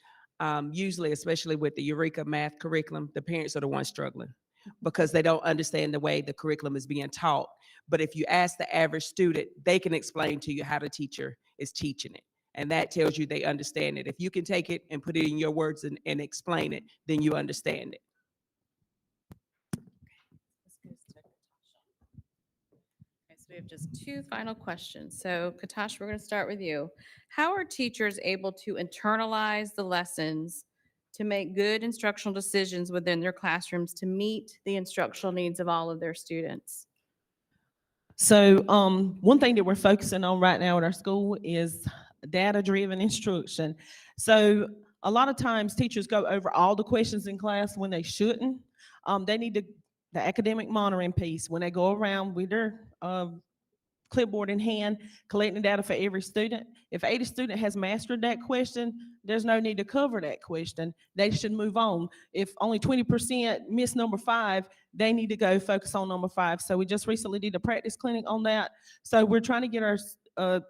usually, especially with the Eureka math curriculum, the parents are the ones struggling because they don't understand the way the curriculum is being taught. But if you ask the average student, they can explain to you how the teacher is teaching it. And that tells you they understand it. If you can take it and put it in your words and explain it, then you understand it. Okay, so we have just two final questions. So Katash, we're going to start with you. How are teachers able to internalize the lessons to make good instructional decisions within their classrooms to meet the instructional needs of all of their students? So one thing that we're focusing on right now at our school is data-driven instruction. So a lot of times teachers go over all the questions in class when they shouldn't. They need to the academic monitoring piece, when they go around with their clipboard in hand, collecting data for every student. If 80 student has mastered that question, there's no need to cover that question. They should move on. If only 20% miss number 5, they need to go focus on number 5. So we just recently did a practice clinic on that. So we're trying to get our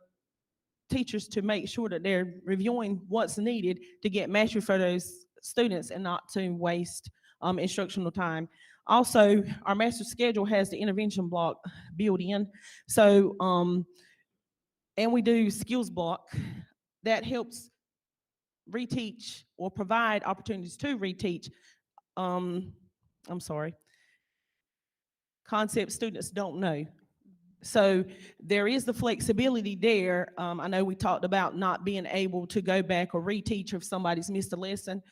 teachers to make sure that they're reviewing what's needed to get mastery for those students and not to waste instructional time. Also, our master schedule has the intervention block built in. So, and we do skills block that helps reteach or provide opportunities to reteach. Concepts students don't know. So there is the flexibility there. I know we talked about not being able to go back or reteach if somebody's missed a lesson.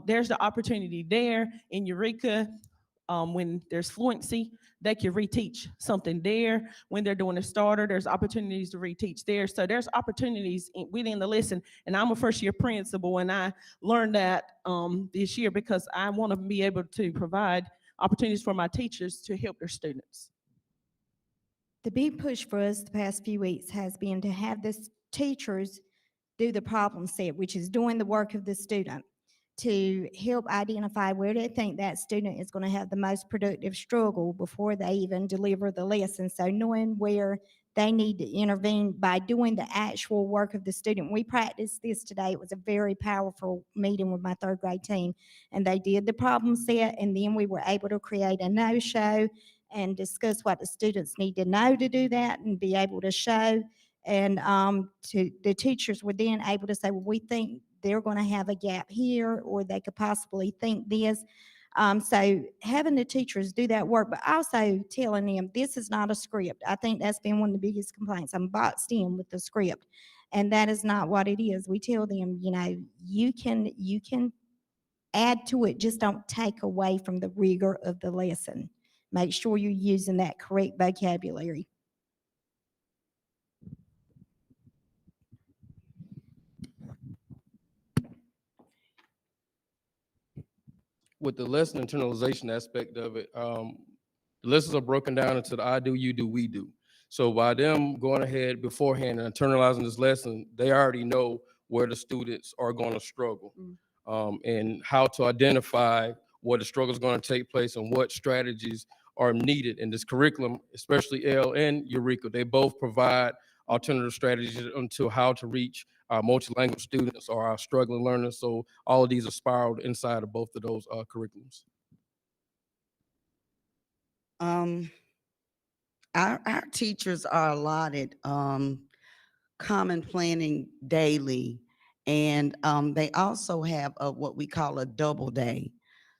There's the opportunity there in Eureka. When there's fluency, they can reteach something there. When they're doing a starter, there's opportunities to reteach there. So there's opportunities within the lesson. And I'm a first-year principal, and I learned that this year because I want to be able to provide opportunities for my teachers to help their students. The big push for us the past few weeks has been to have the teachers do the problem set, which is doing the work of the student, to help identify where they think that student is going to have the most productive struggle before they even deliver the lesson. So knowing where they need to intervene by doing the actual work of the student. We practiced this today. It was a very powerful meeting with my 3rd grade team, and they did the problem set, and then we were able to create a no-show and discuss what the students need to know to do that and be able to show. And to the teachers were then able to say, well, we think they're going to have a gap here, or they could possibly think this. So having the teachers do that work, but also telling them this is not a script. I think that's been one of the biggest complaints. I'm boxed in with the script, and that is not what it is. We tell them, you know, you can add to it, just don't take away from the rigor of the lesson. Make sure you're using that correct vocabulary. With the lesson internalization aspect of it, the lessons are broken down into the I do, you do, we do. So by them going ahead beforehand and internalizing this lesson, they already know where the students are going to struggle, and how to identify where the struggle is going to take place and what strategies are needed in this curriculum, especially L and Eureka. They both provide alternative strategies into how to reach our multilingual students or our struggling learners. So all of these are spiraled inside of both of those curriculums. Our teachers are allotted common planning daily, and they also have what we call a double day.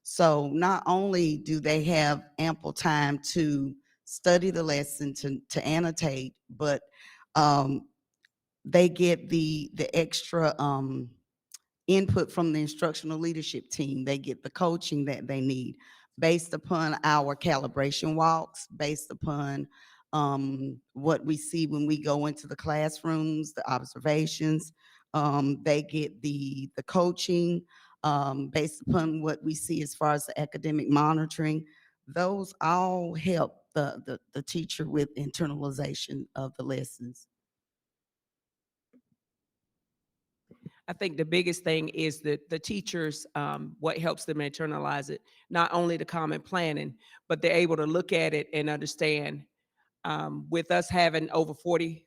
So not only do they have ample time to study the lesson, to annotate, but they get the extra input from the instructional leadership team. They get the coaching that they need based upon our calibration walks, based upon what we see when we go into the classrooms, the observations. They get the coaching based upon what we see as far as the academic monitoring. Those all help the teacher with internalization of the lessons. I think the biggest thing is that the teachers, what helps them internalize it, not only the common planning, but they're able to look at it and understand, with us having over 44%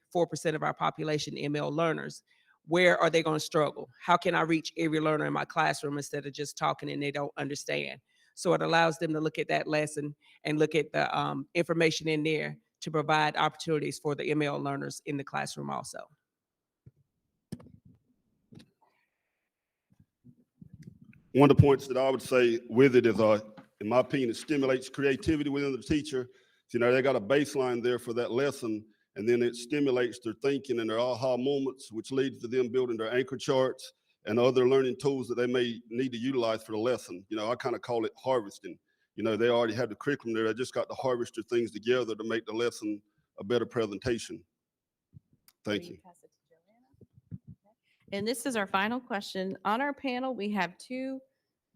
of our population ML learners, where are they going to struggle? How can I reach every learner in my classroom instead of just talking and they don't understand? So it allows them to look at that lesson and look at the information in there to provide opportunities for the ML learners in the classroom also. One of the points that I would say with it is, in my opinion, it stimulates creativity within the teacher. You know, they got a baseline there for that lesson, and then it stimulates their thinking and their aha moments, which leads to them building their anchor charts and other learning tools that they may need to utilize for the lesson. You know, I kind of call it harvesting. You know, they already have the curriculum there. They just got to harvest their things together to make the lesson a better presentation. Thank you. And this is our final question. On our panel, we have 2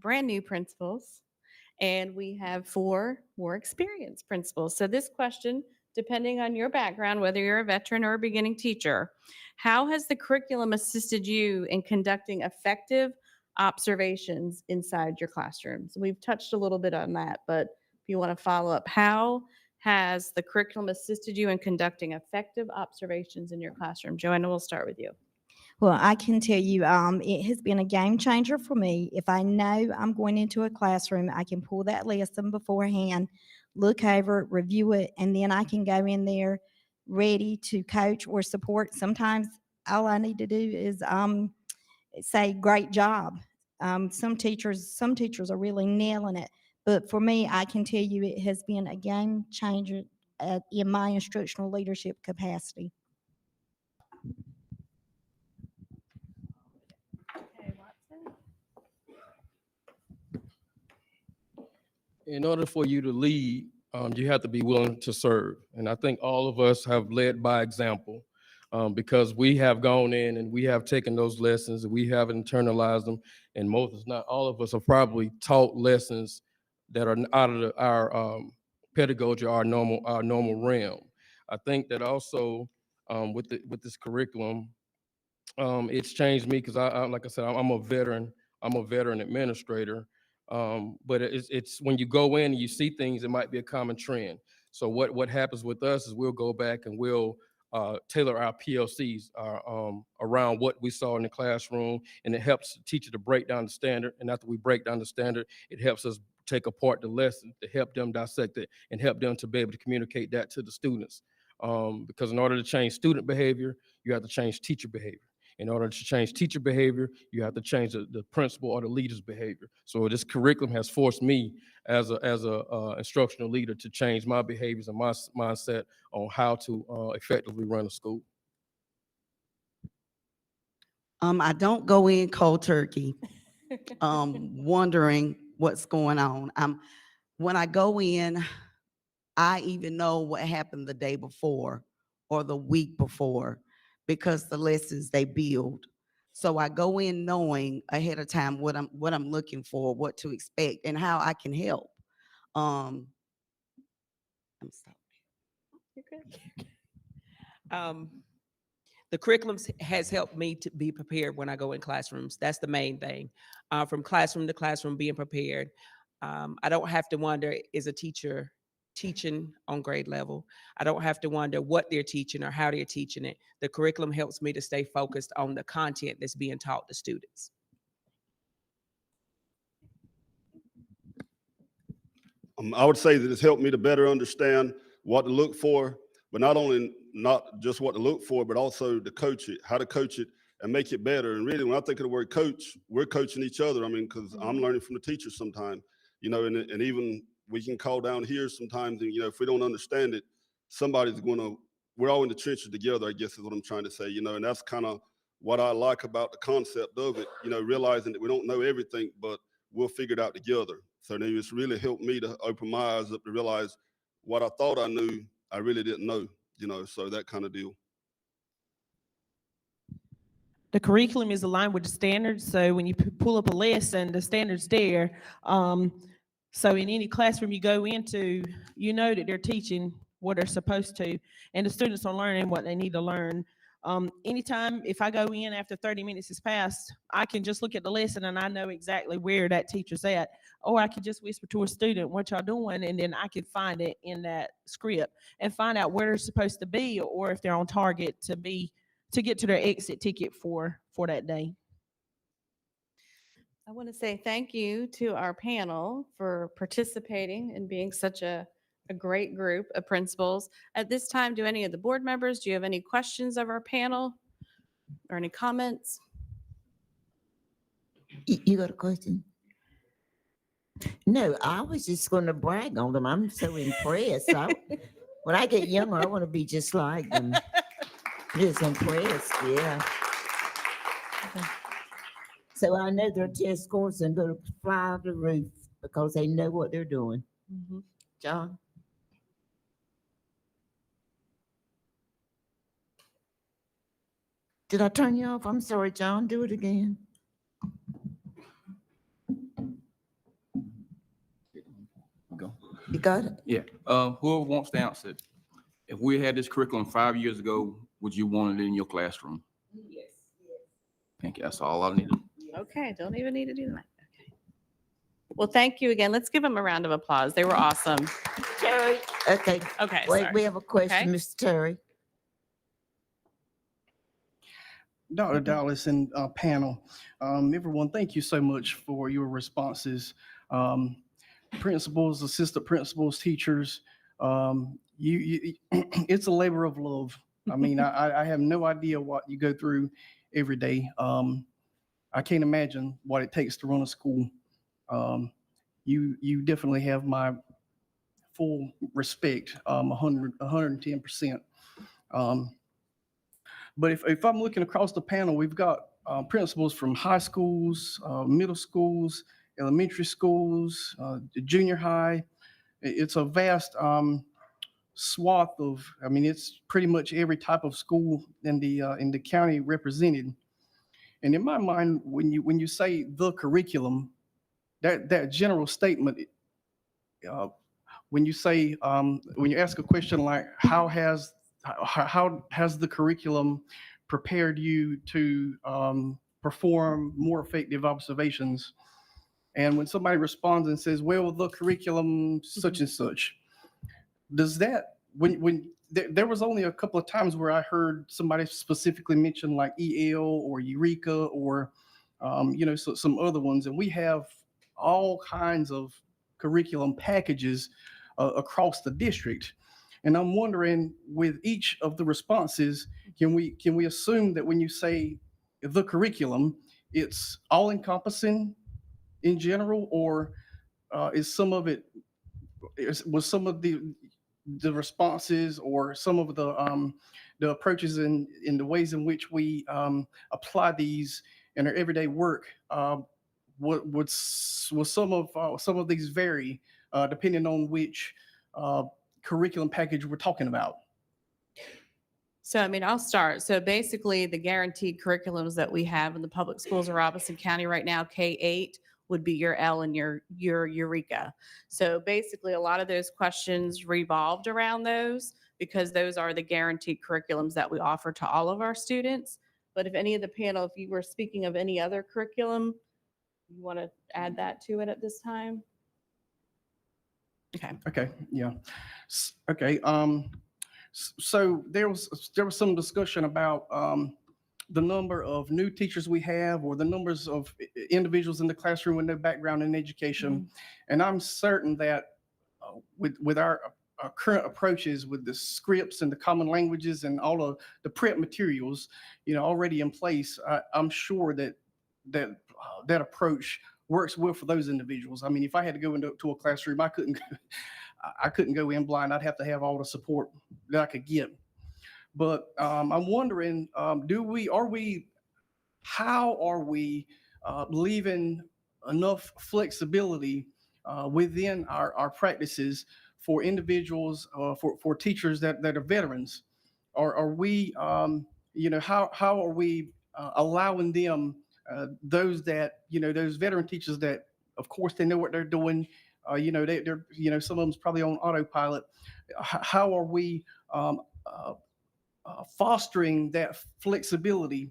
brand new principals. And we have 4 more experienced principals. So this question, depending on your background, whether you're a veteran or a beginning teacher, how has the curriculum assisted you in conducting effective observations inside your classrooms? We've touched a little bit on that, but if you want to follow up, how has the curriculum assisted you in conducting effective observations in your classroom? Joanna, we'll start with you. Well, I can tell you, it has been a game changer for me. If I know I'm going into a classroom, I can pull that lesson beforehand, look over it, review it, and then I can go in there ready to coach or support. Sometimes all I need to do is say, "Great job." Some teachers are really nailing it, but for me, I can tell you it has been a game changer in my instructional leadership capacity. In order for you to lead, you have to be willing to serve. And I think all of us have led by example, because we have gone in and we have taken those lessons and we have internalized them. And most, if not all of us, have probably taught lessons that are out of our pedagogy, our normal realm. I think that also with this curriculum, it's changed me because like I said, I'm a veteran. I'm a veteran administrator. But it's when you go in and you see things, it might be a common trend. So what happens with us is we'll go back and we'll tailor our PLCs around what we saw in the classroom, and it helps the teacher to break down the standard. And after we break down the standard, it helps us take apart the lesson to help them dissect it and help them to be able to communicate that to the students. Because in order to change student behavior, you have to change teacher behavior. In order to change teacher behavior, you have to change the principal or the leader's behavior. So this curriculum has forced me as a instructional leader to change my behaviors and my mindset on how to effectively run a school. I don't go in cold turkey, wondering what's going on. When I go in, I even know what happened the day before or the week before, because the lessons they build. So I go in knowing ahead of time what I'm looking for, what to expect, and how I can help. I'm sorry. You're good. The curriculum has helped me to be prepared when I go in classrooms. That's the main thing. From classroom to classroom, being prepared. I don't have to wonder, is a teacher teaching on grade level? I don't have to wonder what they're teaching or how they're teaching it. The curriculum helps me to stay focused on the content that's being taught to students. I would say that it's helped me to better understand what to look for, but not just what to look for, but also to coach it, how to coach it and make it better. And really, when I think of the word coach, we're coaching each other. I mean, because I'm learning from the teachers sometimes, and even we can call down here sometimes, and, if we don't understand it, we're all in the trenches together, I guess is what I'm trying to say, and that's kind of what I like about the concept of it, realizing that we don't know everything, but we'll figure it out together. So then it's really helped me to open my eyes up to realize what I thought I knew, I really didn't know, so that kind of deal. The curriculum is aligned with the standards. So when you pull up a lesson, the standard's there. So in any classroom you go into, you know that they're teaching what they're supposed to, and the students are learning what they need to learn. Anytime, if I go in after 30 minutes has passed, I can just look at the lesson and I know exactly where that teacher's at. Or I can just whisper to a student, "What y'all doing?" And then I can find it in that script and find out where they're supposed to be, or if they're on target to get to their exit ticket for that day. I want to say thank you to our panel for participating and being such a great group of principals. At this time, do any of the board members, do you have any questions of our panel or any comments? You got a question? No, I was just going to brag on them. I'm so impressed. When I get younger, I want to be just like them. Just impressed, yeah. So I know their test scores are going to fly off the roof because they know what they're doing. John? Did I turn you off? I'm sorry, John. Do it again. got it. Yeah, whoever wants to answer it. If we had this curriculum 5 years ago, would you want it in your classroom? Yes. Thank you. That's all I needed. Okay, don't even need to do that. Okay. Well, thank you again. Let's give them a round of applause. They were awesome. Terry, okay. Okay, Wait, sorry. we have a question, Okay. Mr. Terry. Dr. Dallas and panel, everyone, thank you so much for your responses. Principals, assistant principals, teachers, it's a labor of love. I mean, I have no idea what you go through every day. I can't imagine what it takes to run a school. You definitely have my full respect, 110%. But if I'm looking across the panel, we've got principals from high schools, middle schools, elementary schools, junior high. It's a vast swath of, I mean, it's pretty much every type of school in the county represented. And in my mind, when you say the curriculum, that general statement, when you say when you ask a question like how has the curriculum prepared you to perform more effective observations, and when somebody responds and says, well, the curriculum such and such, does that when there was only a couple of times where I heard somebody specifically mention like EL or Eureka or some other ones, and we have all kinds of curriculum packages across the district. And I'm wondering, with each of the responses, can we assume that when you say the curriculum, it's all encompassing in general, or is some of it was some of the responses or some of the approaches in the ways in which we apply these in our everyday work, would some of these vary depending on which curriculum package we're talking about? So, I mean, I'll start. So basically, the guaranteed curriculums that we have in the public schools of Robeson County right now, K-8, would be your L and your Eureka. So basically, a lot of those questions revolved around those because those are the guaranteed curriculums that we offer to all of our students. But if any of the panel, if you were speaking of any other curriculum, you want to add that to it at this time? Okay. Okay, yeah. Okay, so there was some discussion about the number of new teachers we have or the numbers of individuals in the classroom with no background in education. And I'm certain that with our current approaches with the scripts and the common languages and all of the prep materials, already in place, I'm sure that approach works well for those individuals. I mean, if I had to go into a classroom, I couldn't go in blind. I'd have to have all the support that I could get. But I'm wondering, how are we leaving enough flexibility within our practices for individuals, for teachers that are veterans? Are we, how are we allowing them, those veteran teachers that, of course, they know what they're doing, they're some of them's probably on autopilot. How are we fostering that flexibility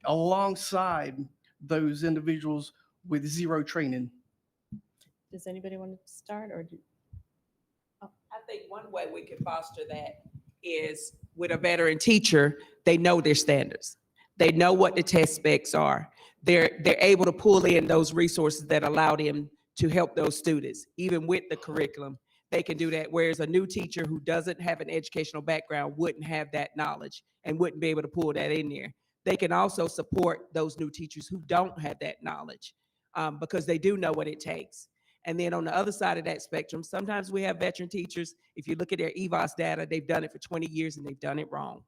alongside those individuals with zero training? Does anybody want to start or do? I think one way we can foster that is with a veteran teacher, they know their standards. They know what the test specs are. They're able to pull in those resources that allow them to help those students, even with the curriculum. They can do that, whereas a new teacher who doesn't have an educational background wouldn't have that knowledge and wouldn't be able to pull that in there. They can also support those new teachers who don't have that knowledge because they do know what it takes. And then on the other side of that spectrum, sometimes we have veteran teachers, if you look at their EVOS data, they've done it for 20 years and they've done it wrong.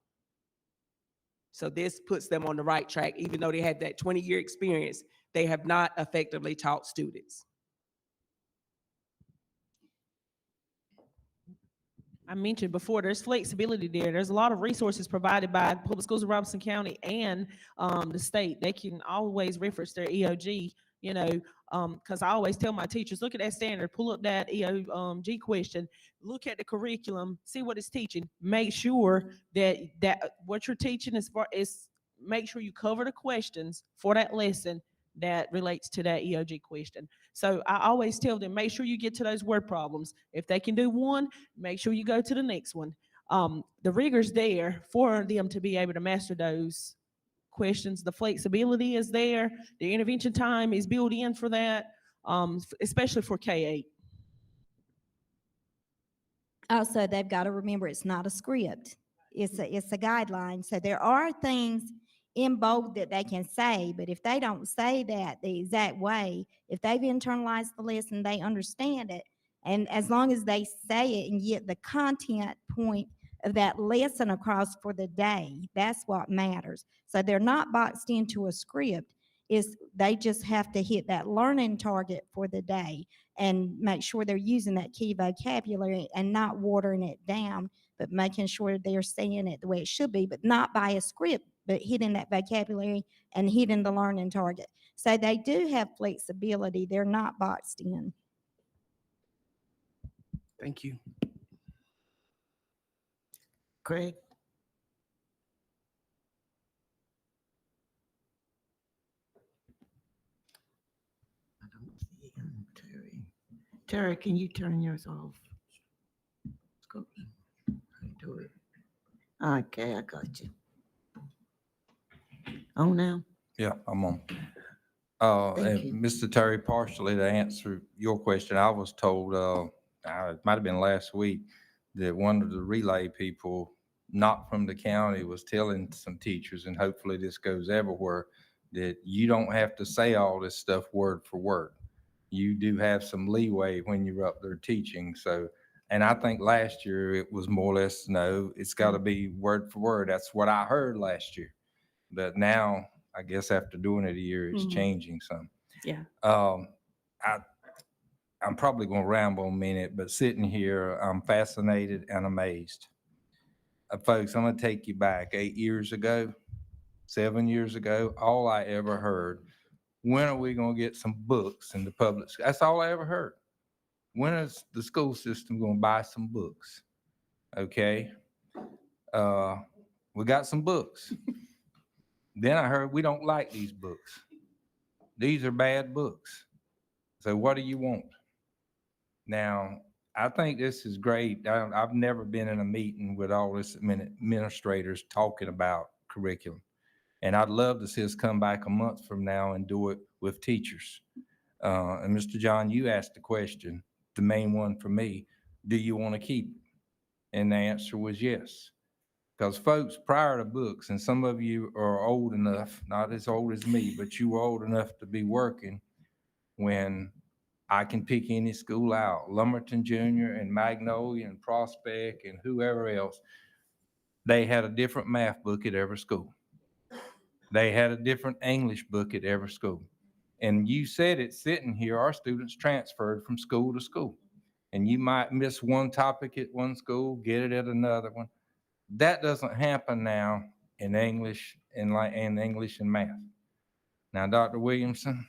So this puts them on the right track. Even though they have that 20-year experience, they have not effectively taught students. I mentioned before, there's flexibility there. There's a lot of resources provided by public schools of Robeson County and the state. They can always reference their EOG you know, because I always tell my teachers, look at that standard, pull up that EOG question, look at the curriculum, see what it's teaching, make sure that what you're teaching is make sure you cover the questions for that lesson that relates to that EOG question. So I always tell them, make sure you get to those word problems. If they can do one, make sure you go to the next one. The rigor's there for them to be able to master those questions. The flexibility is there. The intervention time is built in for that, especially for K-8. Also, they've got to remember it's not a script. It's a guideline. So there are things in bold that they can say, but if they don't say that the exact way, if they've internalized the lesson, they understand it. And as long as they say it and get the content point of that lesson across for the day, that's what matters. So they're not boxed into a script. They just have to hit that learning target for the day and make sure they're using that key vocabulary and not watering it down, but making sure they're saying it the way it should be, but not by a script, but hitting that vocabulary and hitting the learning target. So they do have flexibility. They're not boxed in. Thank you. Craig? I don't see him, Terry. Terry, can you turn yours off? Let's go. Do it. Okay, I got you. On now? Yeah, I'm on. Thank And you. Mr. Terry, partially to answer your question, I was told, it might have been last week, that one of the relay people, not from the county, was telling some teachers, and hopefully this goes everywhere, that you don't have to say all this stuff word for word. You do have some leeway when you're up there teaching. So, and I think last year it was more or less, no, it's got to be word for word. That's what I heard last year. But now, I guess after doing it a year, it's changing some. Yeah. I'm probably going to ramble a minute, but sitting here, I'm fascinated and amazed. Folks, I'm going to take you back 8 years ago, 7 years ago. All I ever heard, when are we going to get some books in the public? That's all I ever heard. When is the school system going to buy some books? Okay. We got some books. Then I heard we don't like these books. These are bad books. So what do you want? Now, I think this is great. I've never been in a meeting with all this administrators talking about curriculum. And I'd love to see us come back a month from now and do it with teachers. And Mr. John, you asked the question, the main one for me, do you want to keep it? And the answer was yes. Because folks, prior to books, and some of you are old enough, not as old as me, but you were old enough to be working when I can pick any school out, Lumberton Junior and Magnolia and Prospect and whoever else, they had a different math book at every school. They had a different English book at every school. And you said it sitting here, our students transferred from school to school. And you might miss one topic at one school, get it at another one. That doesn't happen now in English and English and math. Now, Dr. Williamson,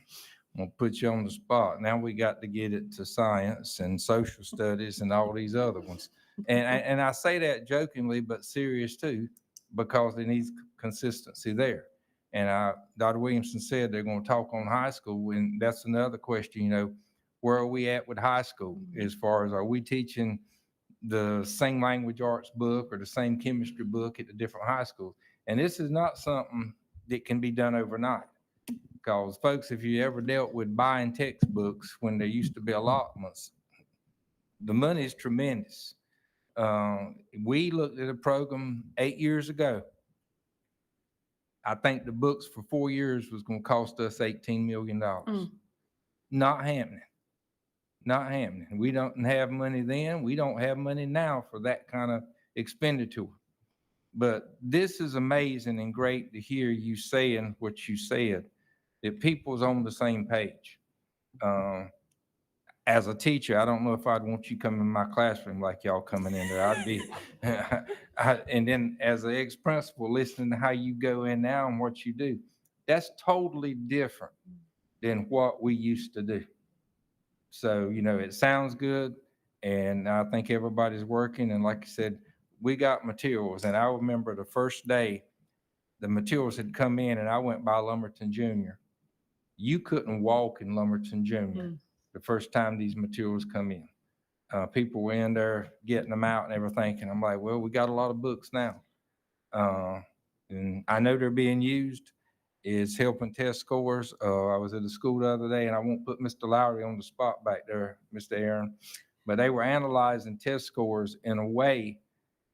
I'm gonna put you on the spot. Now we got to get it to science and social studies and all these other ones. And I say that jokingly, but serious too, because there needs consistency there. And Dr. Williamson said they're going to talk on high school, and that's another question, where are we at with high school as far as, are we teaching the same language arts book or the same chemistry book at the different high schools? And this is not something that can be done overnight. Because folks, if you ever dealt with buying textbooks when there used to be allotments, the money is tremendous. We looked at a program 8 years ago. I think the books for 4 years was going to cost us $18 million. Not happening. Not happening. We don't have money then. We don't have money now for that kind of expenditure. But this is amazing and great to hear you saying what you said, that people's on the same page. As a teacher, I don't know if I'd want you coming in my classroom like y'all coming in there. I'd be, and then as an ex-principal, listening to how you go in now and what you do, that's totally different than what we used to do. So, it sounds good, and I think everybody's working, and like I said, we got materials, and I remember the first day the materials had come in, and I went by Lumberton Junior. You couldn't walk in Lumberton Junior the first time these materials come in. People were in there getting them out and everything, and I'm like, well, we got a lot of books now. And I know they're being used. It's helping test scores. I was at the school the other day, and I won't put Mr. Lowry on the spot back there, Mr. Aaron, but they were analyzing test scores in a way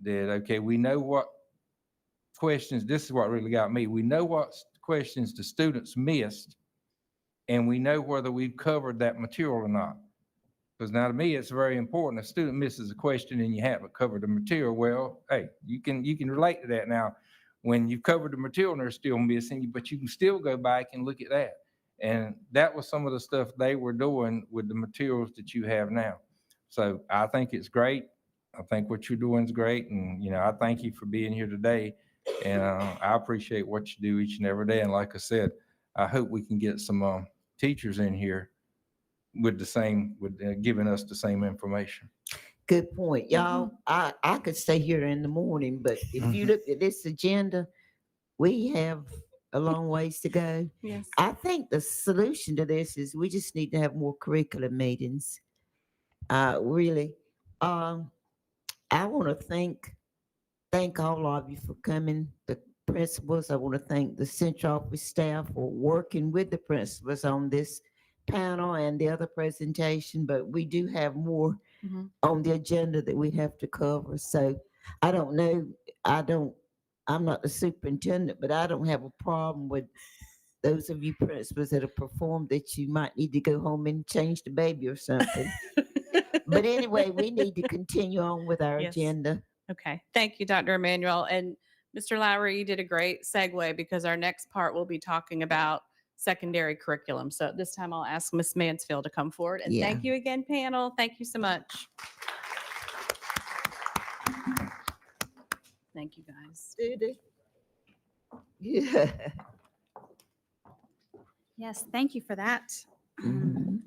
that, okay, we know what questions, this is what really got me. We know what questions the students missed, and we know whether we've covered that material or not. Because now to me, it's very important. If a student misses a question and you haven't covered the material, well, hey, you can relate to that now. When you've covered the material and they're still missing, but you can still go back and look at that. And that was some of the stuff they were doing with the materials that you have now. So I think it's great. I think what you're doing is great. And, I thank you for being here today. And I appreciate what you do each and every day. And like I said, I hope we can get some teachers in here with giving us the same information. Good point. Y'all, I could stay here in the morning, but if you look at this agenda, we have a long ways to go. Yes. I think the solution to this is we just need to have more curriculum meetings. Really. I want to thank all of you for coming, the principals. I want to thank the central office staff for working with the principals on this panel and the other presentation, but we do have more on the agenda that we have to cover. So I don't know, I'm not the superintendent, but I don't have a problem with those of you principals that have performed that you might need to go home and change the baby or something. But anyway, we need to continue on with our Yes. agenda. Okay, thank you, Dr. Emmanuel. And Mr. Lowry, you did a great segue because our next part will be talking about secondary curriculum. So at this time, I'll ask Ms. Mansfield to come forward. And thank you again, panel. Thank you so much. Thank you, guys. Yeah. Yes, thank you for that. Mhm.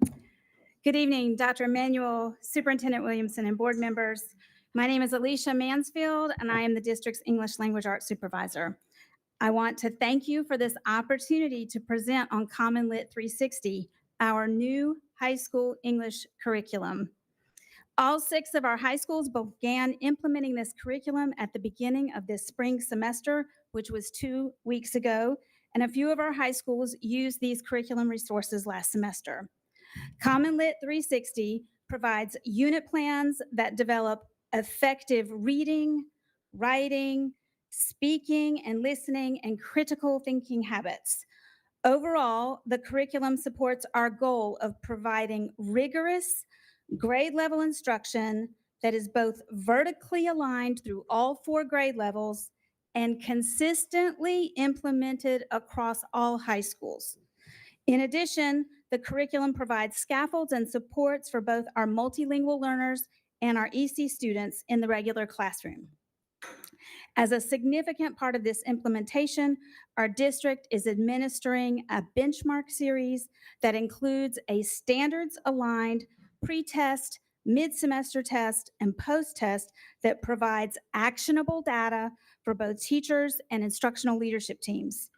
Good evening, Dr. Emmanuel, Superintendent Williamson, and board members. My name is Alicia Mansfield, and I am the district's English Language Arts Supervisor. I want to thank you for this opportunity to present on Common Lit 360, our new high school English curriculum. All 6 of our high schools began implementing this curriculum at the beginning of this spring semester, which was 2 weeks ago, and a few of our high schools used these curriculum resources last semester. Common Lit 360 provides unit plans that develop effective reading, writing, speaking and listening, and critical thinking habits. Overall, the curriculum supports our goal of providing rigorous grade level instruction that is both vertically aligned through all 4 grade levels and consistently implemented across all high schools. In addition, the curriculum provides scaffolds and supports for both our multilingual learners and our EC students in the regular classroom. As a significant part of this implementation, our district is administering a benchmark series that includes a standards-aligned pre-test, mid-semester test, and post-test that provides actionable data for both teachers and instructional leadership teams.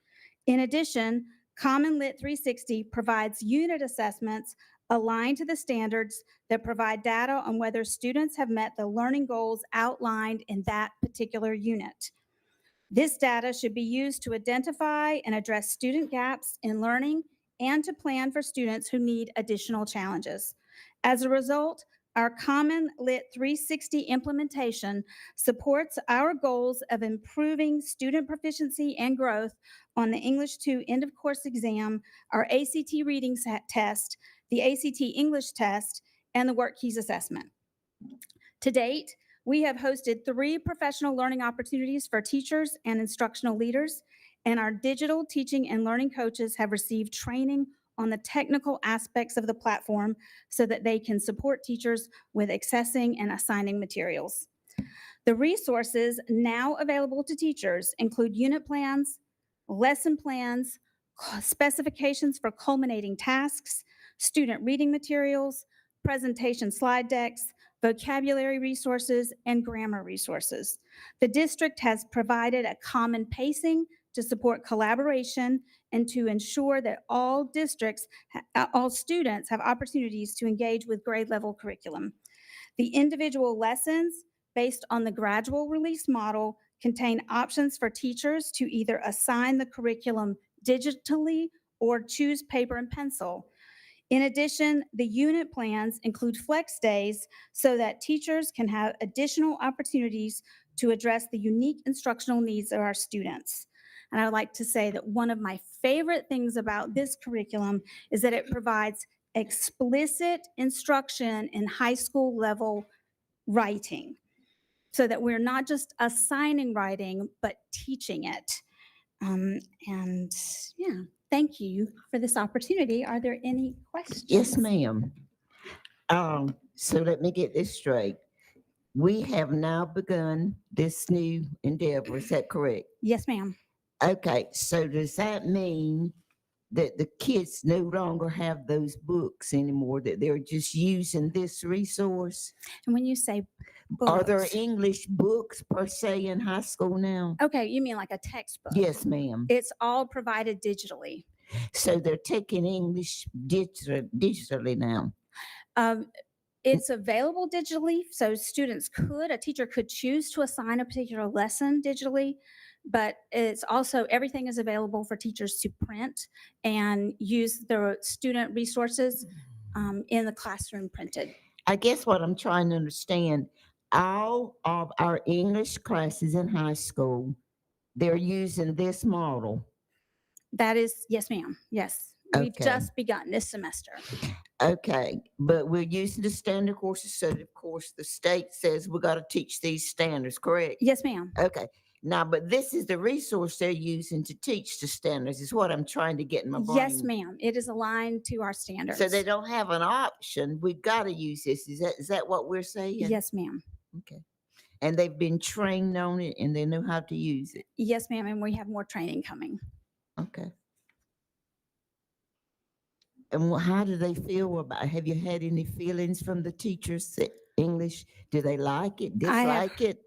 In addition, Common Lit 360 provides unit assessments aligned to the standards that provide data on whether students have met the learning goals outlined in that particular unit. This data should be used to identify and address student gaps in learning and to plan for students who need additional challenges. As a result, our Common Lit 360 implementation supports our goals of improving student proficiency and growth on the English 2 end of course exam, our ACT reading test, the ACT English test, and the Work Keys assessment. To date, we have hosted 3 professional learning opportunities for teachers and instructional leaders, and our digital teaching and learning coaches have received training on the technical aspects of the platform so that they can support teachers with accessing and assigning materials. The resources now available to teachers include unit plans, lesson plans, specifications for culminating tasks, student reading materials, presentation slide decks, vocabulary resources, and grammar resources. The district has provided a common pacing to support collaboration and to ensure that all all students have opportunities to engage with grade level curriculum. The individual lessons based on the gradual release model contain options for teachers to either assign the curriculum digitally or choose paper and pencil. In addition, the unit plans include flex days so that teachers can have additional opportunities to address the unique instructional needs of our students. And I would like to say that one of my favorite things about this curriculum is that it provides explicit instruction in high school level writing, so that we're not just assigning writing, but teaching it. And yeah, thank you for this opportunity. Are there any questions? Yes, ma'am. So let me get this straight. We have now begun this new endeavor, is that correct? Yes, ma'am. Okay, so does that mean that the kids no longer have those books anymore, that they're just using this resource? And when you say Are there books- English books per se in high school now? Okay, you mean like a textbook? Yes, ma'am. It's all provided digitally. So they're taking English digitally now? It's available digitally, so a teacher could choose to assign a particular lesson digitally, but it's also, everything is available for teachers to print and use the student resources in the classroom printed. I guess what I'm trying to understand, all of our English classes in high school, they're using this model. That is, yes, ma'am, yes. We've Okay. just begun this semester. Okay, but we're using the standard courses, so of course the state says we got to teach these standards, correct? Yes, ma'am. Okay, now, but this is the resource they're using to teach the standards, is what I'm trying to get in my brain. Yes, ma'am. It is aligned to our standards. So they don't have an option. We've got to use this. Is that what we're saying? Yes, ma'am. Okay. And they've been trained on it and they know how to use it. Yes, ma'am, and we have more training coming. Okay. And how do they feel about, have you had any feelings from the teachers that English? Do they like it, dislike it?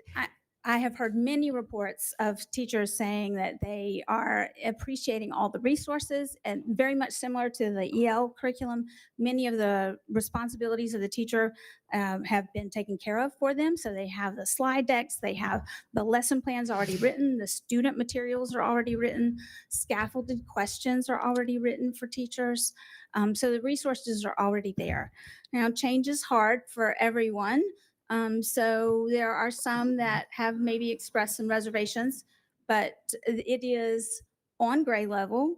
I have heard many reports of teachers saying that they are appreciating all the resources, and very much similar to the EL curriculum. Many of the responsibilities of the teacher have been taken care of for them. So they have the slide decks, they have the lesson plans already written, the student materials are already written, scaffolded questions are already written for teachers. So the resources are already there. Now, change is hard for everyone. So there are some that have maybe expressed some reservations, but it is on grade level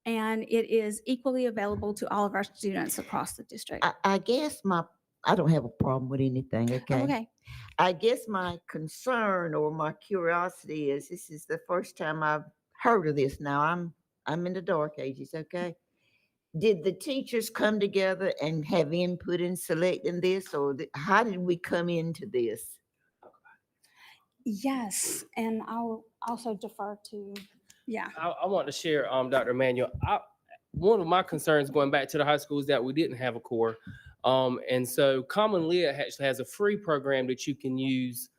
and it is equally available to all of our students across the district. I guess I don't have a problem with anything, okay? Okay. I guess my concern or my curiosity is, this is the first time I've heard of this. Now, I'm in the dark ages, okay? Did the teachers come together and have input in selecting this, or how did we come into this? Yes, and I'll also defer to, yeah. I want to share, Dr. Emmanuel. One of my concerns going back to the high school is that we didn't have a core. And so Common Lit actually has a free program that you can use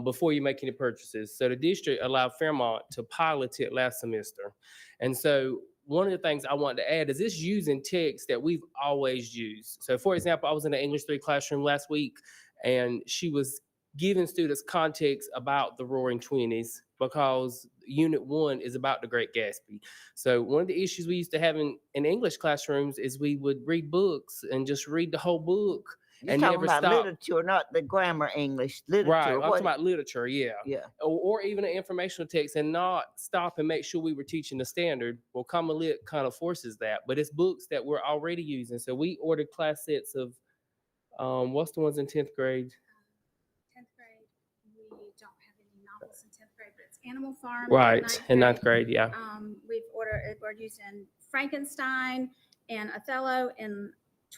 before you make any purchases. So the district allowed Fairmont to pilot it last semester. And so one of the things I want to add is this using text that we've always used. So for example, I was in the English 3 classroom last week, and she was giving students context about the Roaring Twenties, because Unit 1 is about the Great Gatsby. So one of the issues we used to have in English classrooms is we would read books and just read the whole book You're and talking never about stop. literature, not the grammar English, literature. Right, I'm what- talking about literature, yeah. Yeah. Or even an informational text, and not stop and make sure we were teaching the standard. Well, Common Lit kind of forces that, but it's books that we're already using. So we ordered class sets of, what's the ones in 10th grade? 10th grade, we don't have any novels in 10th grade, but it's Animal Farm. Right, in ninth grade, yeah. We're using Frankenstein and Othello in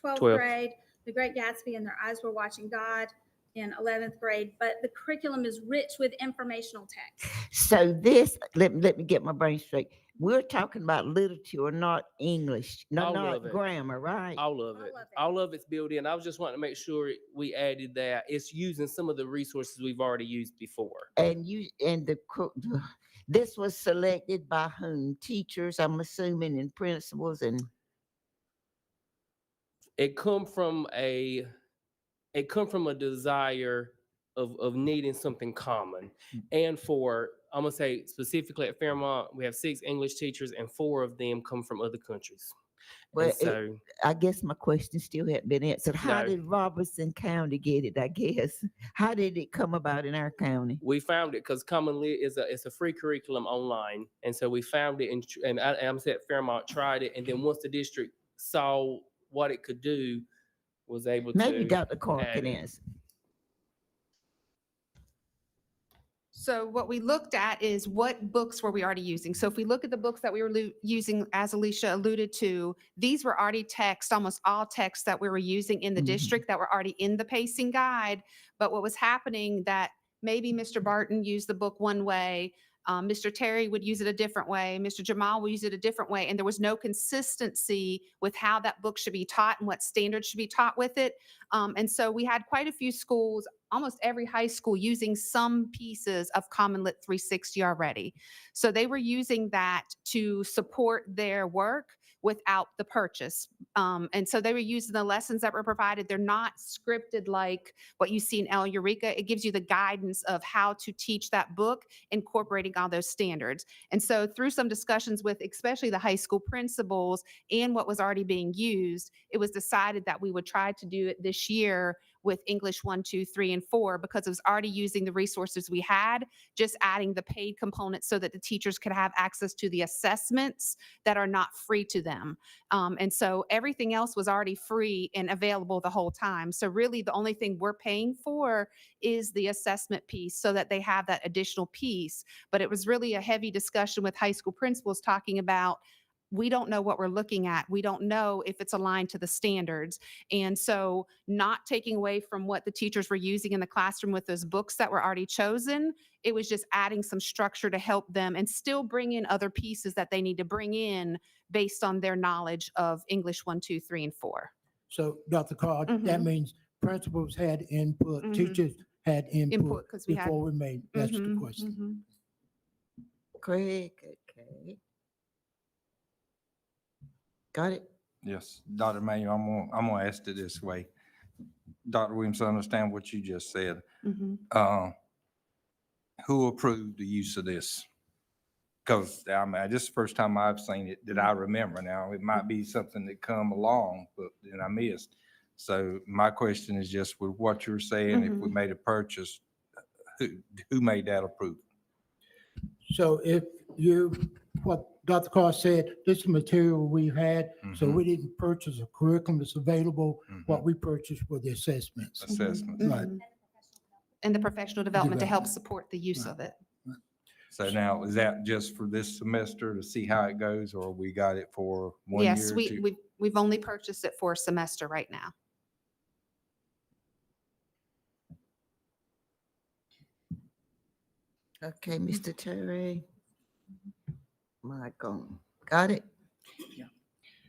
12th 12th. grade, The Great Gatsby and Their Eyes Were Watching God in 11th grade, but the curriculum is rich with informational text. So this, let me get my brain straight. We're talking about literature, not English, no, All not of it. grammar, right? All of it. All of it's built in. I was just wanting to make sure we added that. It's using some of the resources we've already used before. And this was selected by whom? Teachers, I'm assuming, and principals, and It come from a desire of needing something common. And I'm gonna say specifically at Fairmont, we have 6 English teachers and 4 of them come from other countries. well, And so I guess my question still hadn't been answered. How No. did Robeson County get it? I guess. How did it come about in our county? we found it because commonly it's a free curriculum online. And so we found it and I'm saying Fairmont tried it. And then once the district saw what it could do, was able Maybe to Dr. Carr add can it. answer. So what we looked at is what books were we already using? So if we look at the books that we were using, as Alicia alluded to, these were already text, almost all texts that we were using in the district that were already in the pacing guide. But what was happening that maybe Mr. Barton used the book one way, Mr. Terry would use it a different way, Mr. Jamal would use it a different way, and there was no consistency with how that book should be taught and what standards should be taught with it. And so we had quite a few schools, almost every high school, using some pieces of Common Lit 360 already. So they were using that to support their work without the purchase. And so they were using the lessons that were provided. They're not scripted like what you see in El Eureka. It gives you the guidance of how to teach that book, incorporating all those standards. And so through some discussions with especially the high school principals and what was already being used, it was decided that we would try to do it this year with English 1, 2, 3, and 4, because it was already using the resources we had, just adding the paid components so that the teachers could have access to the assessments that are not free to them. And so everything else was already free and available the whole time. So really the only thing we're paying for is the assessment piece so that they have that additional piece. But it was really a heavy discussion with high school principals talking about, we don't know what we're looking at. We don't know if it's aligned to the standards. And so not taking away from what the teachers were using in the classroom with those books that were already chosen, it was just adding some structure to help them and still bring in other pieces that they need to bring in based on their knowledge of English 1, 2, 3, and 4. So Dr. Carr, that Mhm. means principals had input, Mhm. teachers had input 'cause we had- before we made, that's the Mhm, question. mhm. Craig, okay. Got it? Yes, Dr. Manuel, I'm gonna ask it this way. Dr. Williams, I understand what you just said. Mhm. Who approved the use of this? Because I mean, this is the first time I've seen it that I remember. Now, it might be something that come along, but then I missed. So my question is just with what you're saying, if we made a purchase, who made that approval? So if what Dr. Carr said, this is material we had, so we didn't purchase a curriculum that's available. What we purchased were the assessments. Assessments. Right. And the professional development to help support the use of it. So now, is that just for this semester to see how it goes, or we got it for 1 year? Yes, we've only purchased it for a semester right now. Okay, Mr. Terry. Michael, got it?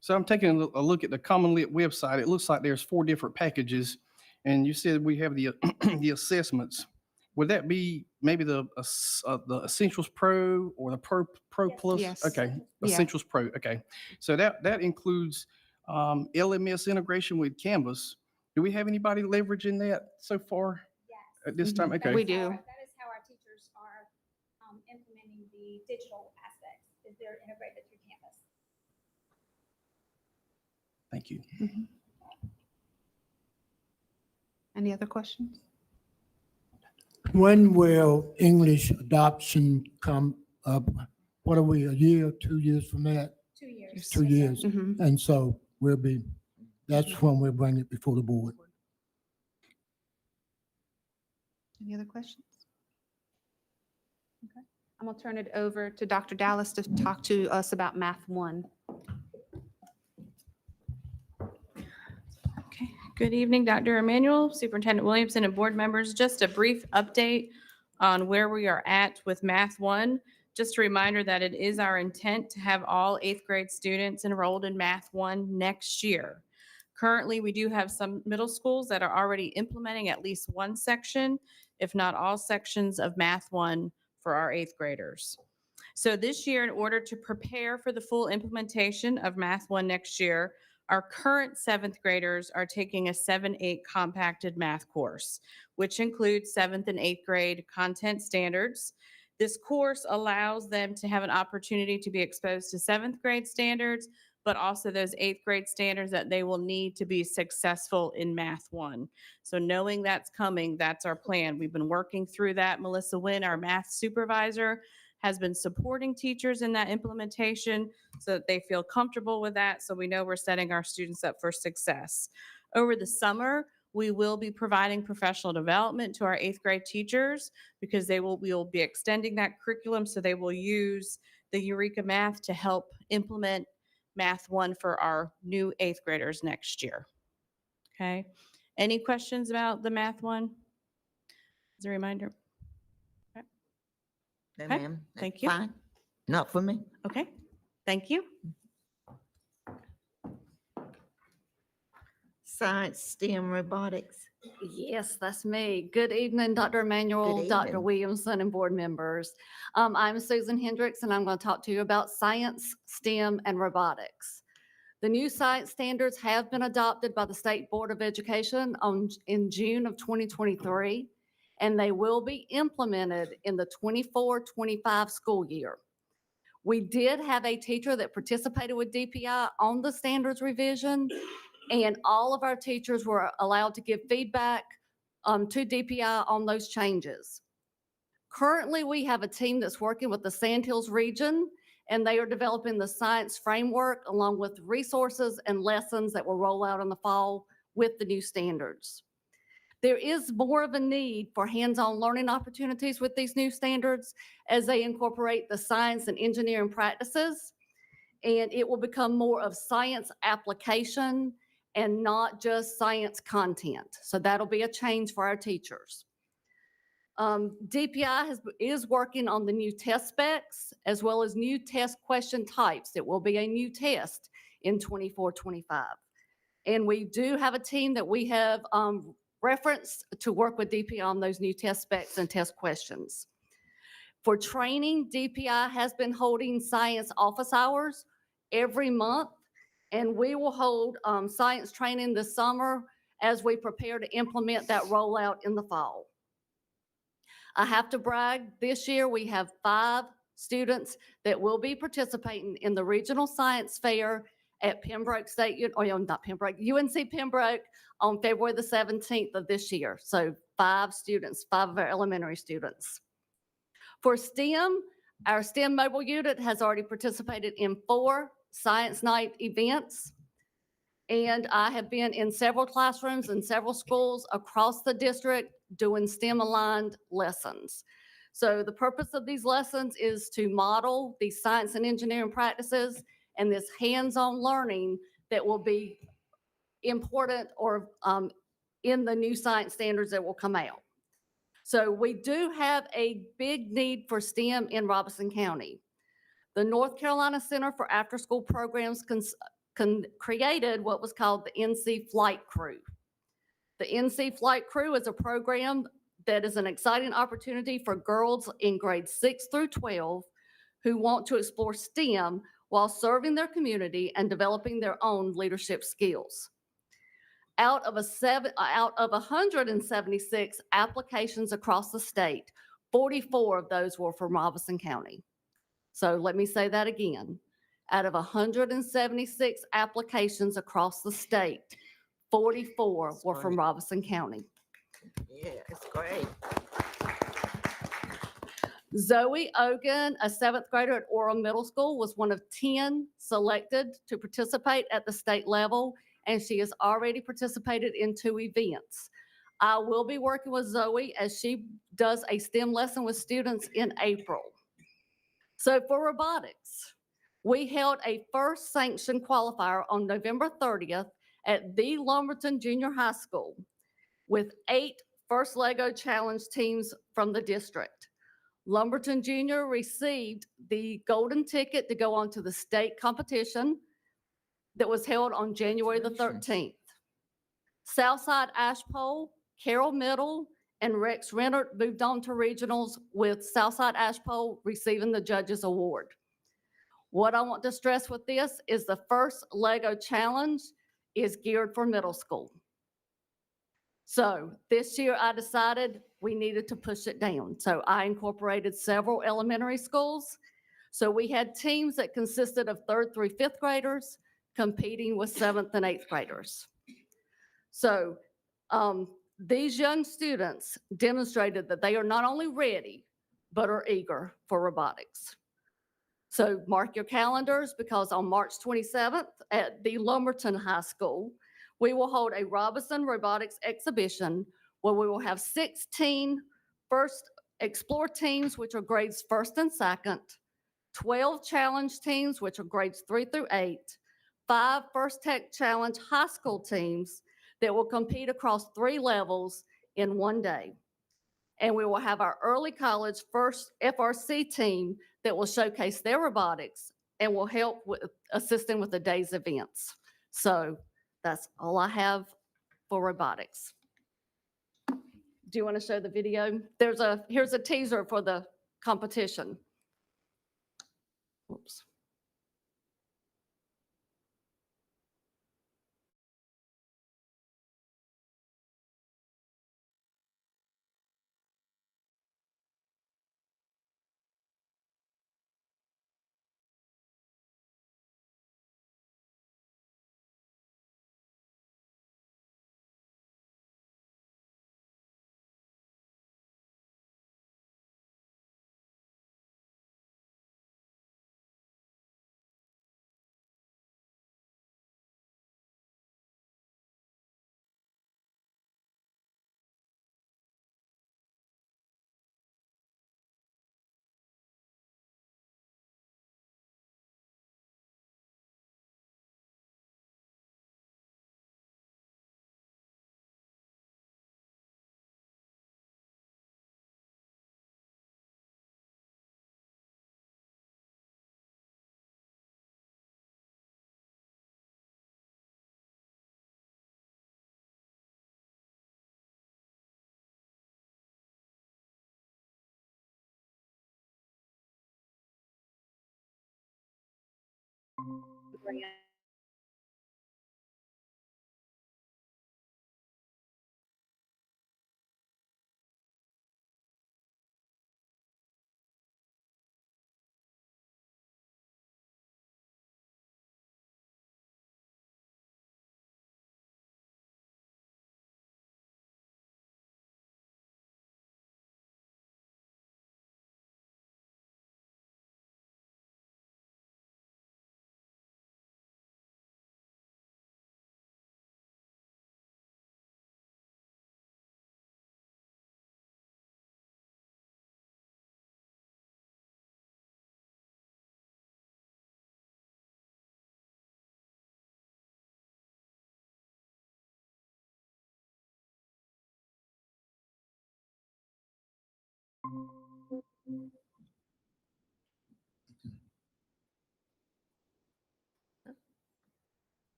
So I'm taking a look at the Common Lit website. It looks like there's 4 different packages. And you said we have the the assessments. Would that be maybe the Essentials Pro or the Pro Plus? Yes. Okay, Yeah. Essentials Pro. Okay, so that includes LMS integration with Canvas. Do we have anybody leveraging that so far at this time? Okay, We do. That is how our teachers are implementing the digital aspects, is they're integrated through Canvas. Thank you. Any other questions? When will English adoption come up? What are we, a year, 2 years from that? 2 years. 2 years. Mhm. And so that's when we'll bring it before the board. Any other questions? Okay. I'm going to turn it over to Dr. Dallas to talk to us about Math 1. Good evening, Dr. Emanuel, Superintendent Williamson, and board members. Just a brief update on where we are at with Math 1. Just a reminder that it is our intent to have all eighth grade students enrolled in Math 1 next year. Currently, we do have some middle schools that are already implementing at least one section, if not all sections of Math 1 for our eighth graders. So this year, in order to prepare for the full implementation of Math 1 next year, our current seventh graders are taking a 7-8 compacted math course, which includes seventh and eighth grade content standards. This course allows them to have an opportunity to be exposed to seventh grade standards, but also those eighth grade standards that they will need to be successful in Math 1. So knowing that's coming, that's our plan. We've been working through that. Melissa Wynn, our math supervisor, has been supporting teachers in that implementation so that they feel comfortable with that. So we know we're setting our students up for success. Over the summer, we will be providing professional development to our eighth grade teachers because we will be extending that curriculum so they will use the Eureka Math to help implement Math 1 for our new eighth graders next year. Okay. Any questions about the Math 1? As a reminder. No, Okay, ma'am. That's thank you. Fine. Not for me. Okay, thank you. Science, STEM, robotics. Yes, that's me. Good evening, Dr. Emmanuel, Good Dr. evening. Williamson, and board members. I'm Susan Hendricks, and I'm going to talk to you about science, STEM, and robotics. The new science standards have been adopted by the State Board of Education in June of 2023, and they will be implemented in the 24-25 school year. We did have a teacher that participated with DPI on the standards revision, and all of our teachers were allowed to give feedback to DPI on those changes. Currently, we have a team that's working with the Sandhills region, and they are developing the science framework along with resources and lessons that will roll out in the fall with the new standards. There is more of a need for hands-on learning opportunities with these new standards as they incorporate the science and engineering practices, and it will become more of science application and not just science content. So that'll be a change for our teachers. DPI is working on the new test specs as well as new test question types. It will be a new test in 24-25. And we do have a team that we have referenced to work with DPI on those new test specs and test questions. For training, DPI has been holding science office hours every month, and we will hold science training this summer as we prepare to implement that rollout in the fall. I have to brag, this year we have 5 students that will be participating in the Regional Science Fair at Pembroke State, not Pembroke, UNC Pembroke on February the 17th of this year. So 5 students, 5 of our elementary students. For STEM, our STEM mobile unit has already participated in 4 Science Night events. And I have been in several classrooms and several schools across the district doing STEM-aligned lessons. So the purpose of these lessons is to model these science and engineering practices and this hands-on learning that will be important or in the new science standards that will come out. So we do have a big need for STEM in Robeson County. The North Carolina Center for After School Programs created what was called the NC Flight Crew. The NC Flight Crew is a program that is an exciting opportunity for girls in grades 6 through 12 who want to explore STEM while serving their community and developing their own leadership skills. Out of 176 applications across the state, 44 of those were from Robeson County. So let me say that again. Out of 176 applications across the state, 44 were from Robeson County. Yeah, it's great. Zoe Ogan, a 7th grader at Orem Middle School, was one of 10 selected to participate at the state level, and she has already participated in 2 events. I will be working with Zoe as she does a STEM lesson with students in April. So for robotics, we held a first sanctioned qualifier on November 30th at the Lumberton Junior High School with 8 First Lego Challenge teams from the district. Lumberton Junior received the golden ticket to go on to the state competition that was held on January the 13th. Southside Ashpole, Carroll Middle, and Rex Rennert moved on to regionals, with Southside Ashpole receiving the judges award. What I want to stress with this is the first Lego challenge is geared for middle school. So this year I decided we needed to push it down. So I incorporated several elementary schools. So we had teams that consisted of 3rd through 5th graders competing with 7th and 8th graders. So these young students demonstrated that they are not only ready, but are eager for robotics. So mark your calendars, because on March 27th at the Lumberton High School, we will hold a Robeson robotics exhibition where we will have 16 first explore teams, which are grades 1st and 2nd, 12 challenge teams, which are grades 3 through 8, 5 First Tech Challenge high school teams that will compete across 3 levels in one day. And we will have our early college first FRC team that will showcase their robotics and will help with assisting with the day's events. So that's all I have for robotics. Do you want to show the video? Here's a teaser for the competition. Oops.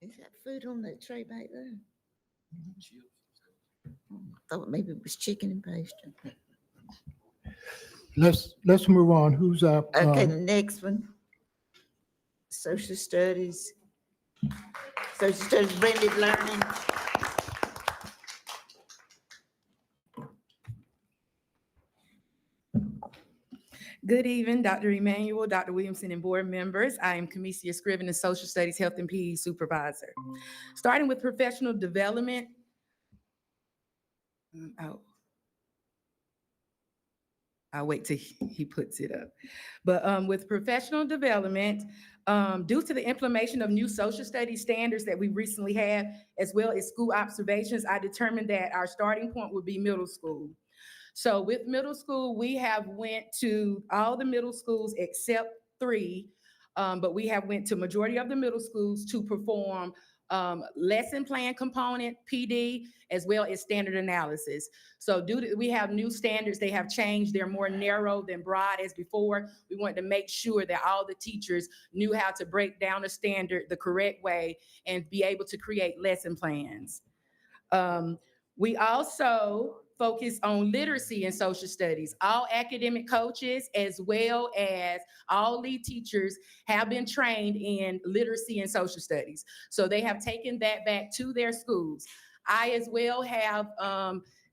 Is that food on that tray back there? Thought maybe it was chicken and pastry. Let's move on. Who's up? Okay, the next one. Social studies. Social studies, blended learning. Good evening, Dr. Emanuel, Dr. Williamson, and board members. I am Commissia Scriven, the Social Studies Health and PE Supervisor. Starting with professional development. I'll wait till he puts it up. But with professional development, due to the implementation of new social studies standards that we recently had, as well as school observations, I determined that our starting point would be middle school. So with middle school, we have went to all the middle schools except 3, but we have went to majority of the middle schools to perform lesson plan component, PD, as well as standard analysis. So we have new standards, they have changed, they're more narrow than broad as before. We wanted to make sure that all the teachers knew how to break down the standard the correct way and be able to create lesson plans. We also focus on literacy and social studies. All academic coaches, as well as all lead teachers, have been trained in literacy and social studies. So they have taken that back to their schools. I as well have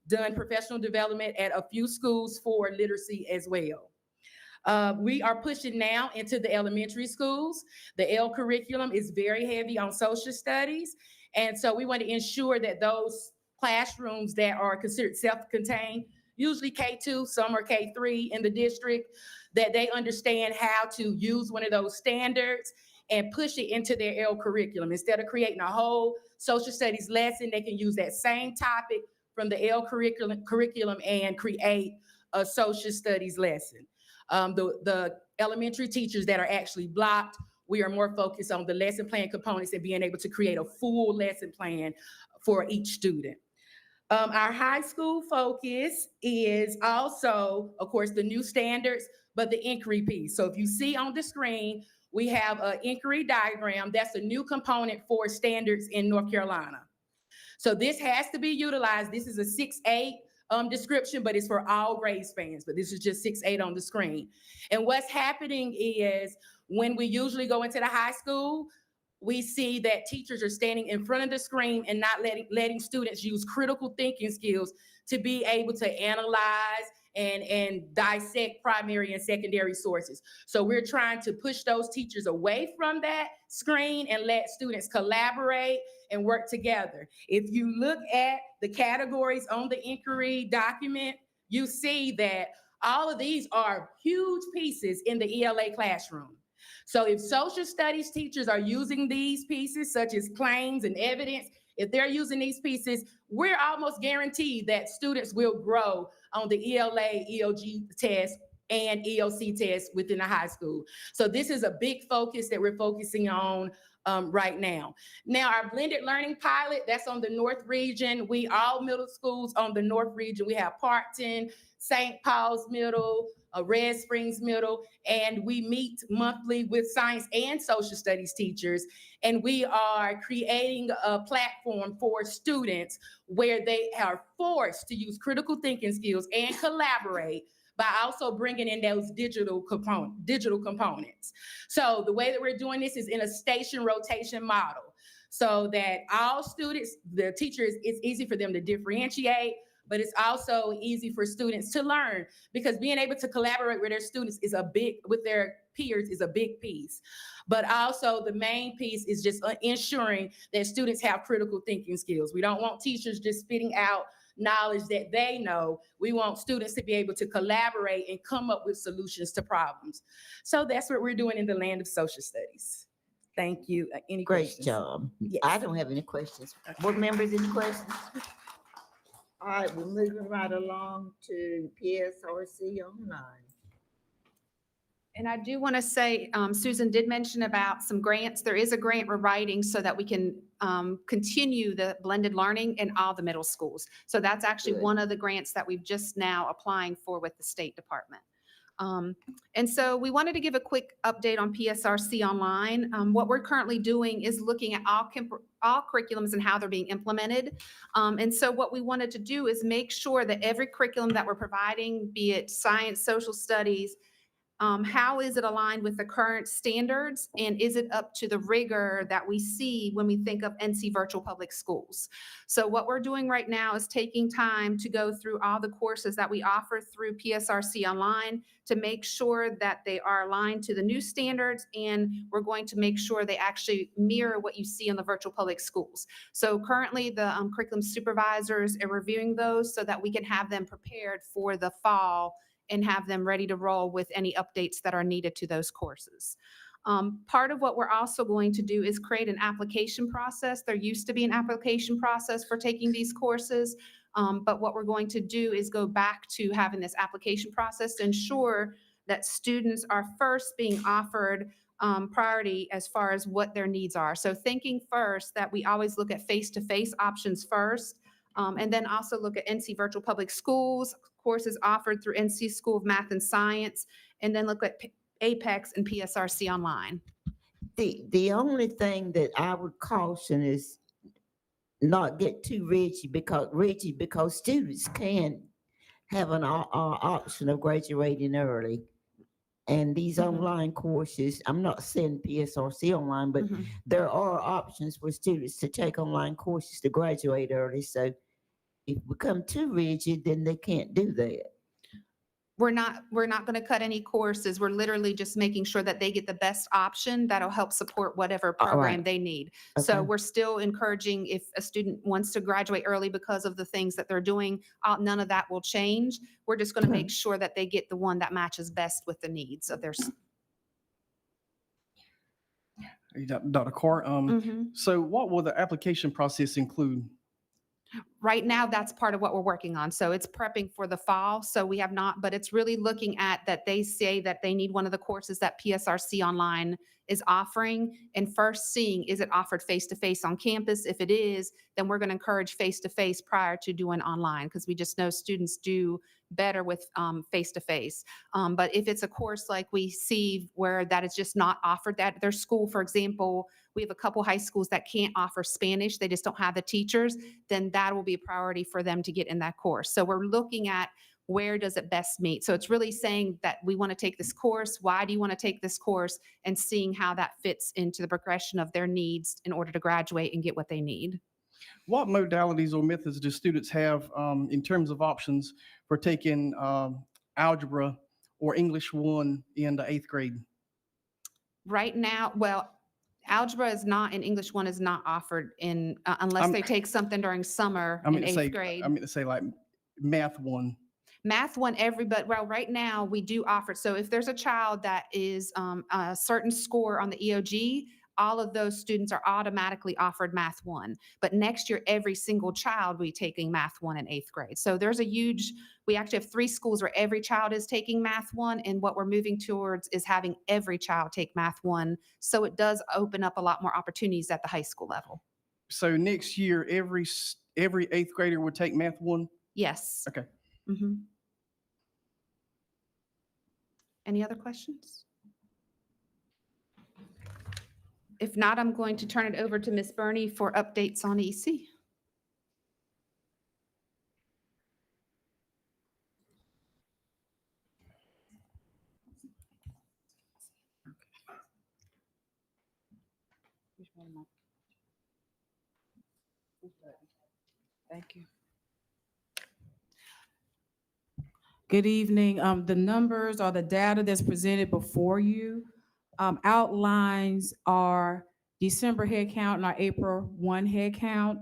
done professional development at a few schools for literacy as well. We are pushing now into the elementary schools. The L curriculum is very heavy on social studies. And so we want to ensure that those classrooms that are considered self-contained, usually K2, some are K3 in the district, that they understand how to use one of those standards and push it into their L curriculum. Instead of creating a whole social studies lesson, they can use that same topic from the L curriculum and create a social studies lesson. The elementary teachers that are actually blocked, we are more focused on the lesson plan components and being able to create a full lesson plan for each student. Our high school focus is also, of course, the new standards, but the inquiry piece. So if you see on the screen, we have an inquiry diagram. That's a new component for standards in North Carolina. So this has to be utilized. This is a 6-8 description, but it's for all grade spans, but this is just 6-8 on the screen. And what's happening is when we usually go into the high school, we see that teachers are standing in front of the screen and not letting students use critical thinking skills to be able to analyze and dissect primary and secondary sources. So we're trying to push those teachers away from that screen and let students collaborate and work together. If you look at the categories on the inquiry document, you see that all of these are huge pieces in the ELA classroom. So if social studies teachers are using these pieces, such as claims and evidence, if they're using these pieces, we're almost guaranteed that students will grow on the ELA, EOG test, and EOC test within the high school. So this is a big focus that we're focusing on right now. Now, our blended learning pilot, that's on the North region. All middle schools on the North region. We have Parkton, St. Paul's Middle, Red Springs Middle, and we meet monthly with science and social studies teachers. And we are creating a platform for students where they are forced to use critical thinking skills and collaborate by also bringing in those digital components. So the way that we're doing this is in a station rotation model, so that all students, the teachers, it's easy for them to differentiate, but it's also easy for students to learn, because being able to collaborate with their students with their peers is a big piece. But also the main piece is just ensuring that students have critical thinking skills. We don't want teachers just spitting out knowledge that they know. We want students to be able to collaborate and come up with solutions to problems. So that's what we're doing in the land of social studies. Thank you. Any Great questions? job. Yes. I don't have any questions. Board members, any questions? All right, we're moving right along to PSRC online. And I do want to say, Susan did mention about some grants. There is a grant we're writing so that we can continue the blended learning in all the middle schools. So that's actually Good. one of the grants that we've just now applying for with the State Department. And so we wanted to give a quick update on PSRC online. What we're currently doing is looking at all curriculums and how they're being implemented. And so what we wanted to do is make sure that every curriculum that we're providing, be it science, social studies, how is it aligned with the current standards, and is it up to the rigor that we see when we think of NC virtual public schools? So what we're doing right now is taking time to go through all the courses that we offer through PSRC online to make sure that they are aligned to the new standards, and we're going to make sure they actually mirror what you see in the virtual public schools. So currently the curriculum supervisors are reviewing those so that we can have them prepared for the fall and have them ready to roll with any updates that are needed to those courses. Part of what we're also going to do is create an application process. There used to be an application process for taking these courses, but what we're going to do is go back to having this application process to ensure that students are first being offered priority as far as what their needs are. So thinking first that we always look at face-to-face options first, and then also look at NC Virtual Public Schools, courses offered through NC School of Math and Science, and then look at Apex and PSRC online. The only thing that I would caution is not get too rigid because students can have an option of graduating early. And these online courses, I'm not saying PSRC online, but there are options for students to take online courses to graduate early. So if we become too rigid, then they can't do that. We're not going to cut any courses. We're literally just making sure that they get the best option that'll help support whatever program they need. So we're still encouraging if a student wants to graduate early because of the things that they're doing, none of that will change. We're just going to make sure that they get the one that matches best with the needs of their. Dr. Carr, so what will the application process include? Right now, that's part of what we're working on. So it's prepping for the fall. So we have not, but it's really looking at that they say that they need one of the courses that PSRC online is offering, and first seeing, is it offered face-to-face on campus? If it is, then we're going to encourage face-to-face prior to doing online, because we just know students do better with face-to-face. But if it's a course like we see where that is just not offered at their school, for example, we have a couple high schools that can't offer Spanish, they just don't have the teachers, then that will be a priority for them to get in that course. So we're looking at where does it best meet? So it's really saying that we want to take this course, why do you want to take this course, and seeing how that fits into the progression of their needs in order to graduate and get what they need. What modalities or methods do students have in terms of options for taking algebra or English 1 in the 8th grade? Right now, well, algebra is not, and English 1 is not offered in, unless they take something during summer in 8th grade. I mean to say like math 1. Math 1, well, right now we do offer, so if there's a child that is a certain score on the EOG, all of those students are automatically offered Math 1. But next year, every single child will be taking Math 1 in 8th grade. So there's we actually have 3 schools where every child is taking Math 1, and what we're moving towards is having every child take Math 1. So it does open up a lot more opportunities at the high school level. So next year, every 8th grader would take Math 1? Yes. Okay. Any other questions? If not, I'm going to turn it over to Ms. Burney for updates on EC. Thank you. Good evening. The numbers or the data that's presented before you outlines our December head count and our April 1 head count,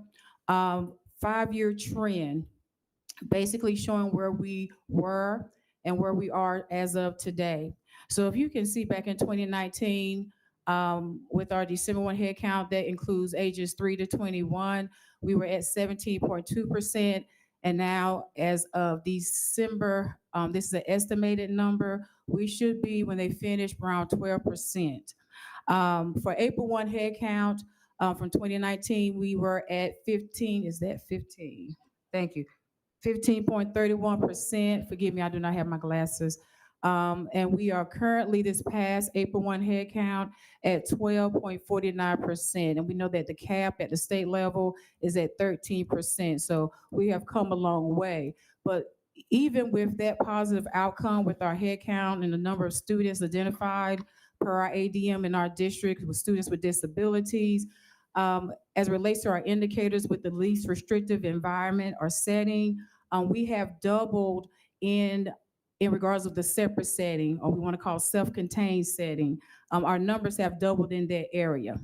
5-year trend, basically showing where we were and where we are as of today. So if you can see back in 2019, with our December 1 head count, that includes ages 3 to 21, we were at 17.2%. And now as of December, this is an estimated number, we should be, when they finish, around 12%. For April 1 head count from 2019, we were at 15, is that 15? Thank you. 15.31%. Forgive me, I do not have my glasses. And we are currently, this past April 1 head count, at 12.49%. And we know that the cap at the state level is at 13%. So we have come a long way. But even with that positive outcome with our head count and the number of students identified per our ADM in our district with students with disabilities, as it relates to our indicators with the least restrictive environment or setting, we have doubled in regards of the separate setting, or we want to call self-contained setting. Our numbers have doubled in that area.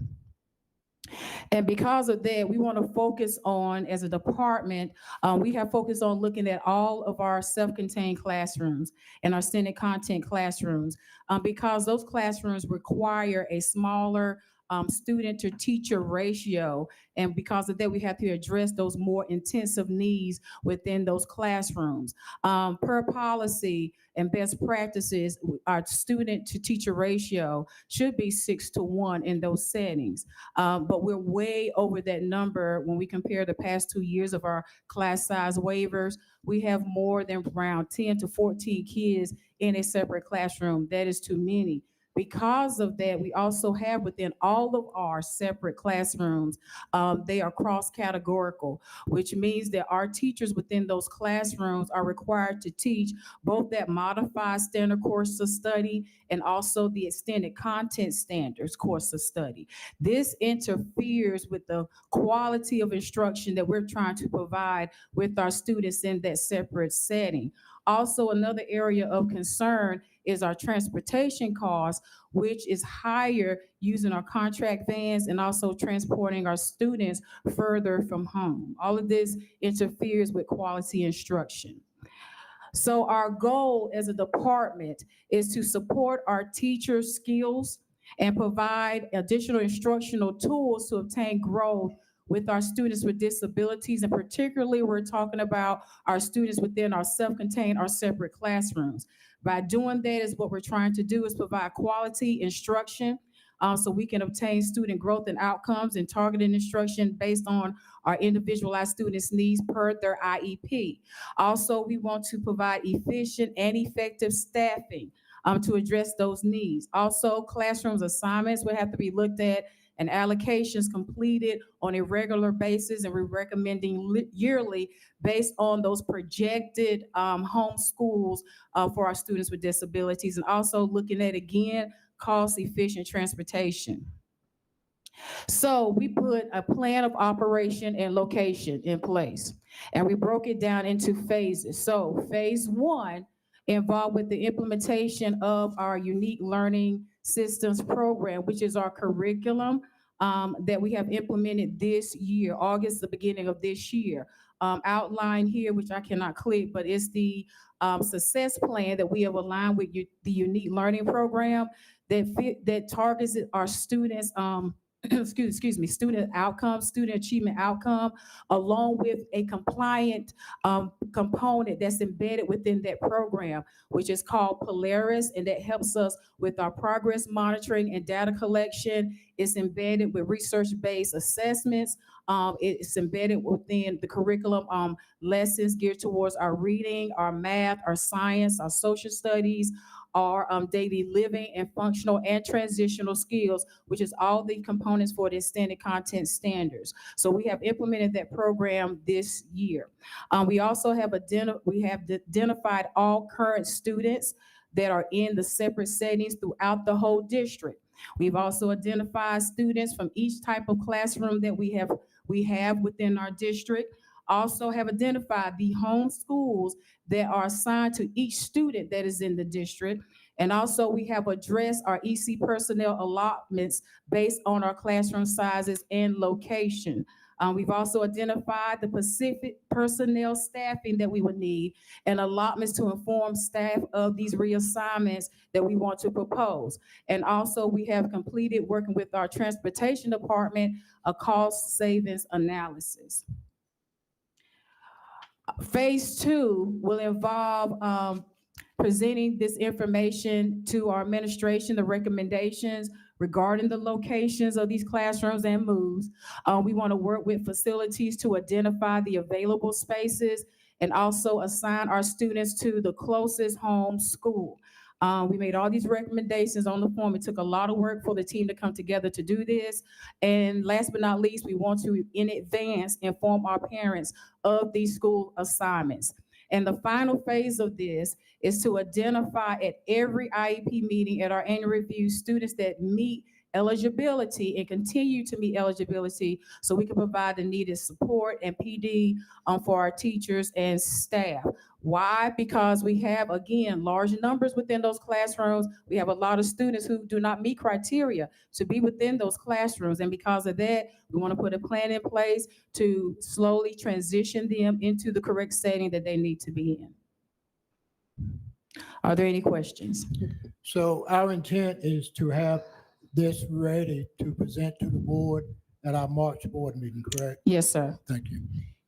And because of that, we want to focus on, as a department, we have focused on looking at all of our self-contained classrooms and our standard content classrooms, because those classrooms require a smaller student to teacher ratio. And because of that, we have to address those more intensive needs within those classrooms. Per policy and best practices, our student to teacher ratio should be 6:1 in those settings. But we're way over that number when we compare the past 2 years of our class size waivers. We have more than around 10 to 14 kids in a separate classroom. That is too many. Because of that, we also have within all of our separate classrooms, they are cross-categorical, which means that our teachers within those classrooms are required to teach both that modified standard course of study and also the extended content standards course of study. This interferes with the quality of instruction that we're trying to provide with our students in that separate setting. Also, another area of concern is our transportation costs, which is higher using our contract vans and also transporting our students further from home. All of this interferes with quality instruction. So our goal as a department is to support our teachers' skills and provide additional instructional tools to obtain growth with our students with disabilities, and particularly we're talking about our students within our self-contained or separate classrooms. By doing that is what we're trying to do is provide quality instruction so we can obtain student growth and outcomes and targeted instruction based on our individualized students' needs per their IEP. Also, we want to provide efficient and effective staffing to address those needs. Also, classrooms assignments will have to be looked at and allocations completed on a regular basis, and we're recommending yearly based on those projected home schools for our students with disabilities, and also looking at, again, cost-efficient transportation. So we put a plan of operation and location in place, and we broke it down into phases. So phase 1 involved with the implementation of our unique learning systems program, which is our curriculum that we have implemented this year, August, the beginning of this year. Outlined here, which I cannot click, but it's the success plan that we have aligned with the unique learning program that targets our students, excuse me, student outcome, student achievement outcome, along with a compliant component that's embedded within that program, which is called Polaris, and that helps us with our progress monitoring and data collection. It's embedded with research-based assessments. It's embedded within the curriculum lessons geared towards our reading, our math, our science, our social studies, our daily living and functional and transitional skills, which is all the components for the extended content standards. So we have implemented that program this year. We also have identified all current students that are in the separate settings throughout the whole district. We've also identified students from each type of classroom that we have within our district. Also have identified the home schools that are assigned to each student that is in the district. And also we have addressed our EC personnel allotments based on our classroom sizes and location. We've also identified the specific personnel staffing that we would need and allotments to inform staff of these reassignments that we want to propose. And also we have completed, working with our transportation department, a cost savings analysis. Phase 2 will involve presenting this information to our administration, the recommendations regarding the locations of these classrooms and moves. We want to work with facilities to identify the available spaces and also assign our students to the closest home school. We made all these recommendations on the form. It took a lot of work for the team to come together to do this. And last but not least, we want to, in advance, inform our parents of these school assignments. And the final phase of this is to identify at every IEP meeting at our annual review students that meet eligibility and continue to meet eligibility so we can provide the needed support and PD for our teachers and staff. Why? Because we have, again, large numbers within those classrooms. We have a lot of students who do not meet criteria to be within those classrooms. And because of that, we want to put a plan in place to slowly transition them into the correct setting that they need to be in. Are there any questions? So our intent is to have this ready to present to the board at our March board meeting, correct? Yes, sir. Thank you.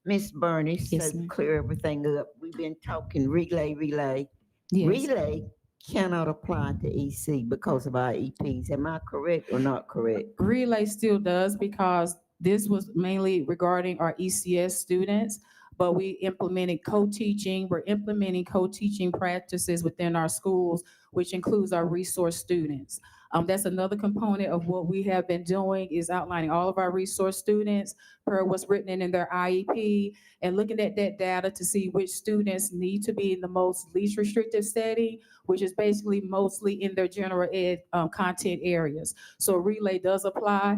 Miss Bernie, Yes, so ma'am. clear everything up. We've been talking relay. Yes. Relay cannot apply to EC because of our EPs. Am I correct or not correct? Relay still does because this was mainly regarding our ECS students, but we implemented co-teaching. We're implementing co-teaching practices within our schools, which includes our resource students. That's another component of what we have been doing is outlining all of our resource students per what's written in their IEP and looking at that data to see which students need to be in the most least restrictive setting, which is basically mostly in their general ed content areas. So Relay does apply.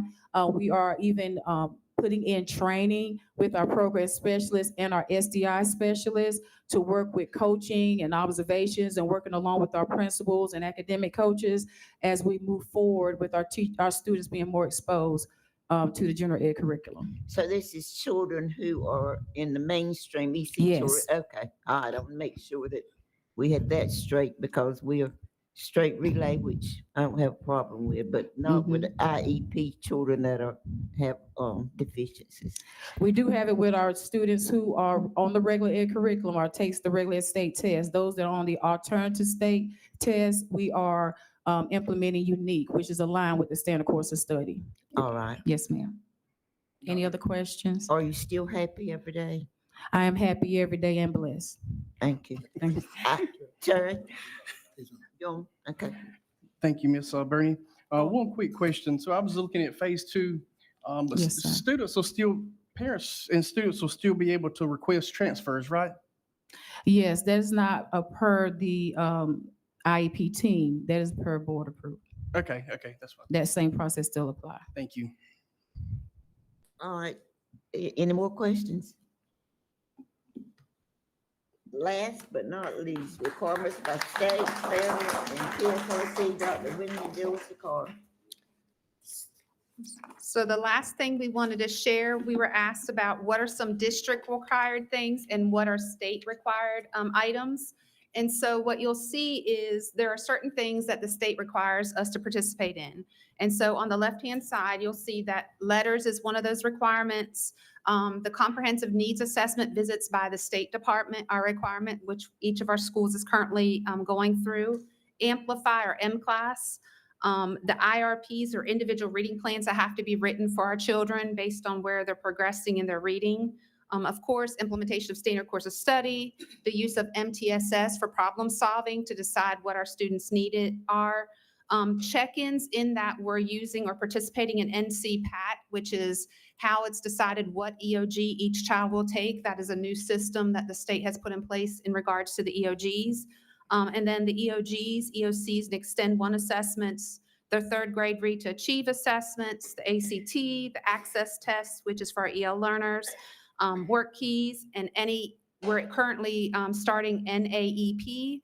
We are even putting in training with our program specialists and our SDI specialists to work with coaching and observations and working along with our principals and academic coaches as we move forward with our students being more exposed to the general ed curriculum. So this is children who are in the mainstream EC Yes. children. Okay, all right, I'll make sure that we had that straight because we are straight relay, which I don't have a problem with, but not with the IEP children that have deficiencies. We do have it with our students who are on the regular ed curriculum or takes the regular ed state test. Those that are on the alternative state test, we are implementing unique, which is aligned with the standard course of study. All right. Yes, ma'am. Any other questions? Are you still happy every day? I am happy every day and blessed. Thank you. Thank you. Terry? John? Okay. Thank you, Ms. Bernie. One quick question. So I was looking at phase two. The Yes, sir. students will still, parents and students will still be able to request transfers, right? Yes, that is not per the IEP team. That is per board approved. Okay, that's fine. That same process still apply. Thank you. All right. Any more questions? Last but not least, requirements by state, federal, and PSRC. Dr. Whitney Dills, the card. So the last thing we wanted to share, we were asked about what are some district required things and what are state required items. And so what you'll see is there are certain things that the state requires us to participate in. And so on the left-hand side, you'll see that letters is one of those requirements. The comprehensive needs assessment visits by the State Department are a requirement, which each of our schools is currently going through. Amplify or M-Class. The IRPs or individual reading plans that have to be written for our children based on where they're progressing in their reading. Of course, implementation of standard course of study, the use of MTSS for problem solving to decide what our students needed are. Check-ins in that we're using or participating in NC-PAT, which is how it's decided what EOG each child will take. That is a new system that the state has put in place in regards to the EOGs. And then the EOGs, EOCs, and Extend 1 assessments, their third grade Read to Achieve assessments, the ACT, the access tests, which is for our EL learners, work keys, and we're currently starting NAEP.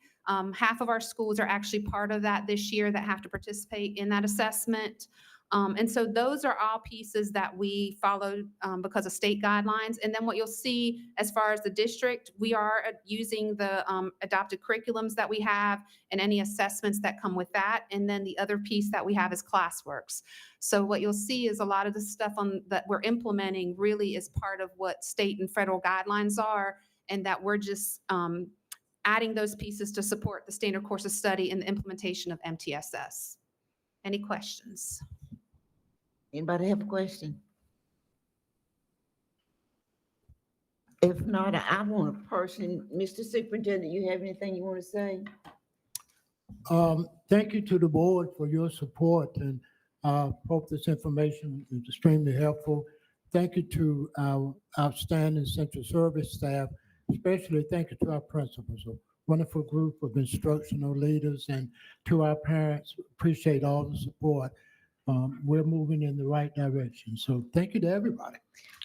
Half of our schools are actually part of that this year that have to participate in that assessment. And so those are all pieces that we followed because of state guidelines. And then what you'll see as far as the district, we are using the adopted curriculums that we have and any assessments that come with that. And then the other piece that we have is ClassWorks. So what you'll see is a lot of the stuff that we're implementing really is part of what state and federal guidelines are, and that we're just adding those pieces to support the standard course of study and the implementation of MTSS. Any questions? Anybody have a question? If not, I want a person, Mr. Superintendent, you have anything you want to say? Thank you to the board for your support, and hope this information is extremely helpful. Thank you to our outstanding central service staff, especially thank you to our principals, a wonderful group of instructional leaders, and to our parents. Appreciate all the support. We're moving in the right direction. So thank you to everybody.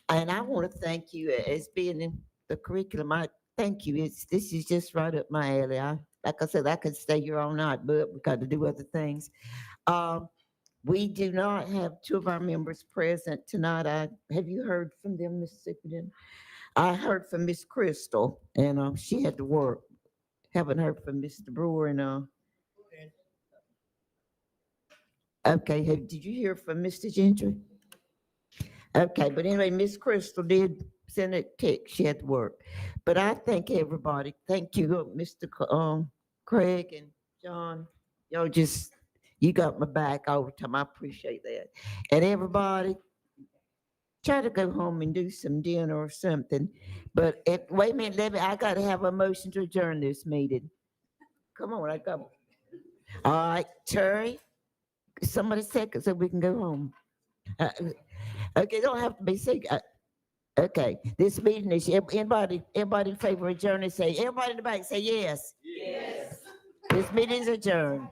And I want to thank you as being in the curriculum. I thank you. This is just right up my alley. Like I said, I could stay here all night, but we got to do other things. We do not have two of our members present tonight. Have you heard from them, Mr. Superintendent? I heard from Miss Crystal, and she had to work. Haven't heard from Mr. Brewer and Okay, did you hear from Mr. Gentry? Okay, but anyway, Miss Crystal did send a text. She had to work. But I thank everybody. Thank you, Mr. Craig and John. Y'all just, you got my back all the time. I appreciate that. And everybody, try to go home and do some dinner or something. But wait a minute, I gotta have a motion to adjourn this meeting. Come on, I got. All right, Terry, somebody second so we can go home. Okay, don't have to be sick. Okay, this meeting is, everybody in favor of adjourning, say, everybody in the back say yes. Yes. This meeting is adjourned.